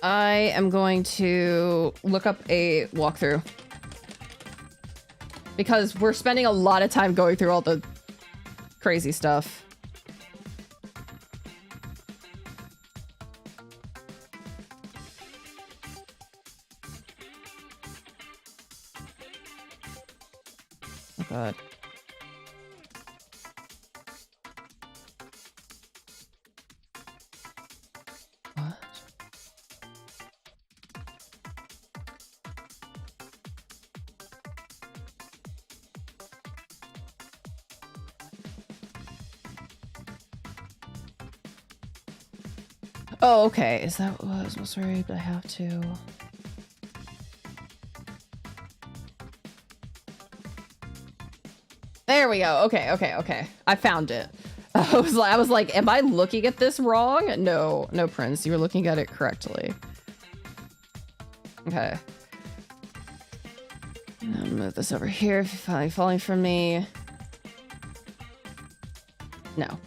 Speaker 1: I am going to look up a walkthrough. Because we're spending a lot of time going through all the crazy stuff. Oh god. What? Oh, okay. Is that what I was most worried? I have to. There we go. Okay, okay, okay. I found it. I was like, am I looking at this wrong? No, no, Prince. You were looking at it correctly. Okay. I'll move this over here if you're finally falling from me. No.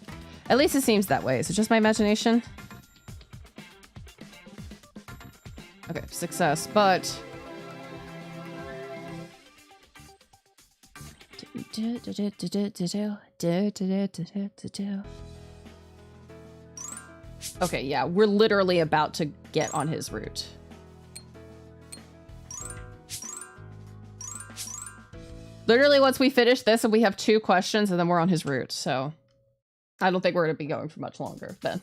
Speaker 1: At least it seems that way. Is it just my imagination? Okay, success, but... Okay, yeah, we're literally about to get on his route. Literally, once we finish this and we have 2 questions and then we're on his route, so... I don't think we're going to be going for much longer then.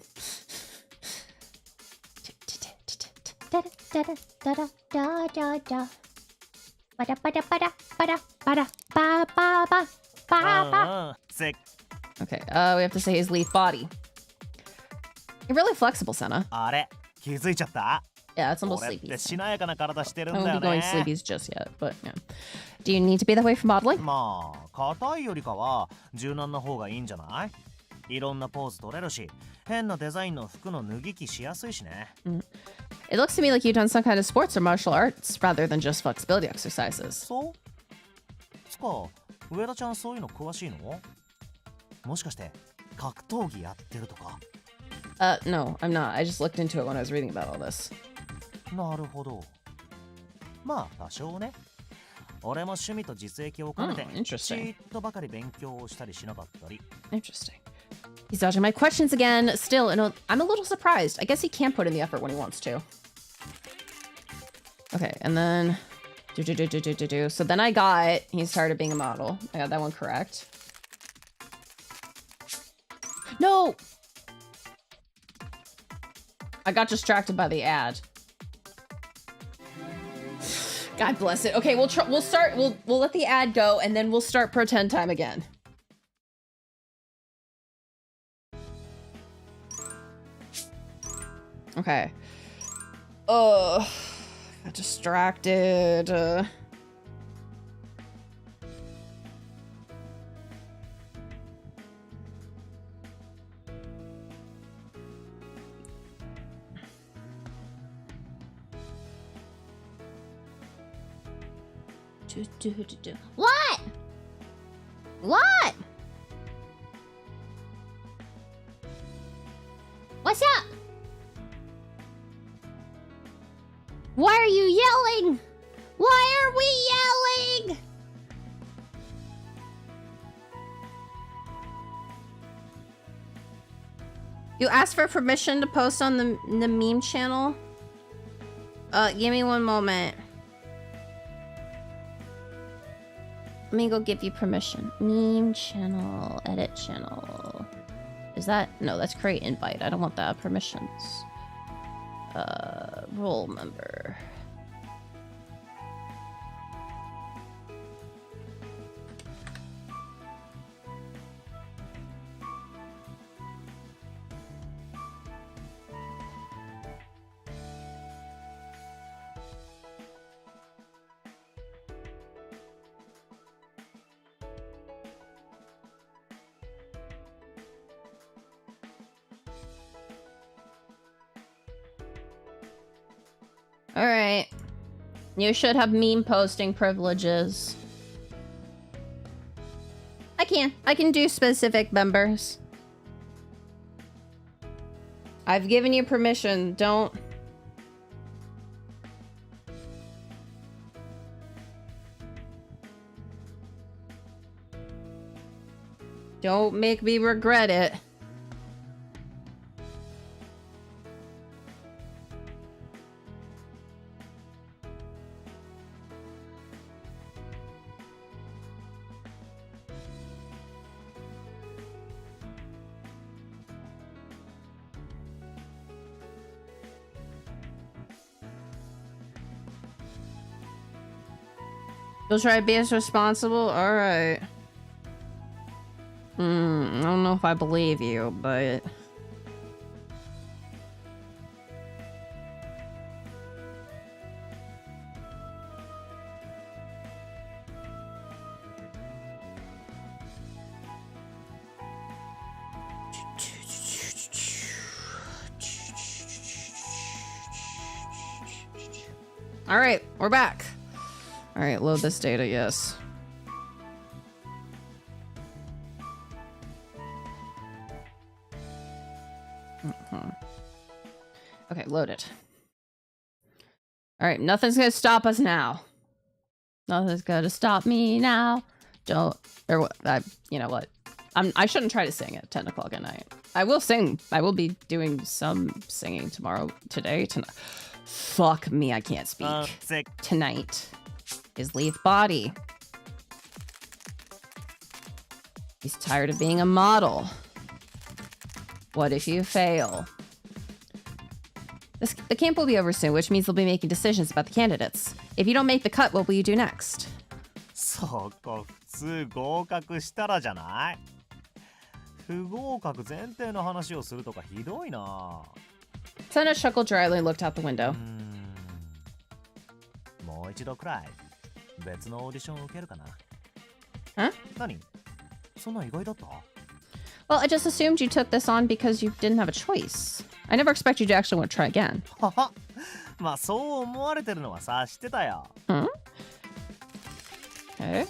Speaker 5: Sick.
Speaker 1: Okay, we have to say his leaf body. You're really flexible, Senna.
Speaker 5: あれ、気づいちゃった
Speaker 1: Yeah, it's almost
Speaker 5: 俺っ
Speaker 1: sleepy.
Speaker 5: てしなやかな体してるん
Speaker 1: I
Speaker 5: だ
Speaker 1: won't
Speaker 5: よ
Speaker 1: be going
Speaker 5: ね
Speaker 1: sleepies just yet, but yeah. Do you need to be that way for modeling?
Speaker 5: まあ、硬いよりかは柔軟な方がいいんじゃない？いろんなポーズ取れるし、変なデザインの服の脱ぎ着しやすいしね。
Speaker 1: It looks to me like you've done some kind of sports or martial arts rather than just flexibility exercises.
Speaker 5: そう？つか、上田ちゃんそういうの詳しいの？もしかして格闘技やってるとか？
Speaker 1: No, I'm not. I just looked into it when I was reading about all this.
Speaker 5: なるほど。まあ、多少ね。俺も趣味と実益を兼ねて、ちっとばかり勉強をしたりしなかったり。
Speaker 1: Interesting. He's dodging my questions again. Still, I'm a little surprised. I guess he can put in the effort when he wants to. Okay, and then... So then I got... He started being a model. I got that one correct. No! I got distracted by the ad. God bless it. Okay, we'll let the ad go, and then we'll start pretend time again. Okay. Got distracted. What? What? What's up? Why are you yelling? Why are we yelling? You asked for permission to post on the meme channel? Give me one moment. Let me go give you permission. Meme channel, edit channel. Is that? No, that's create invite. I don't want that. Permissions. Role member. All right. You should have meme posting privileges. I can do specific members. I've given you permission. Don't. Don't make me regret it. You'll try to be as responsible? Alright. I don't know if I believe you, but... Alright, we're back. Alright, load this data, yes. Okay, load it. Alright, nothing's gonna stop us now. Nothing's gonna stop me now. Don't, or what, you know what? I shouldn't try to sing at 10 o'clock at night. I will sing. I will be doing some singing tonight. Fuck me, I can't speak. Tonight is Leith's body. He's tired of being a model. What if you fail? The camp will be over soon, which means they'll be making decisions about the candidates. If you don't make the cut, what will you do next?
Speaker 5: そこ普通合格したらじゃない？不合格前提の話をするとかひどいな。
Speaker 1: Senna chuckled dryly and looked out the window.
Speaker 5: もう一度くらい別のオーディションを受けるかな。
Speaker 1: Huh?
Speaker 5: 何？そんな意外だった？
Speaker 1: Well, I just assumed you took this on because you didn't have a choice. I never expected you to actually want to try again.
Speaker 5: はは。まあそう思われてるのはさ、知ってたよ。
Speaker 1: Hmm? Okay.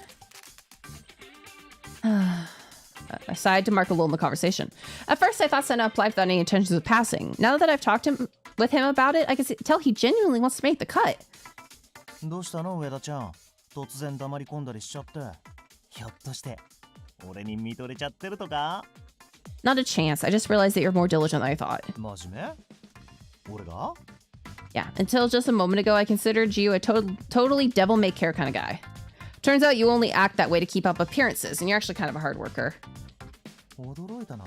Speaker 1: I sighed to mark a lull in the conversation. At first, I thought Senna applied without any intentions of passing. Now that I've talked with him about it, I can tell he genuinely wants to make the cut.
Speaker 5: どうしたの、上田ちゃん。突然黙り込んだりしちゃって。ひょっとして俺に見とれちゃってるとか？
Speaker 1: Not a chance. I just realized that you're more diligent than I thought.
Speaker 5: 真面目？俺が？
Speaker 1: Yeah, until just a moment ago, I considered you a totally devil-may-care kind of guy. Turns out you only act that way to keep up appearances, and you're actually kind of a hard worker.
Speaker 5: 驚いたな。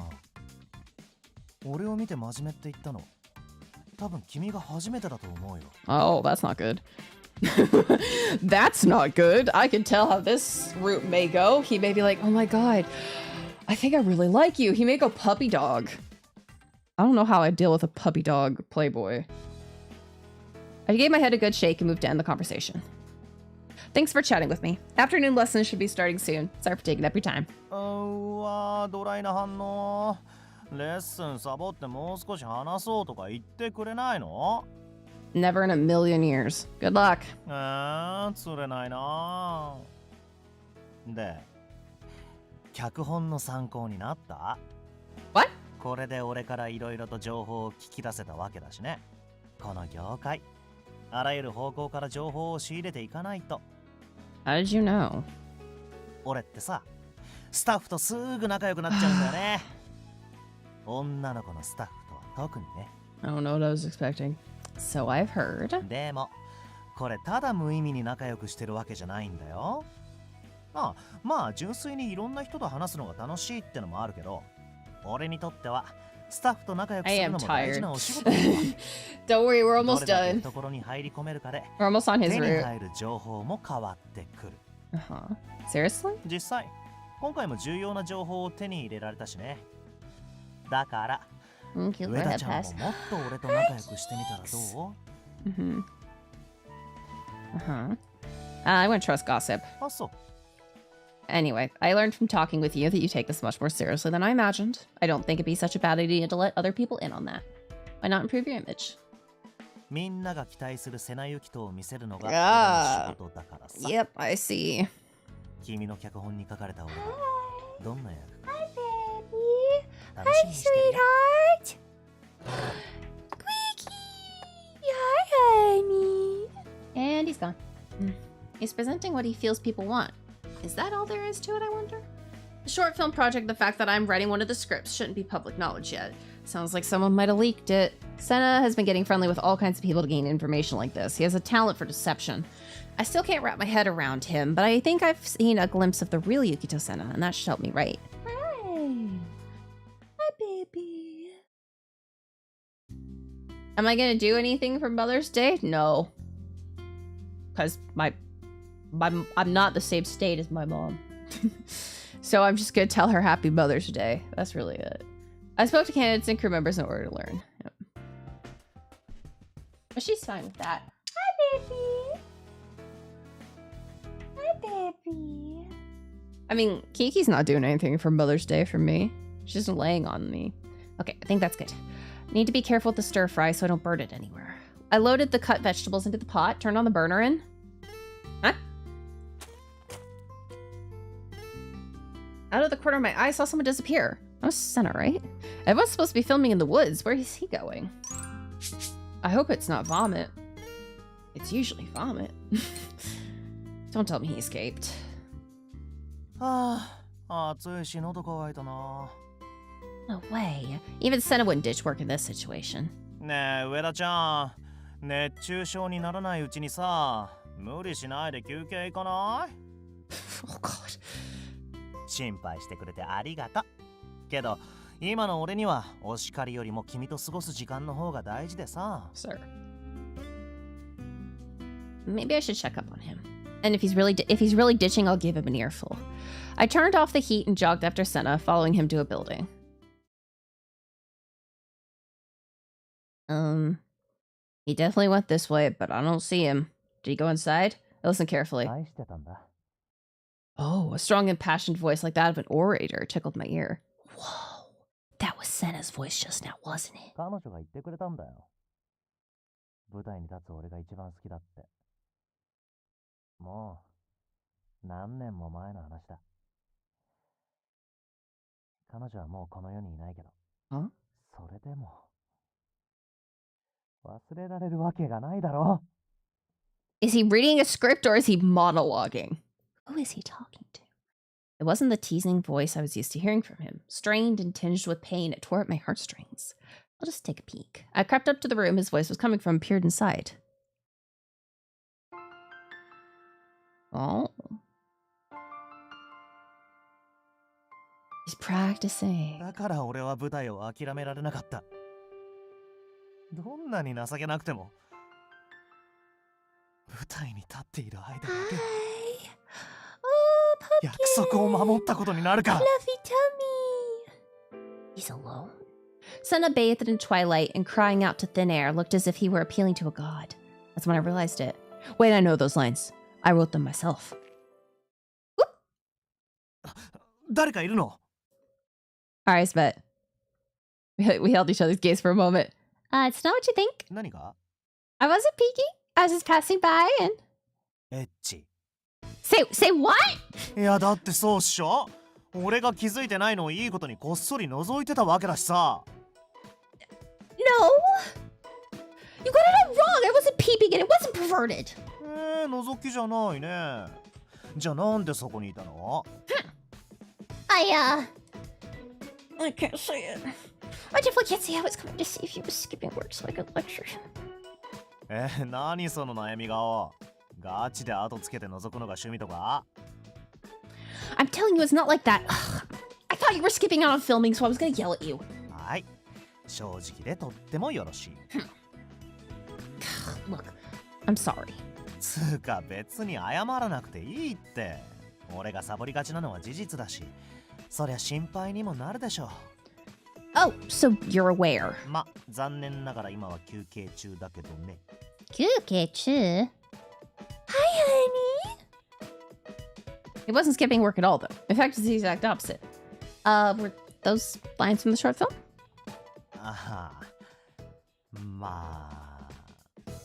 Speaker 5: 俺を見て真面目って言ったの。多分君が初めてだと思うよ。
Speaker 1: Oh, that's not good. That's not good. I can tell how this route may go. He may be like, oh my god, I think I really like you. He may go puppy dog. I don't know how I deal with a puppy dog playboy. I gave my head a good shake and moved to end the conversation. Thanks for chatting with me. Afternoon lessons should be starting soon. Sorry for taking up your time.
Speaker 5: うわ、ドライな反応。レッスンサボってもう少し話そうとか言ってくれないの？
Speaker 1: Never in a million years. Good luck.
Speaker 5: 釣れないな。で、脚本の参考になった？
Speaker 1: What?
Speaker 5: これで俺からいろいろと情報を聞き出せたわけだしね。この業界、あらゆる方向から情報を仕入れていかないと。
Speaker 1: How did you know?
Speaker 5: 俺ってさ、スタッフとすぐ仲良くなっちゃうんだよね。女の子のスタッフとは特にね。
Speaker 1: I don't know what I was expecting. So I've heard.
Speaker 5: でも、これただ無意味に仲良くしてるわけじゃないんだよ。まあ純粋にいろんな人と話すのが楽しいってのもあるけど、俺にとってはスタッフと仲良くするのも大事なお仕事だよ。
Speaker 1: Don't worry, we're almost
Speaker 5: どれだけ
Speaker 1: done.
Speaker 5: ところに入り込めるかで、
Speaker 1: We're almost on his
Speaker 5: 手に
Speaker 1: route.
Speaker 5: 入る情報も変わってくる。
Speaker 1: Seriously?
Speaker 5: 実際、今回も重要な情報を手に入れられたしね。だから、
Speaker 1: Thank you for
Speaker 5: 上田
Speaker 1: that
Speaker 5: ちゃんも
Speaker 1: pass.
Speaker 5: もっと俺と仲良くしてみたらどう？
Speaker 1: I wouldn't trust gossip.
Speaker 5: あ、そう。
Speaker 1: Anyway, I learned from talking with you that you take this much more seriously than I imagined. I don't think it'd be such a bad idea to let other people in on that. Why not improve your image?
Speaker 5: みんなが期待するセナユキトを見せるのが
Speaker 1: Ah.
Speaker 5: 俺の仕事だからさ。
Speaker 1: Yep, I see.
Speaker 5: 君の脚本に書かれた俺がどんな役か
Speaker 1: Hi, baby.
Speaker 5: 楽しみにしてるよ。
Speaker 1: Squeaky. Hi, honey. And he's gone. He's presenting what he feels people want. Is that all there is to it, I wonder? The short film project, the fact that I'm writing one of the scripts shouldn't be public knowledge yet. Sounds like someone might have leaked it. Senna has been getting friendly with all kinds of people to gain information like this. He has a talent for deception. I still can't wrap my head around him, but I think I've seen a glimpse of the real Yukito Senna, and that should help me write. Hi. Hi, baby. Am I gonna do anything for Mother's Day? No. Because I'm not the same state as my mom. So I'm just gonna tell her Happy Mother's Day. That's really it. I spoke to candidates and crew members in order to learn. Yep. But she's fine with that. Hi, baby. Hi, baby. I mean, Kiki's not doing anything for Mother's Day for me. She's just laying on me. Okay, I think that's good. Need to be careful with the stir fry so I don't burn it anywhere. I loaded the cut vegetables into the pot, turned on the burner in. Huh? Out of the corner of my eye, I saw someone disappear. That was Senna, right? Everyone's supposed to be filming in the woods. Where is he going? I hope it's not vomit. It's usually vomit. Don't tell me he escaped.
Speaker 5: No
Speaker 1: way. Even Senna wouldn't ditch work in this situation.
Speaker 5: ねえ、上田ちゃん。熱中症にならないうちにさ、無理しないで休憩行かない？
Speaker 1: Oh God.
Speaker 5: 心配してくれてありがとう。けど、今の俺にはお叱りよりも君と過ごす時間の方が大事でさ。
Speaker 1: Sir. Maybe I should check up on him. And if he's really ditching, I'll give him an earful. I turned off the heat and jogged after Senna, following him to a building. He definitely went this way, but I don't see him. Did he go inside? I listened carefully. Oh, a strong, impassioned voice like that of an orator tickled my ear. Whoa, that was Senna's voice just now, wasn't it?
Speaker 5: 彼女が言ってくれたんだよ。舞台に立つ俺が一番好きだって。もう何年も前の話だ。彼女はもうこの世にいないけど。
Speaker 1: Huh?
Speaker 5: それでも忘れられるわけがないだろ。
Speaker 1: Is he reading a script or is he monologuing? Who is he talking to? It wasn't the teasing voice I was used to hearing from him. Strained and tinged with pain, it tore at my heartstrings. I'll just take a peek. I crept up to the room his voice was coming from and peered inside. Oh. He's practicing.
Speaker 5: だから俺は舞台を諦められなかった。どんなに情けなくても舞台に立っている間だけは約束を守ったことになるか。
Speaker 1: Fluffy tummy. He's alone. Senna bathed in twilight and crying out to thin air looked as if he were appealing to a god. That's when I realized it. Wait, I know those lines. I wrote them myself.
Speaker 5: 誰かいるの？
Speaker 1: Alright, bet. We held each other's gaze for a moment. It's not what you think.
Speaker 5: 何が？
Speaker 1: I wasn't peeking. I was just passing by and...
Speaker 5: エッチ。
Speaker 1: Say what?
Speaker 5: いやだってそうっしょ。俺が気づいてないのをいいことにこっそり覗いてたわけだしさ。
Speaker 1: No! You got it all wrong! I wasn't peeping and it wasn't perverted!
Speaker 5: 覗きじゃないね。じゃあなんでそこにいたの？
Speaker 1: I can't say it. I definitely can't say I was coming to see if you were skipping work so I could lecture him.
Speaker 5: 何その悩み顔。ガチで後つけて覗くのが趣味とか？
Speaker 1: I'm telling you, it's not like that. I thought you were skipping out on filming, so I was gonna yell at you.
Speaker 5: はい。正直でとってもよろしい。
Speaker 1: Look, I'm sorry.
Speaker 5: つうか別に謝らなくていいって。俺がサボりがちなのは事実だし、そりゃ心配にもなるでしょ。
Speaker 1: Oh, so you're aware.
Speaker 5: ま、残念ながら今は休憩中だけどね。
Speaker 1: 休憩中? Hi, honey. It wasn't skipping work at all, though. In fact, it's the exact opposite. Were those lines from the short film?
Speaker 5: あは。まあ。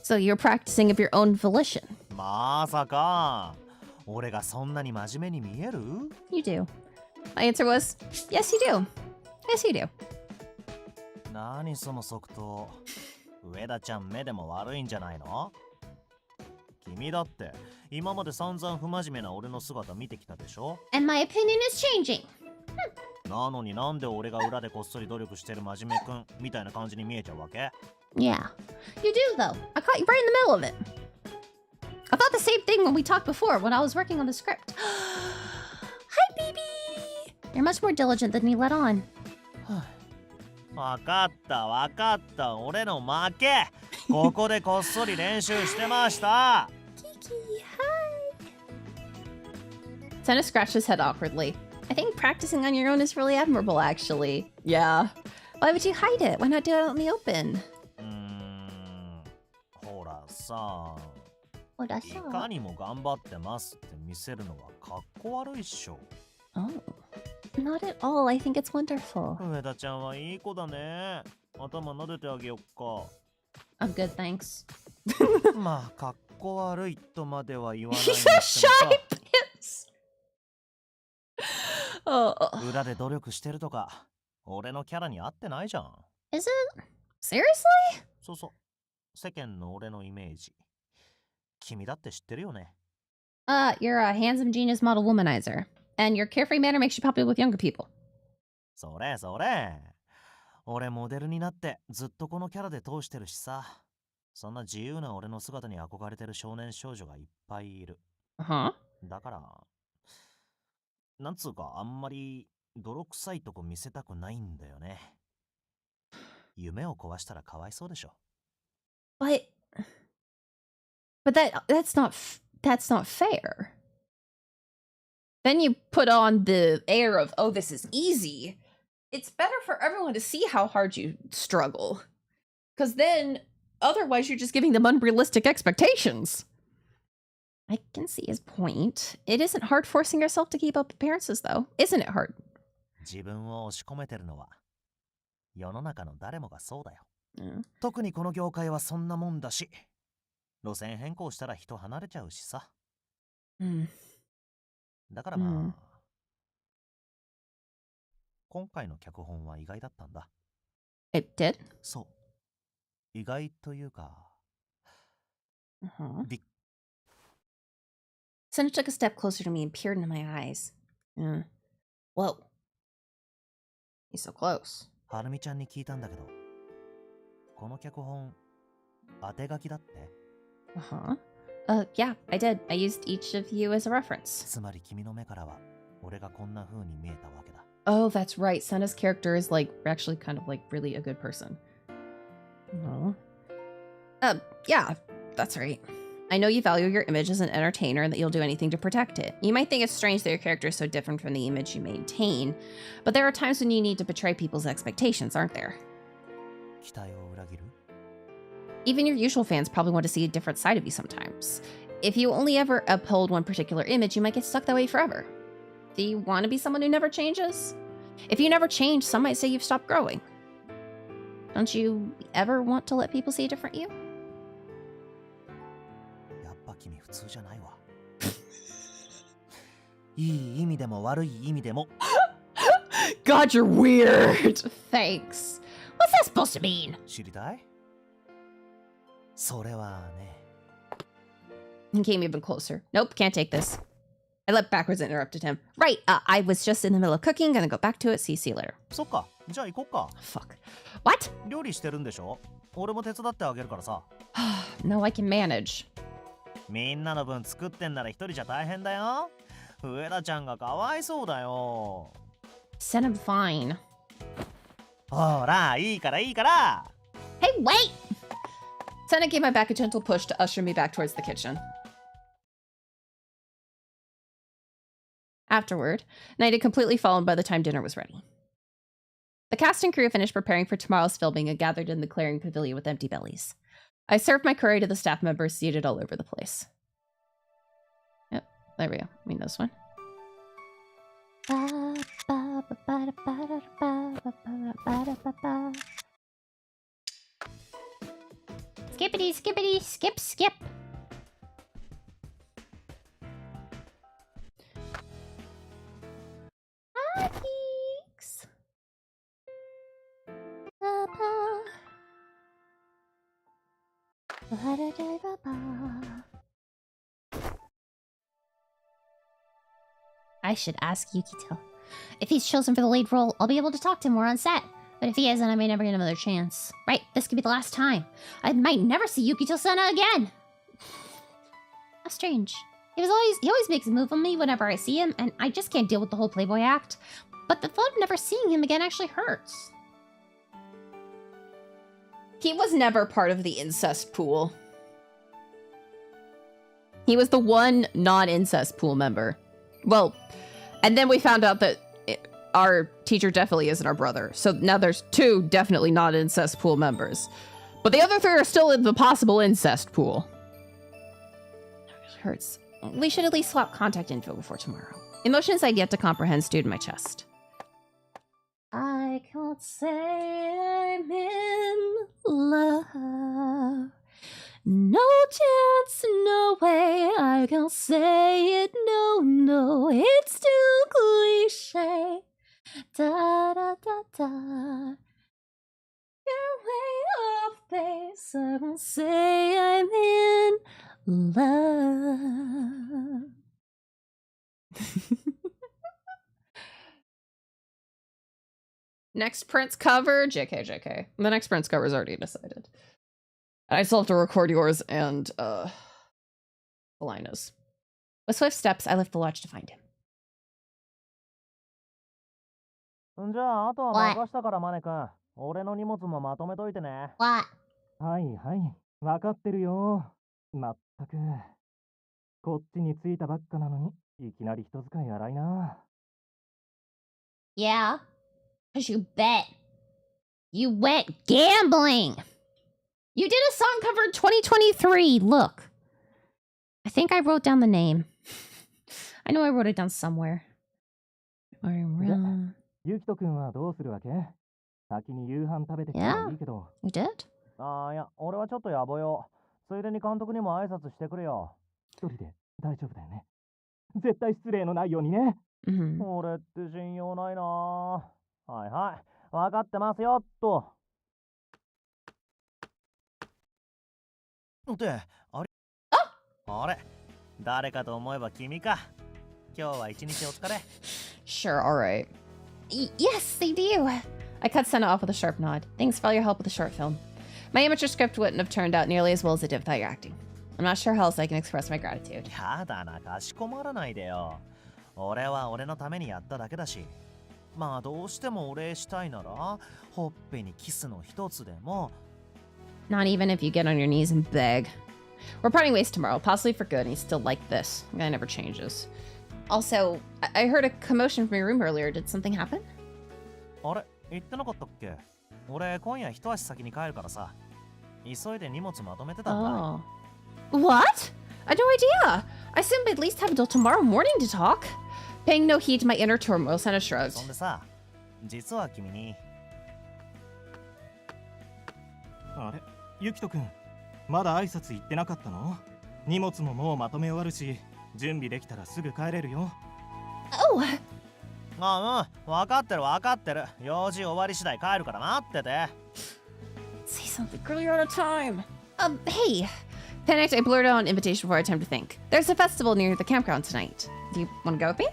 Speaker 1: So you're practicing of your own volition?
Speaker 5: まさか。俺がそんなに真面目に見える？
Speaker 1: You do. My answer was, yes, you do. Yes, you do.
Speaker 5: 何その即答。上田ちゃん目でも悪いんじゃないの？君だって今まで散々不真面目な俺の姿見てきたでしょ？
Speaker 1: And my opinion is changing.
Speaker 5: なのになんで俺が裏でこっそり努力してる真面目くんみたいな感じに見えちゃうわけ？
Speaker 1: Yeah. You do, though. I caught you right in the middle of it. I thought the same thing when we talked before, when I was working on the script. Hi, baby! You're much more diligent than you let on.
Speaker 5: わかった俺の負け。ここでこっそり練習してました。
Speaker 1: Kiki, hi! Senna scratched his head awkwardly. I think practicing on your own is really admirable, actually. Yeah. Why would you hide it? Why not do it out in the open?
Speaker 5: ほらさ。いかにも頑張ってますって見せるのはかっこ悪いっしょ。
Speaker 1: Oh. Not at all. I think it's wonderful.
Speaker 5: 上田ちゃんはいい子だね。頭撫でてあげよっか。
Speaker 1: I'm good, thanks.
Speaker 5: まあ、かっこ悪いとまでは言わない
Speaker 1: He's a shy pits. Oh.
Speaker 5: 裏で努力してるとか、俺のキャラに合ってないじゃん。
Speaker 1: Is it? Seriously?
Speaker 5: そうそう。世間の俺のイメージ。君だって知ってるよね。
Speaker 1: You're a handsome genius model womanizer. And your carefree manner makes you popular with younger people.
Speaker 5: それ。俺モデルになってずっとこのキャラで通してるしさ。そんな自由な俺の姿に憧れてる少年少女がいっぱいいる。
Speaker 1: Huh?
Speaker 5: だから、なんつうかあんまり泥臭いとこ見せたくないんだよね。夢を壊したらかわいそうでしょ。
Speaker 1: But that's not fair. Then you put on the air of, oh, this is easy. It's better for everyone to see how hard you struggle. Because then, otherwise, you're just giving them unrealistic expectations. I can see his point. It isn't hard forcing yourself to keep up appearances, though. Isn't it hard?
Speaker 5: 自分を押し込めてるのは世の中の誰もがそうだよ。特にこの業界はそんなもんだし、路線変更したら人離れちゃうしさ。だからまあ、今回の脚本は意外だったんだ。
Speaker 1: It did?
Speaker 5: そう。意外というか。
Speaker 1: Senna took a step closer to me and peered into my eyes. Whoa. He's so close.
Speaker 5: はるみちゃんに聞いたんだけど、この脚本、当て書きだって？
Speaker 1: Yeah, I did. I used each of you as a reference.
Speaker 5: つまり君の目からは、俺がこんな風に見えたわけだ。
Speaker 1: Oh, that's right. Senna's character is actually kind of really a good person. Yeah, that's right. I know you value your image as an entertainer and that you'll do anything to protect it. You might think it's strange that your character is so different from the image you maintain, but there are times when you need to betray people's expectations, aren't there?
Speaker 5: 期待を裏切る?
Speaker 1: Even your usual fans probably want to see a different side of you sometimes. If you only ever uphold one particular image, you might get stuck that way forever. Do you want to be someone who never changes? If you never change, some might say you've stopped growing. Don't you ever want to let people see a different you?
Speaker 5: やっぱ君普通じゃないわ。いい意味でも悪い意味でも。
Speaker 1: God, you're weird. Thanks. What's that supposed to mean?
Speaker 5: 知りたい? それはね。
Speaker 1: He came even closer. Nope, can't take this. I leapt backwards and interrupted him. Right, I was just in the middle of cooking, gonna go back to it, see you later.
Speaker 5: そっか、じゃあ行こっか。
Speaker 1: Fuck. What?
Speaker 5: 料理してるんでしょ？俺も手伝ってあげるからさ。
Speaker 1: No, I can manage.
Speaker 5: みんなの分作ってんなら一人じゃ大変だよ。上田ちゃんがかわいそうだよ。
Speaker 1: Said I'm fine.
Speaker 5: ほら、いいから。
Speaker 1: Hey, wait! Senna gave my back a gentle push to usher me back towards the kitchen. Afterward, night had completely fallen by the time dinner was ready. The cast and crew finished preparing for tomorrow's filming and gathered in the clearing pavilion with empty bellies. I served my curry to the staff members seated all over the place. Yep, there we go. I mean this one. Skippity, skippity, skip, skip. Hi, geeks. I should ask Yukito.
Speaker 9: If he's chosen for the lead role, I'll be able to talk to him more on set. But if he isn't, I may never get another chance. Right, this could be the last time. I might never see Yukito-sana again. How strange. He always makes a move on me whenever I see him, and I just can't deal with the whole Playboy act. But the thought of never seeing him again actually hurts.
Speaker 1: He was never part of the incest pool. He was the one non-incest pool member. Well, and then we found out that our teacher definitely isn't our brother. So now there's 2 definitely non-incest pool members. But the other 3 are still in the possible incest pool. It hurts. We should at least swap contact info before tomorrow. Emotions I've yet to comprehend stewed in my chest.
Speaker 9: I can't say I'm in love. No chance, no way, I can't say it, no, it's too cliche. Da da da da. You're way off base, I won't say I'm in love.
Speaker 1: Next Prince cover, JK. The next Prince cover is already decided. I still have to record yours and, Elena's. With swift steps, I lift the latch to find him.
Speaker 5: じゃあ、あとは任したからマネ君。俺の荷物もまとめといてね。
Speaker 9: What?
Speaker 5: はいはい。わかってるよ。まったく。こっちに着いたばっかなのに、いきなり人使い荒いな。
Speaker 9: Yeah, 'cause you bet. You went gambling.
Speaker 1: You did a song cover in 2023. Look. I think I wrote down the name. I know I wrote it down somewhere.
Speaker 5: ゆきとくんはどうするわけ？先に夕飯食べてきてもいいけど。
Speaker 1: You did?
Speaker 5: いや、俺はちょっと野暮よ。ついでに監督にも挨拶してくれよ。一人で大丈夫だよね。絶対失礼のないようにね。俺って信用ないな。はいはい。わかってますよっと。って、あれ？あれ？誰かと思えば君か。今日は一日お疲れ。
Speaker 1: Sure, alright. Yes, they do. I cut Senna off with a sharp nod. Thanks for all your help with the short film. My amateur script wouldn't have turned out nearly as well as it did without your acting. I'm not sure how else I can express my gratitude.
Speaker 5: やだな、かしこまらないでよ。俺は俺のためにやっただけだし。まあどうしてもお礼したいなら、ほっぺにキスの一つでも。
Speaker 1: Not even if you get on your knees and beg. We're parting ways tomorrow, possibly for good, and he's still like this. The guy never changes. Also, I heard a commotion from your room earlier. Did something happen?
Speaker 5: あれ、言ってなかったっけ？俺今夜一足先に帰るからさ。急いで荷物まとめてたんだ。
Speaker 1: Oh. What? I had no idea. I assumed we'd at least have until tomorrow morning to talk. Paying no heed to my inner turmoil, Senna shrugged.
Speaker 5: そんでさ、実は君に。あれ、ゆきとくん、まだ挨拶行ってなかったの？荷物ももうまとめ終わるし、準備できたらすぐ帰れるよ。
Speaker 1: Oh!
Speaker 5: 分かってる分かってる。用事終わり次第帰るから待ってて。
Speaker 1: Say something, girl, you're out of time. Hey. Panicked, I blurted out an invitation before I had time to think. There's a festival near the campground tonight. Do you want to go with me?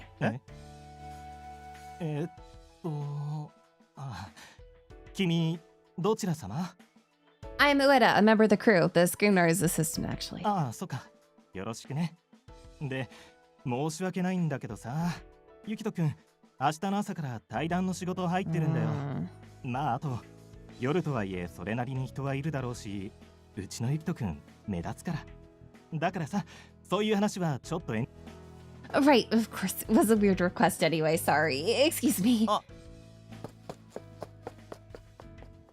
Speaker 5: 君、どちら様？
Speaker 1: I'm Ueda, a member of the crew. The schooner's assistant, actually.
Speaker 5: そっか。よろしくね。で、申し訳ないんだけどさ、ゆきとくん、明日の朝から対談の仕事入ってるんだよ。まあ、あと、夜とはいえそれなりに人はいるだろうし、うちのゆきとくん、目立つから。だからさ、そういう話はちょっと
Speaker 1: Right, of course. It was a weird request anyway, sorry. Excuse me.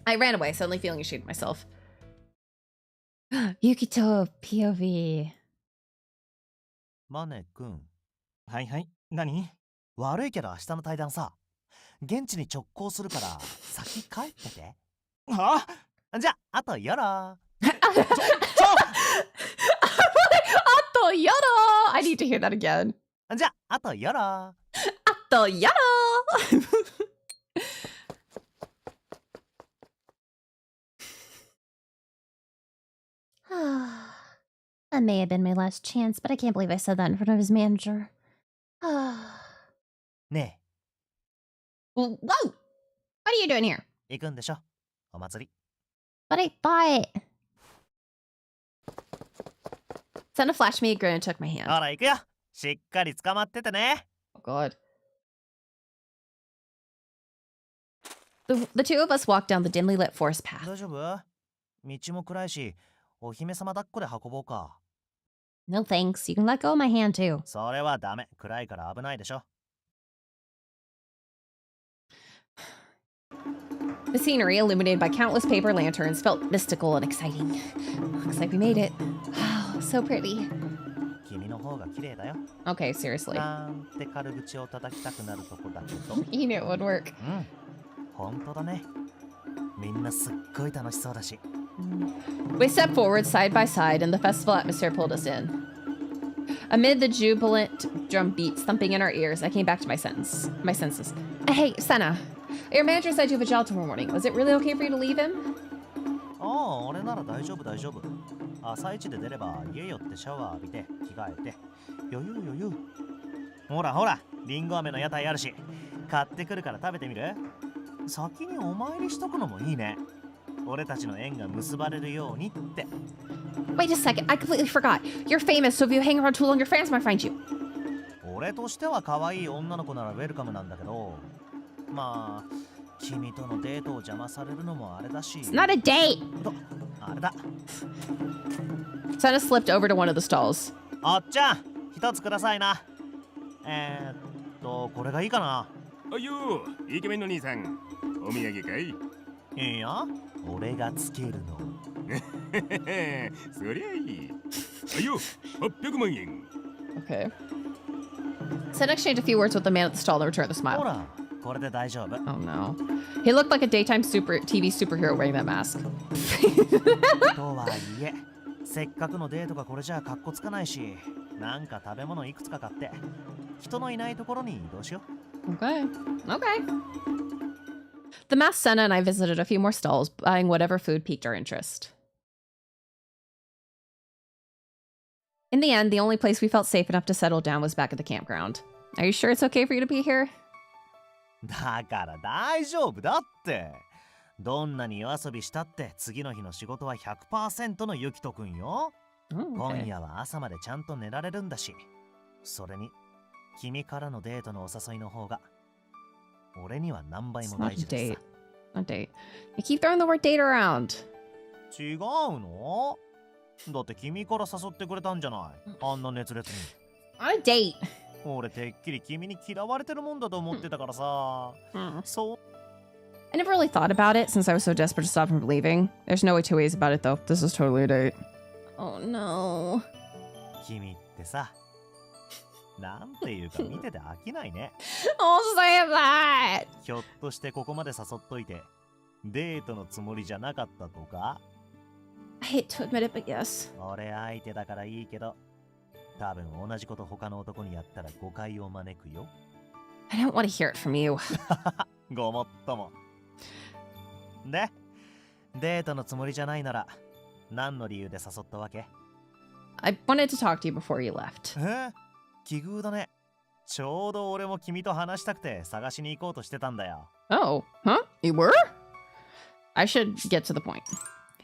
Speaker 1: I ran away, suddenly feeling ashamed of myself. Yukito, POV.
Speaker 5: マネ君。はいはい、何？悪いけど明日の対談さ、現地に直行するから先帰ってて。じゃあ、あとよろ。
Speaker 1: Ato yoro! I need to hear that again.
Speaker 5: じゃあ、あとよろ。
Speaker 1: Ato yoro!
Speaker 9: That may have been my last chance, but I can't believe I said that in front of his manager.
Speaker 5: ねえ、
Speaker 9: Whoa! What are you doing here?
Speaker 5: 行くんでしょお祭り。
Speaker 9: But I thought...
Speaker 1: Senna flashed me a grin and took my hand.
Speaker 5: ほら行くよ。しっかり捕まっててね。
Speaker 1: Oh god. The two of us walked down the dimly lit forest path.
Speaker 5: 大丈夫？道も暗いし、お姫様抱っこで運ぼうか。
Speaker 9: No thanks. You can let go of my hand too.
Speaker 5: それはダメ。暗いから危ないでしょ。
Speaker 1: The scenery, illuminated by countless paper lanterns, felt mystical and exciting. Looks like we made it. Wow, so pretty.
Speaker 5: 君の方が綺麗だよ。
Speaker 1: Okay, seriously.
Speaker 5: なんて軽口を叩きたくなるとこだけど。
Speaker 1: You knew it would work.
Speaker 5: 本当だね。みんなすっごい楽しそうだし。
Speaker 1: We stepped forward side by side, and the festival atmosphere pulled us in. Amid the jubilant drum beats thumping in our ears, I came back to my senses. Hey, Senna, your manager said you have a job tomorrow morning. Was it really okay for you to leave him?
Speaker 5: ああ、俺なら大丈夫大丈夫。朝一で出れば家寄ってシャワー浴びて着替えて余裕余裕。ほらほら、リンゴ飴の屋台あるし、買ってくるから食べてみる？先にお参りしとくのもいいね。俺たちの縁が結ばれるようにって。
Speaker 1: Wait a second, I completely forgot. You're famous, so if you hang around too long, your fans might find you.
Speaker 5: 俺としては可愛い女の子ならウェルカムなんだけど、まあ君とのデートを邪魔されるのもあれだし。
Speaker 9: It's not a date!
Speaker 5: あれだ。
Speaker 1: Senna slipped over to one of the stalls.
Speaker 5: おっちゃん、一つくださいな。これがいいかな。
Speaker 10: およ、イケメンの兄さん、お土産かい？
Speaker 5: いいや、俺がつけるの。
Speaker 10: そりゃいい。あよ、800万円。
Speaker 1: Okay. Senna exchanged a few words with the man at the stall and returned the
Speaker 5: ほ
Speaker 1: smile.
Speaker 5: ら、これで大丈夫。
Speaker 1: Oh no. He looked like a daytime TV superhero wearing that mask.
Speaker 5: とはいえ、せっかくのデートがこれじゃカッコつかないし、なんか食べ物いくつか買って、人のいないところに移動しよう。
Speaker 1: Okay. Okay. The masked Senna and I visited a few more stalls, buying whatever food piqued our interest. In the end, the only place we felt safe enough to settle down was back at the campground. Are you sure it's okay for you to be here?
Speaker 5: だから大丈夫だって。どんなに夜遊びしたって次の日の仕事は 100% のゆきとくんよ。
Speaker 1: Oh,
Speaker 5: 今
Speaker 1: okay.
Speaker 5: 夜は朝までちゃんと寝られるんだし。それに、君からのデートのお誘いの方が、俺には何倍
Speaker 1: It's
Speaker 5: も
Speaker 1: not
Speaker 5: 大
Speaker 1: a
Speaker 5: 事で
Speaker 1: date.
Speaker 5: さ。
Speaker 1: Not a date. You keep throwing the word date around.
Speaker 5: 違うの？だって君から誘ってくれたんじゃない。あんな熱烈に。
Speaker 1: On a date.
Speaker 5: 俺てっきり君に嫌われてるもんだと思ってたからさ。そう。
Speaker 1: I never really thought about it since I was so desperate to stop him from leaving. There's no way two ways about it though. This is totally a date. Oh no.
Speaker 5: 君ってさ、なんていうか見てて飽きないね。
Speaker 1: Don't say that!
Speaker 5: ひょっとしてここまで誘っといて、デートのつもりじゃなかったとか？
Speaker 1: I hate to admit it, but yes.
Speaker 5: 俺相手だからいいけど、多分同じこと他の男にやったら誤解を招くよ。
Speaker 1: I don't want to hear it from you.
Speaker 5: ごもっとも。で、デートのつもりじゃないなら、何の理由で誘ったわけ？
Speaker 1: I wanted to talk to you before you left.
Speaker 5: 奇遇だね。ちょうど俺も君と話したくて探しに行こうとしてたんだよ。
Speaker 1: Oh, huh? You were? I should get to the point.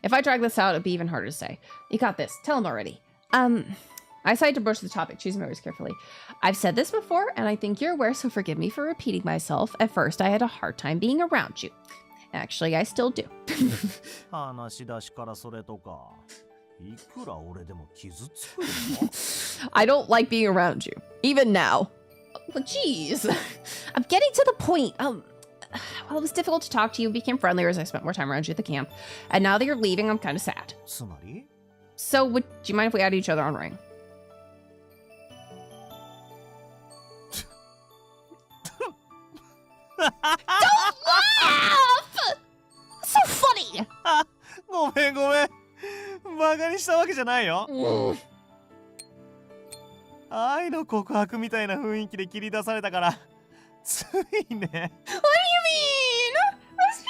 Speaker 1: If I drag this out, it'd be even harder to say. You got this. Tell him already. I decided to broach the topic, choosing my words carefully. I've said this before, and I think you're aware, so forgive me for repeating myself. At first, I had a hard time being around you. Actually, I still do.
Speaker 5: 話し出しからそれとか。いくら俺でも傷つくの？
Speaker 1: I don't like being around you, even now. Well, jeez. I'm getting to the point. Well, it was difficult to talk to you, became friendlier as I spent more time around you at the camp. And now that you're leaving, I'm kind of sad.
Speaker 5: つまり？
Speaker 1: So, would you mind if we add each other on Ring? Don't laugh! So funny!
Speaker 5: ごめんごめん。バカにしたわけじゃないよ。愛の告白みたいな雰囲気で切り出されたから、ついね。
Speaker 1: What do you mean? Let's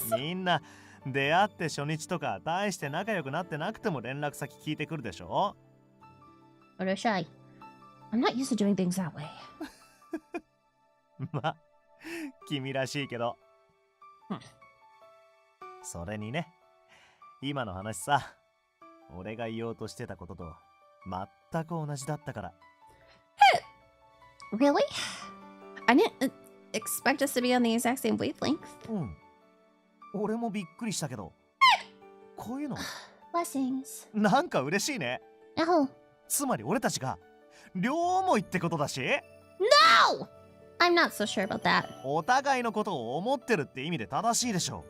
Speaker 1: be serious!
Speaker 5: みんな出会って初日とか大して仲良くなってなくても連絡先聞いてくるでしょ？
Speaker 9: What a shy. I'm not used to doing things that way.
Speaker 5: ま、君らしいけど。それにね、今の話さ、俺が言おうとしてたことと全く同じだったから。
Speaker 1: Really? I didn't expect us to be on the exact same wavelength.
Speaker 5: うん。俺もびっくりしたけど、こういうの
Speaker 9: Blessings.
Speaker 5: なんか嬉しいね。
Speaker 9: Oh.
Speaker 5: つまり俺たちが両思いってことだし。
Speaker 9: No! I'm not so sure about that.
Speaker 5: お互いのことを思ってるって意味で正しいでしょ。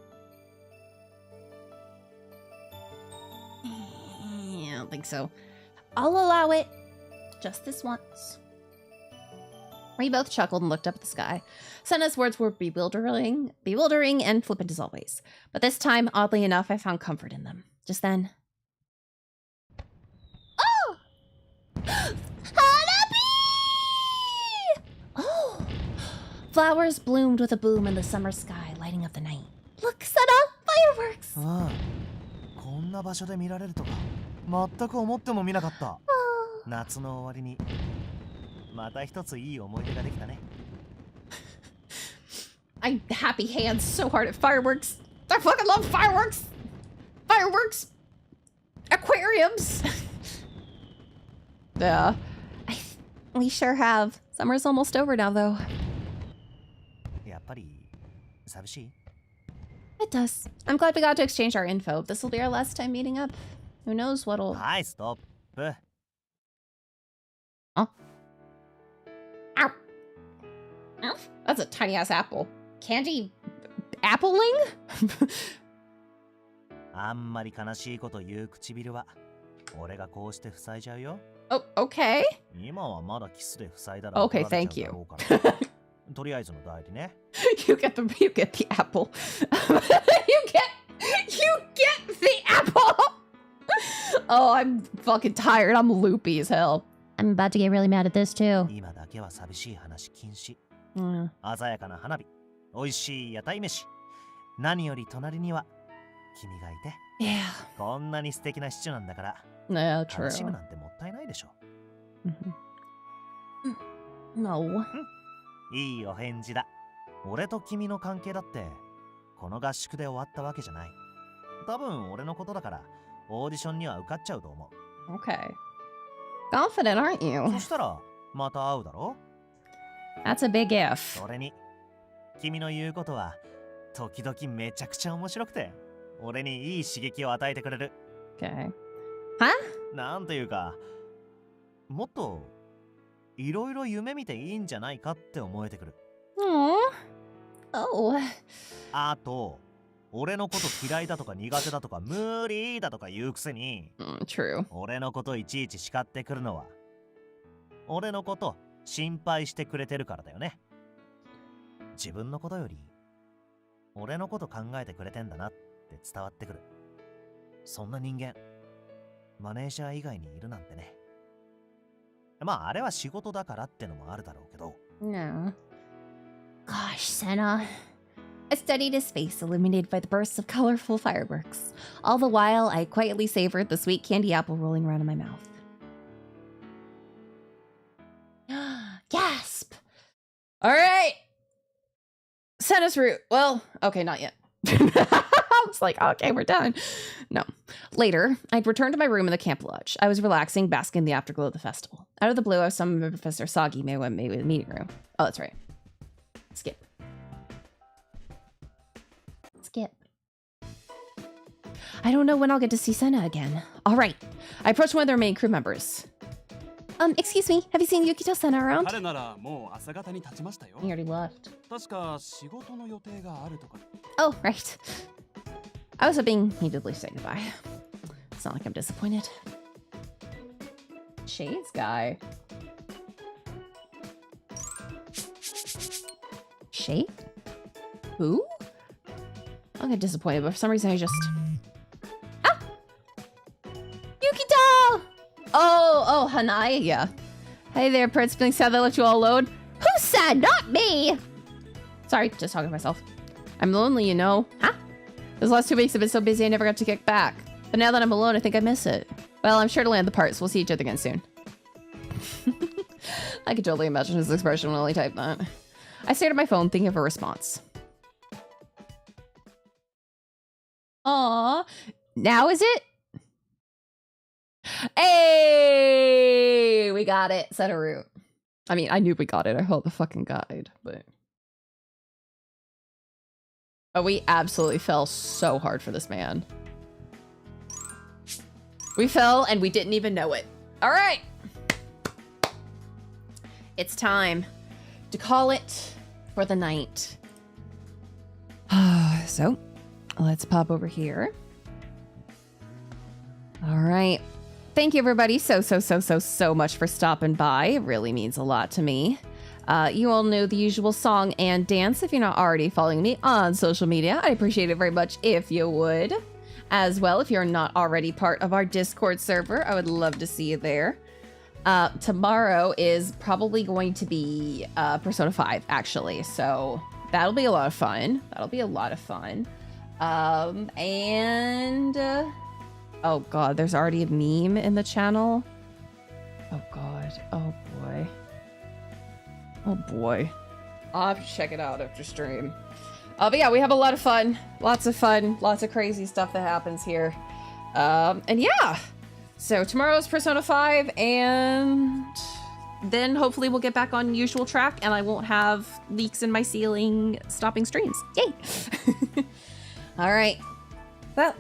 Speaker 1: I don't think so. I'll allow it. Just this once. We both chuckled and looked up at the sky. Senna's words were bewildering and flippant as always. But this time, oddly enough, I found comfort in them. Just then. Oh! Hanabi! Oh! Flowers bloomed with a boom in the summer sky, lighting up the night. Look, Senna! Fireworks!
Speaker 5: ああ、こんな場所で見られるとか全く思ってもみなかった。夏の終わりにまた一ついい思い出ができたね。
Speaker 1: I happy hands so hard at fireworks. I fucking love fireworks. Fireworks. Aquariums. Yeah. We sure have. Summer's almost over now, though.
Speaker 5: やっぱり寂しい?
Speaker 1: It does. I'm glad we got to exchange our info. This will be our last time meeting up. Who knows what'll...
Speaker 5: はい、ストップ。
Speaker 1: Oh. Ow. Ow. That's a tiny ass apple. Candy appling?
Speaker 5: あんまり悲しいこと言う唇は俺がこうして塞いじゃうよ。
Speaker 1: Oh, okay.
Speaker 5: 今はまだキスで塞いだら
Speaker 1: Okay, thank you.
Speaker 5: とりあえずの代理ね。
Speaker 1: You get the apple. you get the apple. Oh, I'm fucking tired. I'm loopy as hell.
Speaker 9: I'm about to get really mad at this too.
Speaker 5: 今だけは寂しい話禁止。
Speaker 1: Mm.
Speaker 5: 鮮やかな花火、美味しい屋台飯。何より隣には君がいて。
Speaker 1: Yeah.
Speaker 5: こんなに素敵なシチュなんだから。
Speaker 1: Yeah, true.
Speaker 5: 楽しむなんてもったいないでしょ。
Speaker 1: No.
Speaker 5: いいお返事だ。俺と君の関係だってこの合宿で終わったわけじゃない。多分俺のことだからオーディションには受かっちゃうと思う。
Speaker 1: Okay. Confident, aren't you?
Speaker 5: そしたらまた会うだろ?
Speaker 1: That's a big if.
Speaker 5: それに君の言うことは時々めちゃくちゃ面白くて俺にいい刺激を与えてくれる。
Speaker 1: Okay. Huh?
Speaker 5: なんというかもっといろいろ夢見ていいんじゃないかって思えてくる。
Speaker 1: Oh.
Speaker 5: あと俺のこと嫌いだとか苦手だとか無理だとか言うくせに、
Speaker 1: True.
Speaker 5: 俺のこといちいち叱ってくるのは俺のこと心配してくれてるからだよね。自分のことより俺のこと考えてくれてんだなって伝わってくる。そんな人間マネージャー以外にいるなんてね。まああれは仕事だからってのもあるだろうけど。
Speaker 1: No.
Speaker 9: Gosh, Senna.
Speaker 1: I studied his face, illuminated by the bursts of colorful fireworks. All the while, I quietly savored the sweet candy apple rolling around in my mouth. Gasp! All right! Senna's route. Well, okay, not yet. I was like, okay, we're done. No. Later, I'd returned to my room in the camp lodge. I was relaxing, basking in the afterglow of the festival. Out of the blue, I was summoned by Professor Sagi, maybe in the meeting room. Oh, that's right. Skip. I don't know when I'll get to see Senna again. All right. I approached one of the remaining crew members. Excuse me. Have you seen Yukito Senna around? He already left. Oh, right. I was hoping he'd at least say goodbye. It's not like I'm disappointed. Shades guy. Shade? Who? I'll get disappointed, but for some reason I just... Ah! Yukito! Oh, Hanaya. Hey there, Prince. Feeling sad that I left you all alone? Who's sad? Not me! Sorry, just talking to myself. I'm lonely, you know. Huh? Those last 2 weeks have been so busy I never got to kick back. But now that I'm alone, I think I miss it. Well, I'm sure to land the parts. We'll see each other again soon. I could totally imagine his expression when he typed that. I stared at my phone thinking of a response. Aw, now is it? Hey, we got it. Set a route. I mean, I knew we got it. I held the fucking guide, but... Oh, we absolutely fell so hard for this man. We fell and we didn't even know it. All right. It's time to call it for the night. So, let's pop over here. All right. Thank you, everybody, so much for stopping by. It really means a lot to me. You all know the usual song and dance. If you're not already following me on social media, I'd appreciate it very much if you would. As well, if you're not already part of our Discord server, I would love to see you there. Tomorrow is probably going to be Persona 5, actually. So that'll be a lot of fun. Oh god, there's already a meme in the channel. Oh god. Oh boy. Oh boy. I'll have to check it out after stream. But yeah, we have a lot of fun. Lots of crazy stuff that happens here. And yeah. So tomorrow's Persona 5, and then hopefully we'll get back on usual track and I won't have leaks in my ceiling stopping streams. Yay! Alright. Well,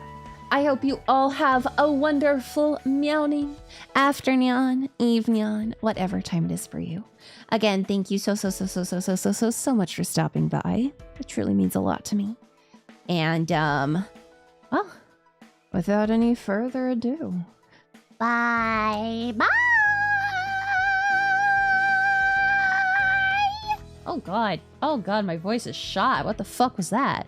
Speaker 1: I hope you all have a wonderful morning, afternoon, evening, whatever time it is for you. Again, thank you so much for stopping by. It truly means a lot to me. And, well, without any further ado, bye. Oh god, my voice is shot. What the fuck was that?